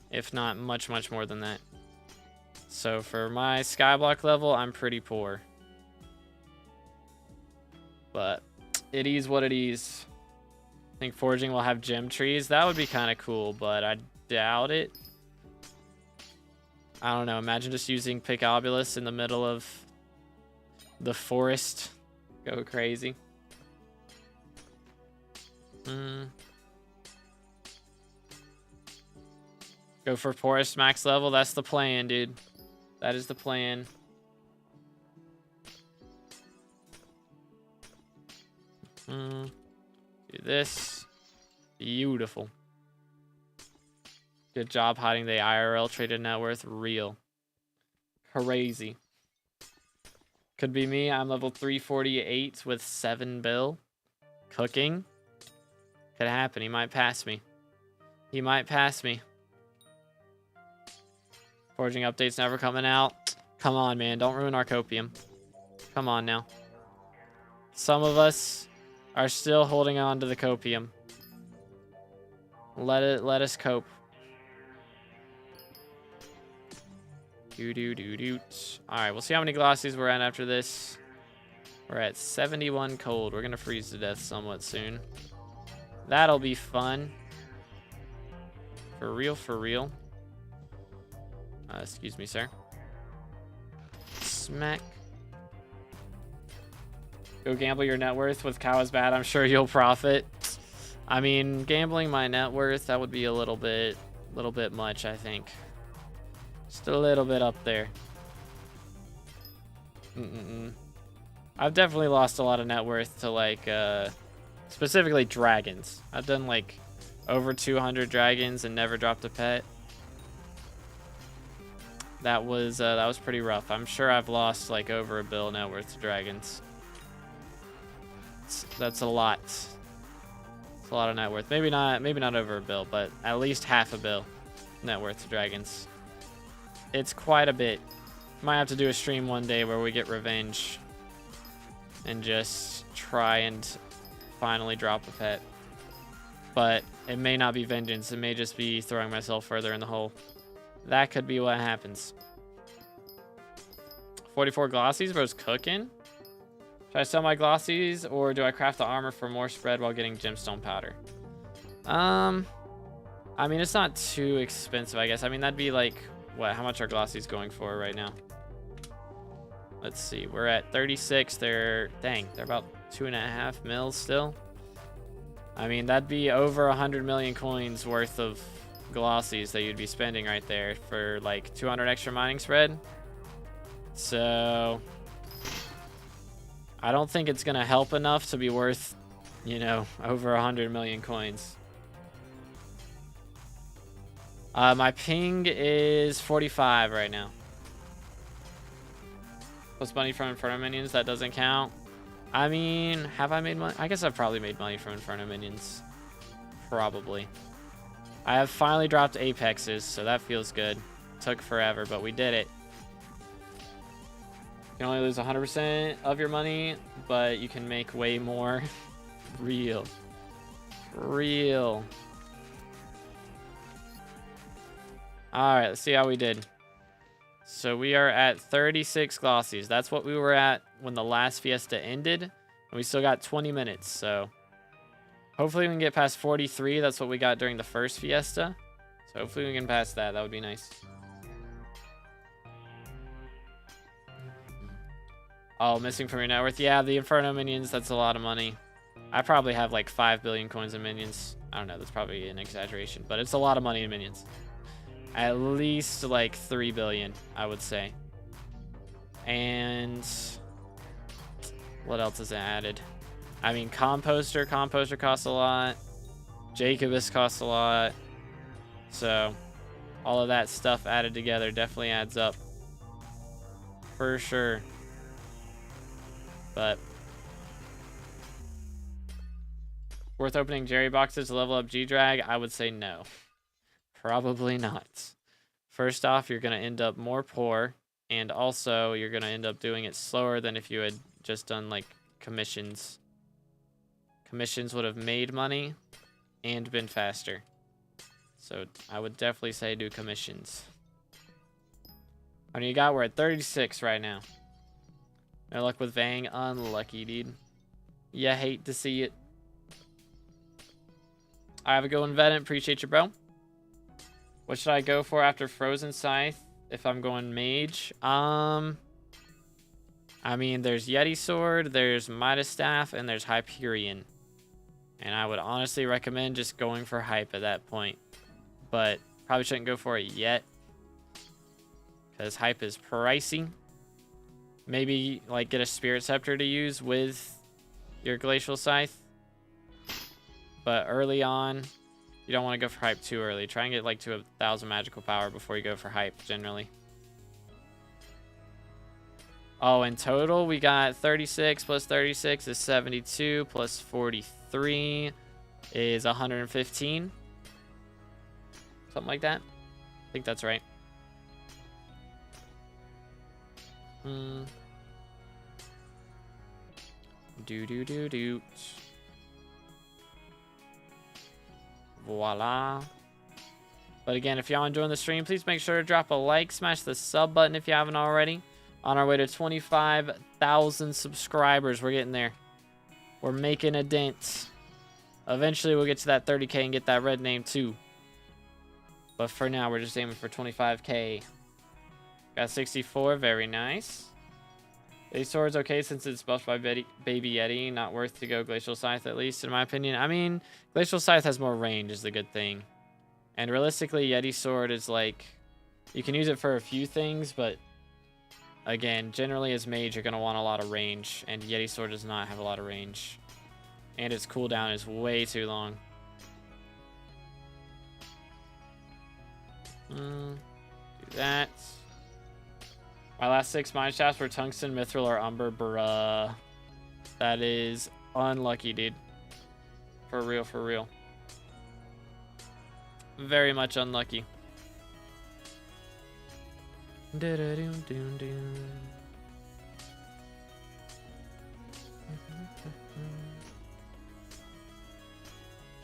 If not much, much more than that. So for my skyblock level, I'm pretty poor. But it is what it is. I think forging will have gem trees. That would be kind of cool, but I doubt it. I don't know. Imagine just using Picobulus in the middle of the forest. Go crazy. Go for forest max level. That's the plan, dude. That is the plan. Do this. Beautiful. Good job hiding the IRL traded net worth. Real. Crazy. Could be me. I'm level 348 with 7 bill. Cooking. Could happen. He might pass me. He might pass me. Forging updates never coming out. Come on, man. Don't ruin our copium. Come on now. Some of us are still holding on to the copium. Let us cope. Alright, we'll see how many glossies we're at after this. We're at 71 cold. We're gonna freeze to death somewhat soon. That'll be fun. For real, for real. Excuse me, sir. Smack. Go gamble your net worth with cow is bad. I'm sure you'll profit. I mean, gambling my net worth, that would be a little bit much, I think. Just a little bit up there. I've definitely lost a lot of net worth to, like, specifically dragons. I've done, like, over 200 dragons and never dropped a pet. That was pretty rough. I'm sure I've lost, like, over $1 billion net worth to dragons. That's a lot. It's a lot of net worth. Maybe not over $1 billion, but at least half $1 billion net worth to dragons. It's quite a bit. Might have to do a stream one day where we get revenge and just try and finally drop a pet. But it may not be vengeance. It may just be throwing myself further in the hole. That could be what happens. 44 glossies, bro's cooking. Should I sell my glossies or do I craft the armor for more spread while getting gemstone powder? I mean, it's not too expensive, I guess. I mean, that'd be like, what? How much are glossies going for right now? Let's see. We're at 36. They're about 2.5 mils still. I mean, that'd be over 100 million coins worth of glossies that you'd be spending right there for like 200 extra mining spread. So I don't think it's gonna help enough to be worth, you know, over 100 million coins. My ping is 45 right now. Plus money from Inferno minions, that doesn't count. I mean, have I made money? I guess I've probably made money from Inferno minions. Probably. I have finally dropped apexes, so that feels good. Took forever, but we did it. You can only lose 100% of your money, but you can make way more. Real. Alright, let's see how we did. So we are at 36 glossies. That's what we were at when the last Fiesta ended. And we still got 20 minutes, so hopefully we can get past 43. That's what we got during the first Fiesta. So hopefully we can pass that. That would be nice. Oh, missing from your net worth. Yeah, the Inferno minions, that's a lot of money. I probably have like 5 billion coins in minions. I don't know, that's probably an exaggeration, but it's a lot of money in minions. At least like 3 billion, I would say. And what else is added? I mean, composter costs a lot. Jacobus costs a lot. So all of that stuff added together definitely adds up. For sure. But worth opening Jerry boxes to level up G-Drag? I would say no. Probably not. First off, you're going to end up more poor, and also you're going to end up doing it slower than if you had just done like commissions. Commissions would have made money and been faster. So I would definitely say do commissions. How many you got? We're at 36 right now. No luck with Vang. Unlucky, dude. Yeah, hate to see it. I have a good one, Vedant. Appreciate you, bro. What should I go for after Frozen Scythe if I'm going mage? I mean, there's Yeti Sword, there's Midas Staff, and there's Hyperion. And I would honestly recommend just going for Hype at that point. But probably shouldn't go for it yet, because Hype is pricey. Maybe like get a Spirit Scepter to use with your Glacial Scythe. But early on, you don't want to go for Hype too early. Try and get like to 1,000 magical power before you go for Hype, generally. Oh, in total, we got 36 plus 36 is 72 plus 43 is 115. Something like that. I think that's right. Do. Voila. But again, if y'all enjoying the stream, please make sure to drop a like, smash the sub button if you haven't already. On our way to 25,000 subscribers. We're getting there. We're making a dent. Eventually we'll get to that 30K and get that red name too. But for now, we're just aiming for 25K. Got 64, very nice. A sword's okay since it's buffed by Baby Yeti. Not worth to go Glacial Scythe, at least, in my opinion. I mean, Glacial Scythe has more range is the good thing. And realistically, Yeti Sword is like... You can use it for a few things, but... again, generally as mage, you're going to want a lot of range, and Yeti Sword does not have a lot of range. And its cooldown is way too long. Do that. My last 6 mine shafts were tungsten, mithril, or umber. Bruh. That is unlucky, dude. For real, for real. Very much unlucky.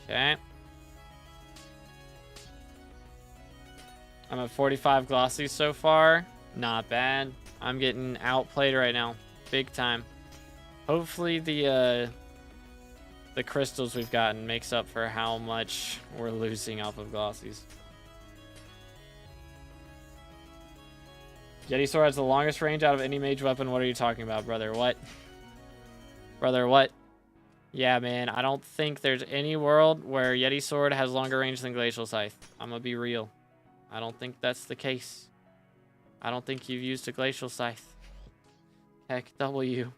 Okay. I'm at 45 glossies so far. Not bad. I'm getting outplayed right now. Big time. Hopefully the crystals we've gotten makes up for how much we're losing off of glossies. Yeti Sword has the longest range out of any mage weapon. What are you talking about, brother? What? Brother, what? Yeah, man, I don't think there's any world where Yeti Sword has longer range than Glacial Scythe. I'm gonna be real. I don't think that's the case. I don't think you've used a Glacial Scythe. Heck, W.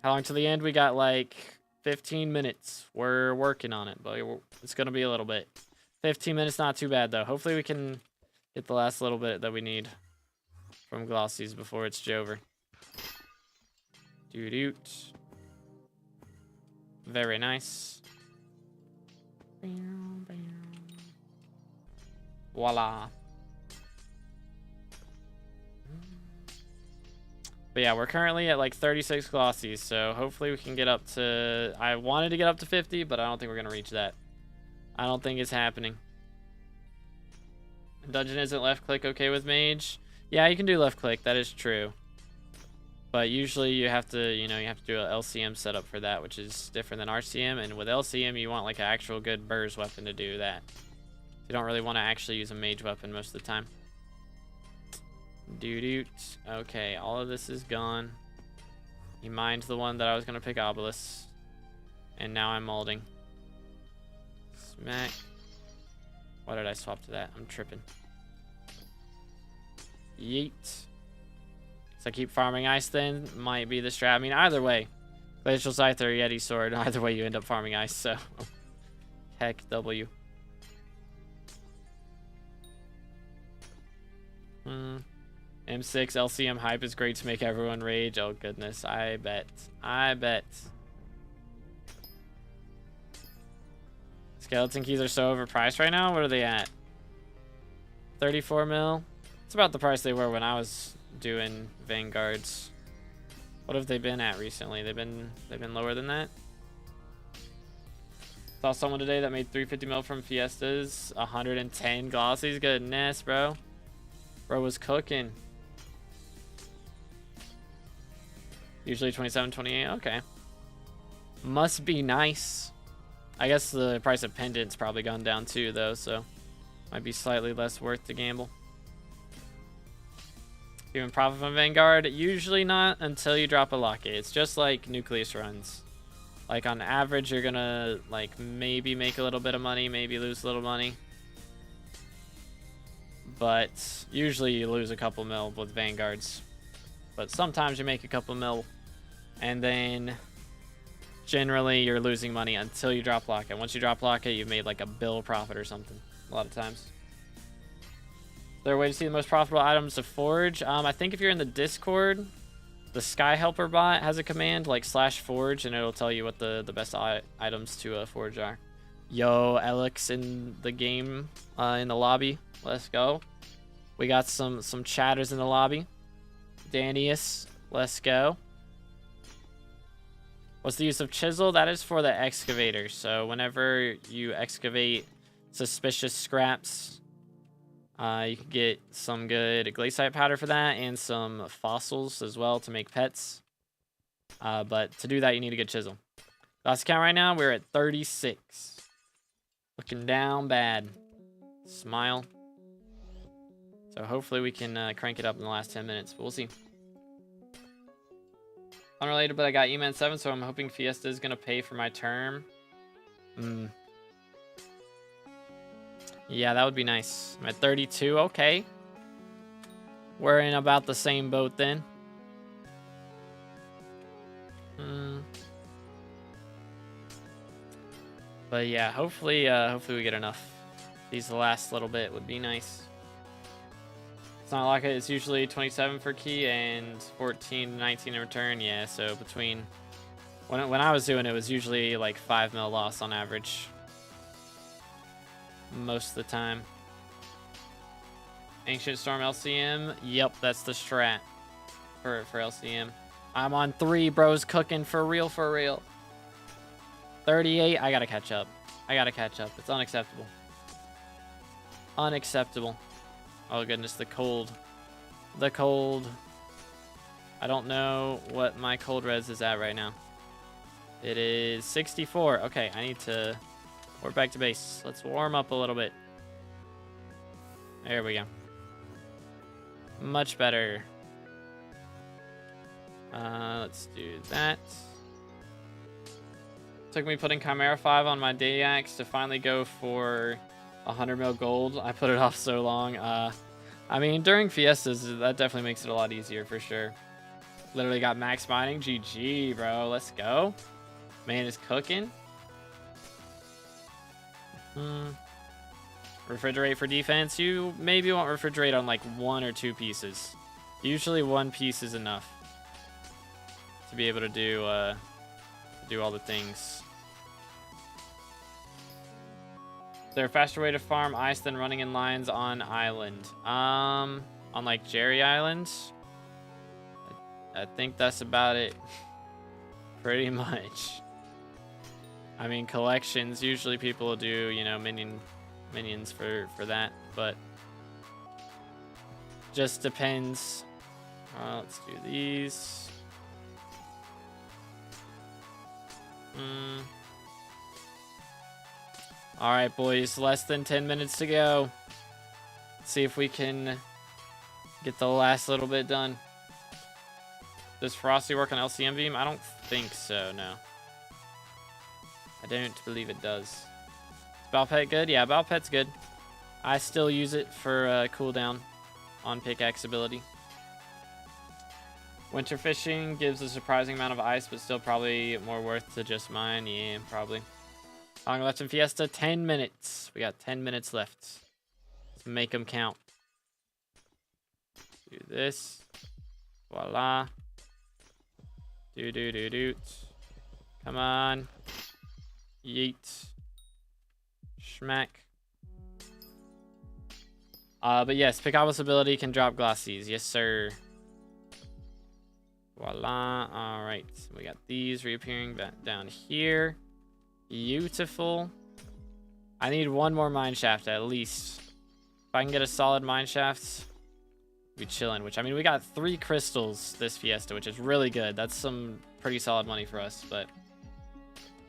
How long to the end? We got like 15 minutes. We're working on it, but it's gonna be a little bit. 15 minutes, not too bad though. Hopefully we can get the last little bit that we need from glossies before it's over. Doot. Very nice. Voila. But yeah, we're currently at like 36 glossies, so hopefully we can get up to... I wanted to get up to 50, but I don't think we're going to reach that. I don't think it's happening. Dungeon isn't left click okay with mage? Yeah, you can do left click, that is true. But usually you have to, you have to do a LCM setup for that, which is different than RCM. And with LCM, you want like an actual good burst weapon to do that. You don't really want to actually use a mage weapon most of the time. Doot. Okay, all of this is gone. He mined the one that I was going to pick Obelisk. And now I'm molding. Smack. Why did I swap to that? I'm tripping. Yeet. So I keep farming ice then. Might be the strat. I mean, either way. Glacial Scythe or Yeti Sword. Either way, you end up farming ice, so. Heck, W. M6 LCM hype is great to make everyone rage. Oh, goodness. I bet. I bet. Skeleton keys are so overpriced right now. What are they at? 34 mil? It's about the price they were when I was doing Vanguards. What have they been at recently? They've been lower than that. Saw someone today that made 350 mil from Fiestas, 110 glossies. Goodness, bro. Bro was cooking. Usually 27, 28. Okay. Must be nice. I guess the price of pendant's probably gone down too, though, so might be slightly less worth to gamble. Even profit from Vanguard? Usually not until you drop a locket. It's just like Nucleus runs. Like on average, you're gonna like maybe make a little bit of money, maybe lose a little money. But usually you lose a couple mil with Vanguards. But sometimes you make a couple mil, and then generally you're losing money until you drop locket. Once you drop locket, you've made like a bill profit or something a lot of times. Is there a way to see the most profitable items to forge? I think if you're in the Discord, the Sky Helper bot has a command like /forge, and it'll tell you what the best items to forge are. Yo, Alex in the game, in the lobby. Let's go. We got some chatters in the lobby. Danius, let's go. What's the use of chisel? That is for the excavator. So whenever you excavate suspicious scraps, you can get some good glaciite powder for that and some fossils as well to make pets. But to do that, you need a good chisel. Last count right now, we're at 36. Looking down bad. Smile. So hopefully we can crank it up in the last 10 minutes, but we'll see. Unrelated, but I got E-Man 7, so I'm hoping Fiesta is going to pay for my term. Yeah, that would be nice. I'm at 32. Okay. We're in about the same boat then. But yeah, hopefully we get enough. These last little bit would be nice. It's not like it's usually 27 for key and 14 to 19 in return. Yeah, so between when I was doing it, it was usually like 5 mil loss on average. Most of the time. Ancient Storm LCM. Yep, that's the strat for LCM. I'm on 3, bros. Cooking for real, for real. 38. I gotta catch up. I gotta catch up. It's unacceptable. Unacceptable. Oh goodness, the cold. The cold. I don't know what my cold res is at right now. It is 64. Okay, I need to... We're back to base. Let's warm up a little bit. There we go. Much better. Let's do that. Took me putting Chimera 5 on my day axe to finally go for 100 mil gold. I put it off so long. I mean, during Fiestas, that definitely makes it a lot easier for sure. Literally got max mining. GG, bro. Let's go. Man is cooking. Refrigerate for defense. You maybe won't refrigerate on like 1 or 2 pieces. Usually 1 piece is enough to be able to do all the things. Is there a faster way to farm ice than running in lines on island? On like Jerry Island? I think that's about it. Pretty much. I mean, collections, usually people will do, you know, minions for that, but just depends. Let's do these. All right, boys, less than 10 minutes to go. Let's see if we can get the last little bit done. Does Frosty work on LCM beam? I don't think so, no. I don't believe it does. Is Balpet good? Yeah, Balpet's good. I still use it for cooldown on pickaxe ability. Winter fishing gives a surprising amount of ice, but still probably more worth to just mine. Yeah, probably. How long left in Fiesta? 10 minutes. We got 10 minutes left. Let's make them count. Do this. Voila. Do. Come on. Yeet. Schmack. But yes, Picabos ability can drop glossies. Yes, sir. Voila. All right. We got these reappearing back down here. Beautiful. I need 1 more mine shaft at least. If I can get a solid mine shaft, be chilling. Which, I mean, we got 3 crystals this Fiesta, which is really good. That's some pretty solid money for us. But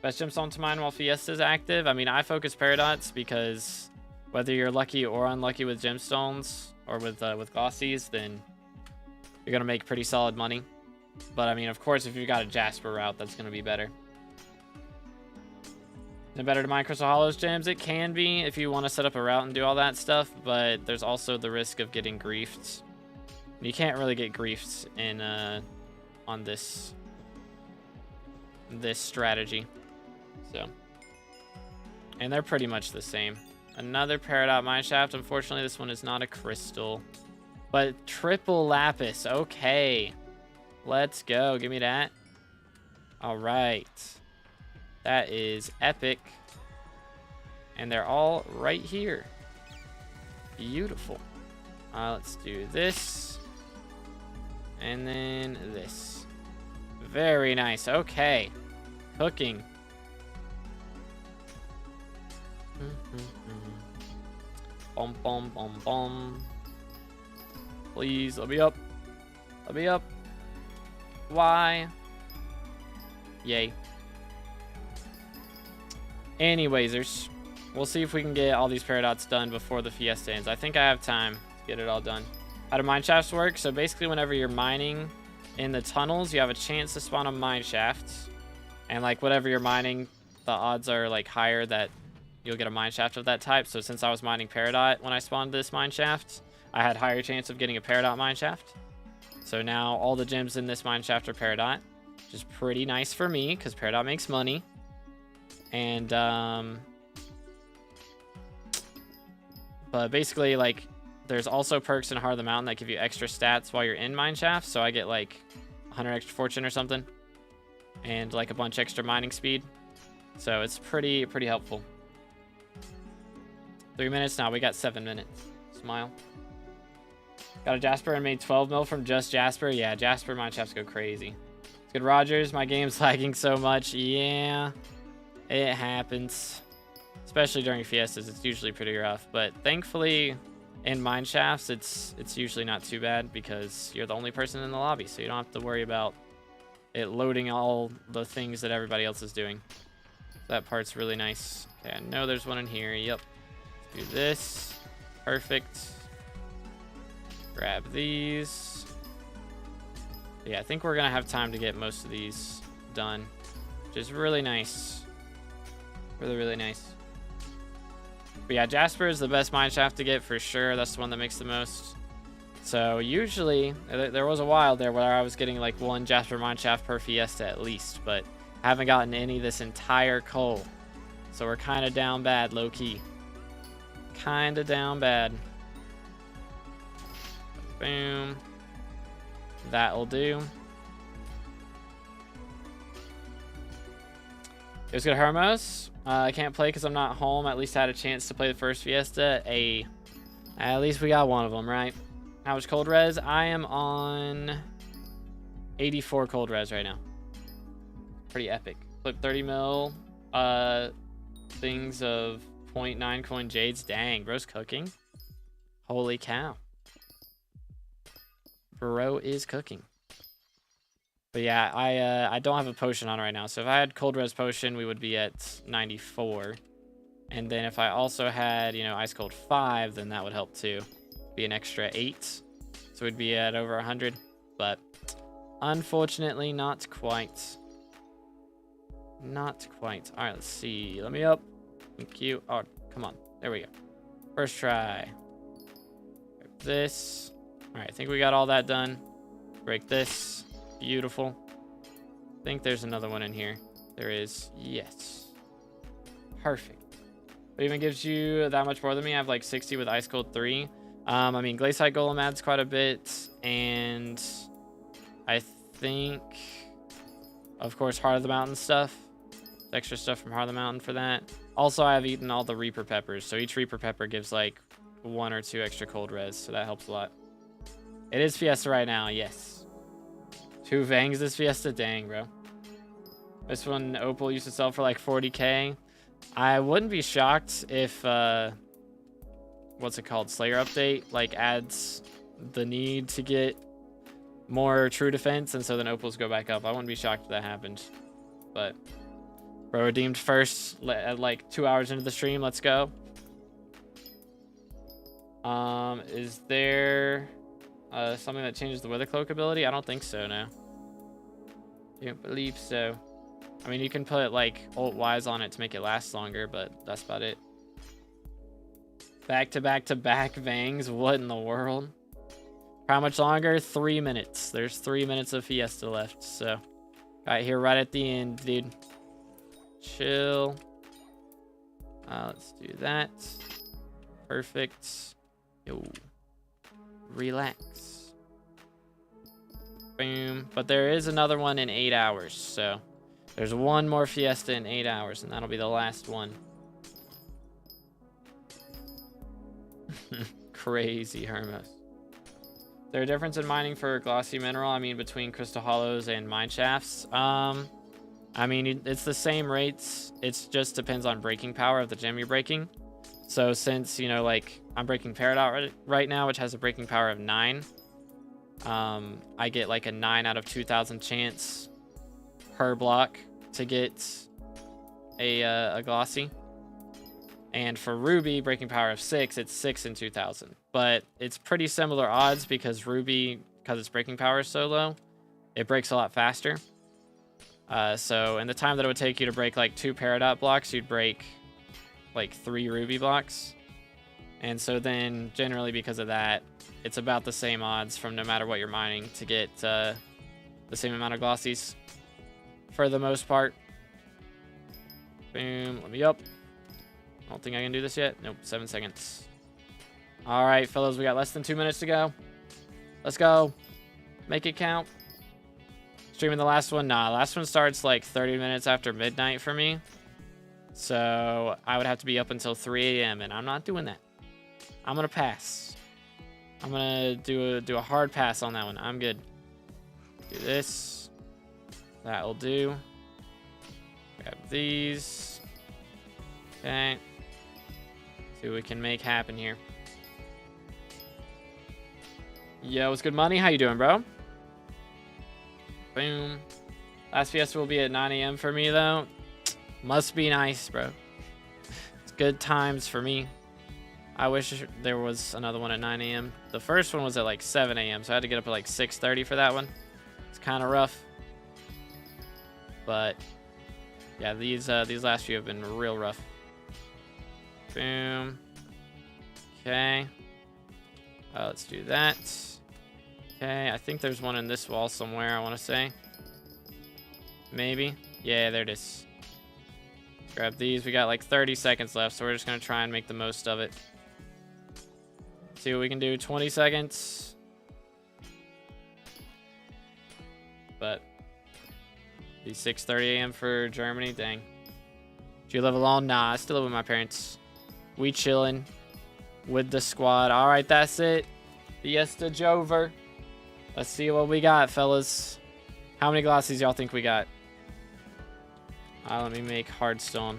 best gemstone to mine while Fiesta is active. I mean, I focus paradots because whether you're lucky or unlucky with gemstones or with glossies, then you're gonna make pretty solid money. But I mean, of course, if you've got a Jasper route, that's gonna be better. Is it better to mine Crystal Hollows gems? It can be if you want to set up a route and do all that stuff, but there's also the risk of getting griefed. You can't really get griefed in on this strategy. So, and they're pretty much the same. Another Peridot mineshaft. Unfortunately, this one is not a crystal, but triple lapis. Okay, let's go. Give me that. All right. That is epic. And they're all right here. Beautiful. Let's do this. And then this. Very nice. Okay. Cooking. Bum, bum, bum, bum. Please, let me up. Let me up. Why? Yay. Anywaysers, we'll see if we can get all these paradots done before the Fiesta ends. I think I have time to get it all done. How do mine shafts work? So basically, whenever you're mining in the tunnels, you have a chance to spawn a mine shaft. And like whatever you're mining, the odds are like higher that you'll get a mineshaft of that type. So since I was mining Peridot when I spawned this mineshaft, I had higher chance of getting a Peridot mineshaft. So now all the gems in this mineshaft are Peridot, which is pretty nice for me because Peridot makes money. And but basically, like, there's also perks in Heart of the Mountain that give you extra stats while you're in mineshaft. So I get like 100 extra fortune or something, and like a bunch extra mining speed. So it's pretty helpful. 3 minutes now. We got 7 minutes. Smile. Got a Jasper and made 12 mil from just Jasper. Yeah, Jasper mineshafts go crazy. It's good, Rogers. My game's lagging so much. Yeah, it happens. Especially during Fiestas, it's usually pretty rough. But thankfully, in mineshafts, it's usually not too bad because you're the only person in the lobby, so you don't have to worry about it loading all the things that everybody else is doing. That part's really nice. Okay, I know there's one in here. Yep. Do this. Perfect. Grab these. Yeah, I think we're gonna have time to get most of these done, which is really nice. Really nice. But yeah, Jasper is the best mineshaft to get for sure. That's the one that makes the most. So usually, there was a while there where I was getting like 1 Jasper mineshaft per Fiesta at least, but haven't gotten any this entire coal. So we're kind of down bad, low key. Kind of down bad. Boom. That'll do. It was good, Hermos. I can't play because I'm not home. At least I had a chance to play the first Fiesta. At least we got one of them, right? How much cold res? I am on 84 cold res right now. Pretty epic. Flip 30 mil things of 0.9 coin jades. Dang, bro's cooking. Holy cow. Bro is cooking. But yeah, I don't have a potion on right now. So if I had cold res potion, we would be at 94. And then if I also had, you know, ice cold 5, then that would help too. Be an extra 8. So we'd be at over 100. But unfortunately, not quite. Not quite. All right, let's see. Let me up. Thank you. Oh, come on. There we go. First try. Grab this. All right, I think we got all that done. Break this. Beautiful. I think there's another one in here. There is. Yes. Perfect. It even gives you that much more than me. I have like 60 with Ice Cold 3. I mean, Glaciite Golem adds quite a bit. And I think, of course, Heart of the Mountain stuff. Extra stuff from Heart of the Mountain for that. Also, I have eaten all the Reaper Peppers. So each Reaper Pepper gives like 1 or 2 extra cold res. So that helps a lot. It is Fiesta right now. Yes. 2 Vangs this Fiesta? Dang, bro. This one Opal used to sell for like 40k. I wouldn't be shocked if, what's it called? Slayer update, like adds the need to get more true defense. And so then Opals go back up. I wouldn't be shocked if that happened. But bro redeemed first at like 2 hours into the stream. Let's go. Is there something that changes the weather cloak ability? I don't think so, no. Don't believe so. I mean, you can put like Alt Y's on it to make it last longer, but that's about it. Back to back to back Vangs. What in the world? How much longer? 3 minutes. There's 3 minutes of Fiesta left. So, right here, right at the end, dude. Chill. Let's do that. Perfect. Yo. Relax. Boom. But there is another one in 8 hours, so there's one more Fiesta in 8 hours, and that'll be the last one. Crazy, Hermos. Is there a difference in mining for glossy mineral? I mean, between crystal hollows and mine shafts? I mean, it's the same rates. It just depends on breaking power of the gem you're breaking. So since, you know, like, I'm breaking Peridot right now, which has a breaking power of 9. I get like a 9 out of 2,000 chance per block to get a glossy. And for Ruby, breaking power of 6, it's 6 in 2,000. But it's pretty similar odds because Ruby, because its breaking power is so low, it breaks a lot faster. So in the time that it would take you to break like 2 Peridot blocks, you'd break like 3 ruby blocks. And so then generally because of that, it's about the same odds from no matter what you're mining to get the same amount of glossies for the most part. Boom, let me up. I don't think I can do this yet. Nope, 7 seconds. All right, fellas, we got less than 2 minutes to go. Let's go. Make it count. Streaming the last one? Nah, last one starts like 30 minutes after midnight for me. So I would have to be up until 3 a.m. and I'm not doing that. I'm gonna pass. I'm gonna do a hard pass on that one. I'm good. Do this. That'll do. Grab these. Okay. See what we can make happen here. Yo, what's good, money? How you doing, bro? Boom. Last Fiesta will be at 9 a.m. for me, though. Must be nice, bro. It's good times for me. I wish there was another one at 9 a.m. The first one was at like 7 a.m., so I had to get up at like 6:30 for that one. It's kind of rough. But, yeah, these last few have been real rough. Boom. Okay. Let's do that. Okay, I think there's one in this wall somewhere, I want to say. Maybe. Yeah, there it is. Grab these. We got like 30 seconds left, so we're just going to try and make the most of it. See what we can do. 20 seconds. But, be 6:30 a.m. for Germany. Dang. Do you live alone? Nah, I still live with my parents. We chilling with the squad. All right, that's it. Fiesta Jover. Let's see what we got, fellas. How many glossies y'all think we got? Let me make hardstone.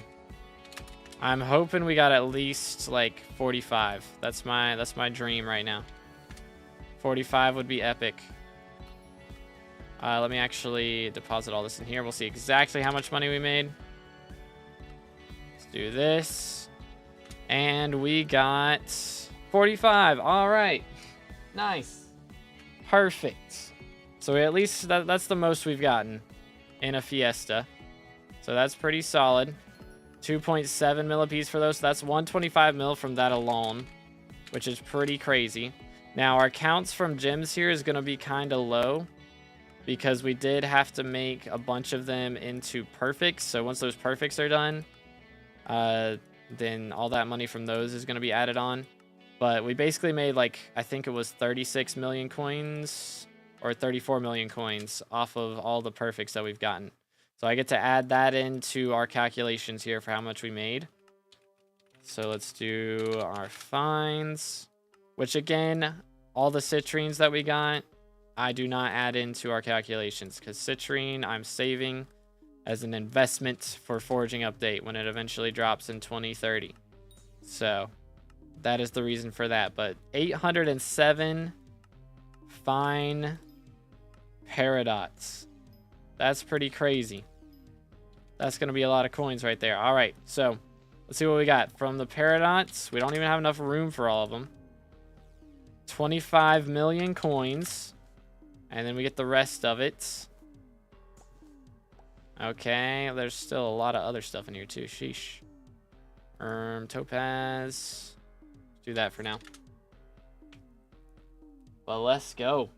I'm hoping we got at least like 45. That's my dream right now. 45 would be epic. Let me actually deposit all this in here. We'll see exactly how much money we made. Let's do this. And we got 45. All right. Nice. Perfect. So we at least, that's the most we've gotten in a Fiesta. So that's pretty solid. 2.7 mil a piece for those. So that's 125 mil from that alone, which is pretty crazy. Now our counts from gems here is going to be kind of low because we did have to make a bunch of them into perfects. So once those perfects are done, then all that money from those is going to be added on. But we basically made like, I think it was 36 million coins or 34 million coins off of all the perfects that we've gotten. So I get to add that into our calculations here for how much we made. So let's do our fines, which again, all the citrines that we got, I do not add into our calculations because citrine I'm saving as an investment for foraging update when it eventually drops in 2030. So that is the reason for that. But 807 fine paradots. That's pretty crazy. That's going to be a lot of coins right there. All right, so let's see what we got. From the paradots, we don't even have enough room for all of them. 25 million coins. And then we get the rest of it. Okay, there's still a lot of other stuff in here too. Sheesh. Topaz. Do that for now. Well, let's go.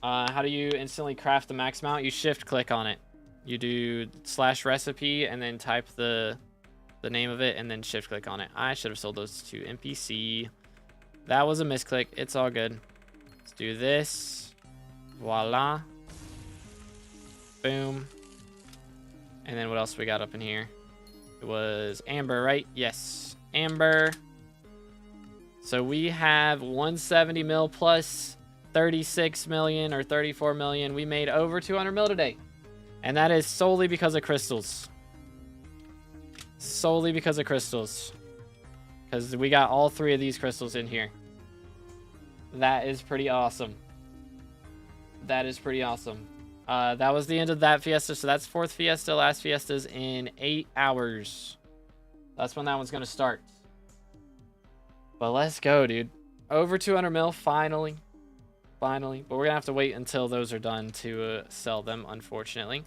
How do you instantly craft the max mount? You shift click on it. You do /recipe and then type the name of it and then shift click on it. I should have sold those to NPC. That was a misclick. It's all good. Let's do this. Voila. Boom. And then what else we got up in here? It was amber, right? Yes. Amber. So we have 170 mil plus 36 million or 34 million. We made over 200 mil today. And that is solely because of crystals. Solely because of crystals. Because we got all 3 of these crystals in here. That is pretty awesome. That is pretty awesome. That was the end of that Fiesta. So that's 4th Fiesta. Last Fiesta's in 8 hours. That's when that one's going to start. But let's go, dude. Over 200 mil, finally. Finally. But we're going to have to wait until those are done to sell them, unfortunately.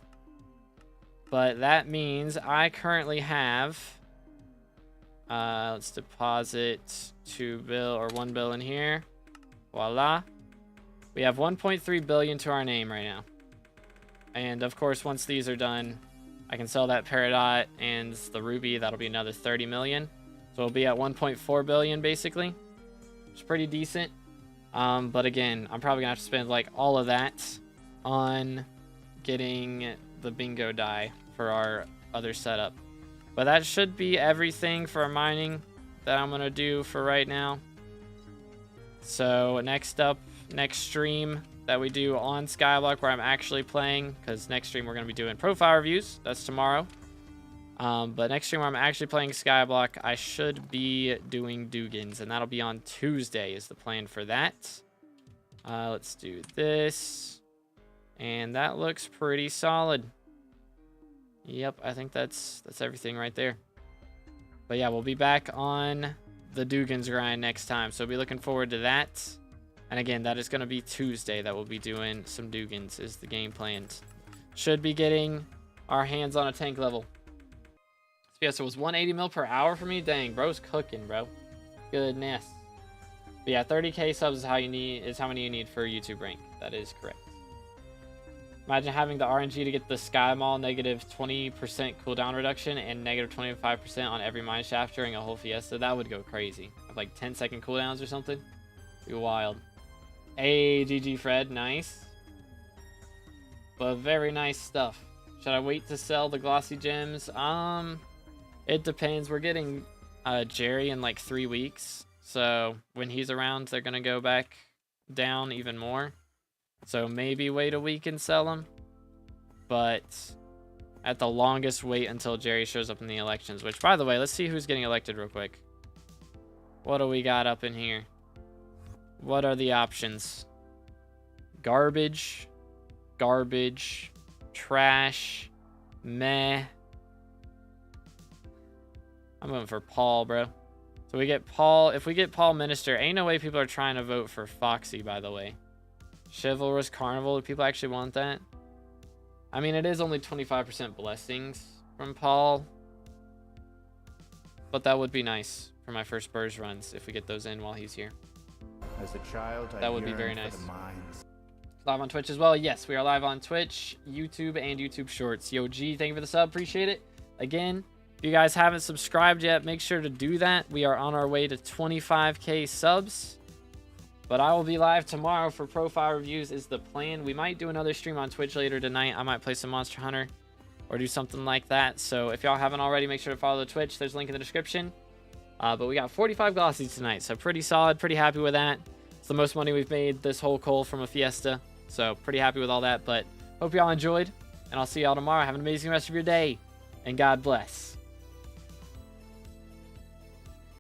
But that means I currently have, let's deposit 2 bill or 1 bill in here. Voila. We have 1.3 billion to our name right now. And of course, once these are done, I can sell that Peridot and the Ruby. That'll be another 30 million. So we'll be at 1.4 billion basically, which is pretty decent. But again, I'm probably gonna have to spend like all of that on getting the bingo die for our other setup. But that should be everything for mining that I'm gonna do for right now. So next up, next stream that we do on SkyBlock where I'm actually playing, because next stream we're gonna be doing profile reviews. That's tomorrow. But next stream where I'm actually playing SkyBlock, I should be doing Dugans, and that'll be on Tuesday is the plan for that. Let's do this. And that looks pretty solid. Yep, I think that's everything right there. But yeah, we'll be back on the Dugans grind next time, so be looking forward to that. And again, that is going to be Tuesday that we'll be doing some Dugans is the game planned. Should be getting our hands on a tank level. Fiesta was 180 mil per hour for me. Dang, bro's cooking, bro. Goodness. But yeah, 30k subs is how many you need for YouTube rank. That is correct. Imagine having the RNG to get the Sky Mall negative 20% cooldown reduction and negative 25% on every mine shaft during a whole Fiesta. That would go crazy. Have like 10-second cooldowns or something. Be wild. Hey, GG Fred, nice. But very nice stuff. Should I wait to sell the glossy gems? It depends. We're getting Jerry in like 3 weeks. So when he's around, they're going to go back down even more. So maybe wait a week and sell them. But at the longest, wait until Jerry shows up in the elections. Which, by the way, let's see who's getting elected real quick. What do we got up in here? What are the options? Garbage. Garbage. Trash. Meh. I'm going for Paul, bro. So we get Paul. If we get Paul Minister, ain't no way people are trying to vote for Foxy, by the way. Chivalrous Carnival. Do people actually want that? I mean, it is only 25% blessings from Paul. But that would be nice for my first Burrs runs if we get those in while he's here. As a child, that would be very nice. Live on Twitch as well. Yes, we are live on Twitch, YouTube, and YouTube Shorts. YoGoU, thank you for the sub. Appreciate it. Again, if you guys haven't subscribed yet, make sure to do that. We are on our way to 25k subs. But I will be live tomorrow for profile reviews is the plan. We might do another stream on Twitch later tonight. I might play some Monster Hunter or do something like that. So if y'all haven't already, make sure to follow the Twitch. There's a link in the description. But we got 45 glossies tonight, so pretty solid, pretty happy with that. It's the most money we've made this whole cull from a Fiesta, so pretty happy with all that. But hope y'all enjoyed, and I'll see y'all tomorrow. Have an amazing rest of your day, and God bless.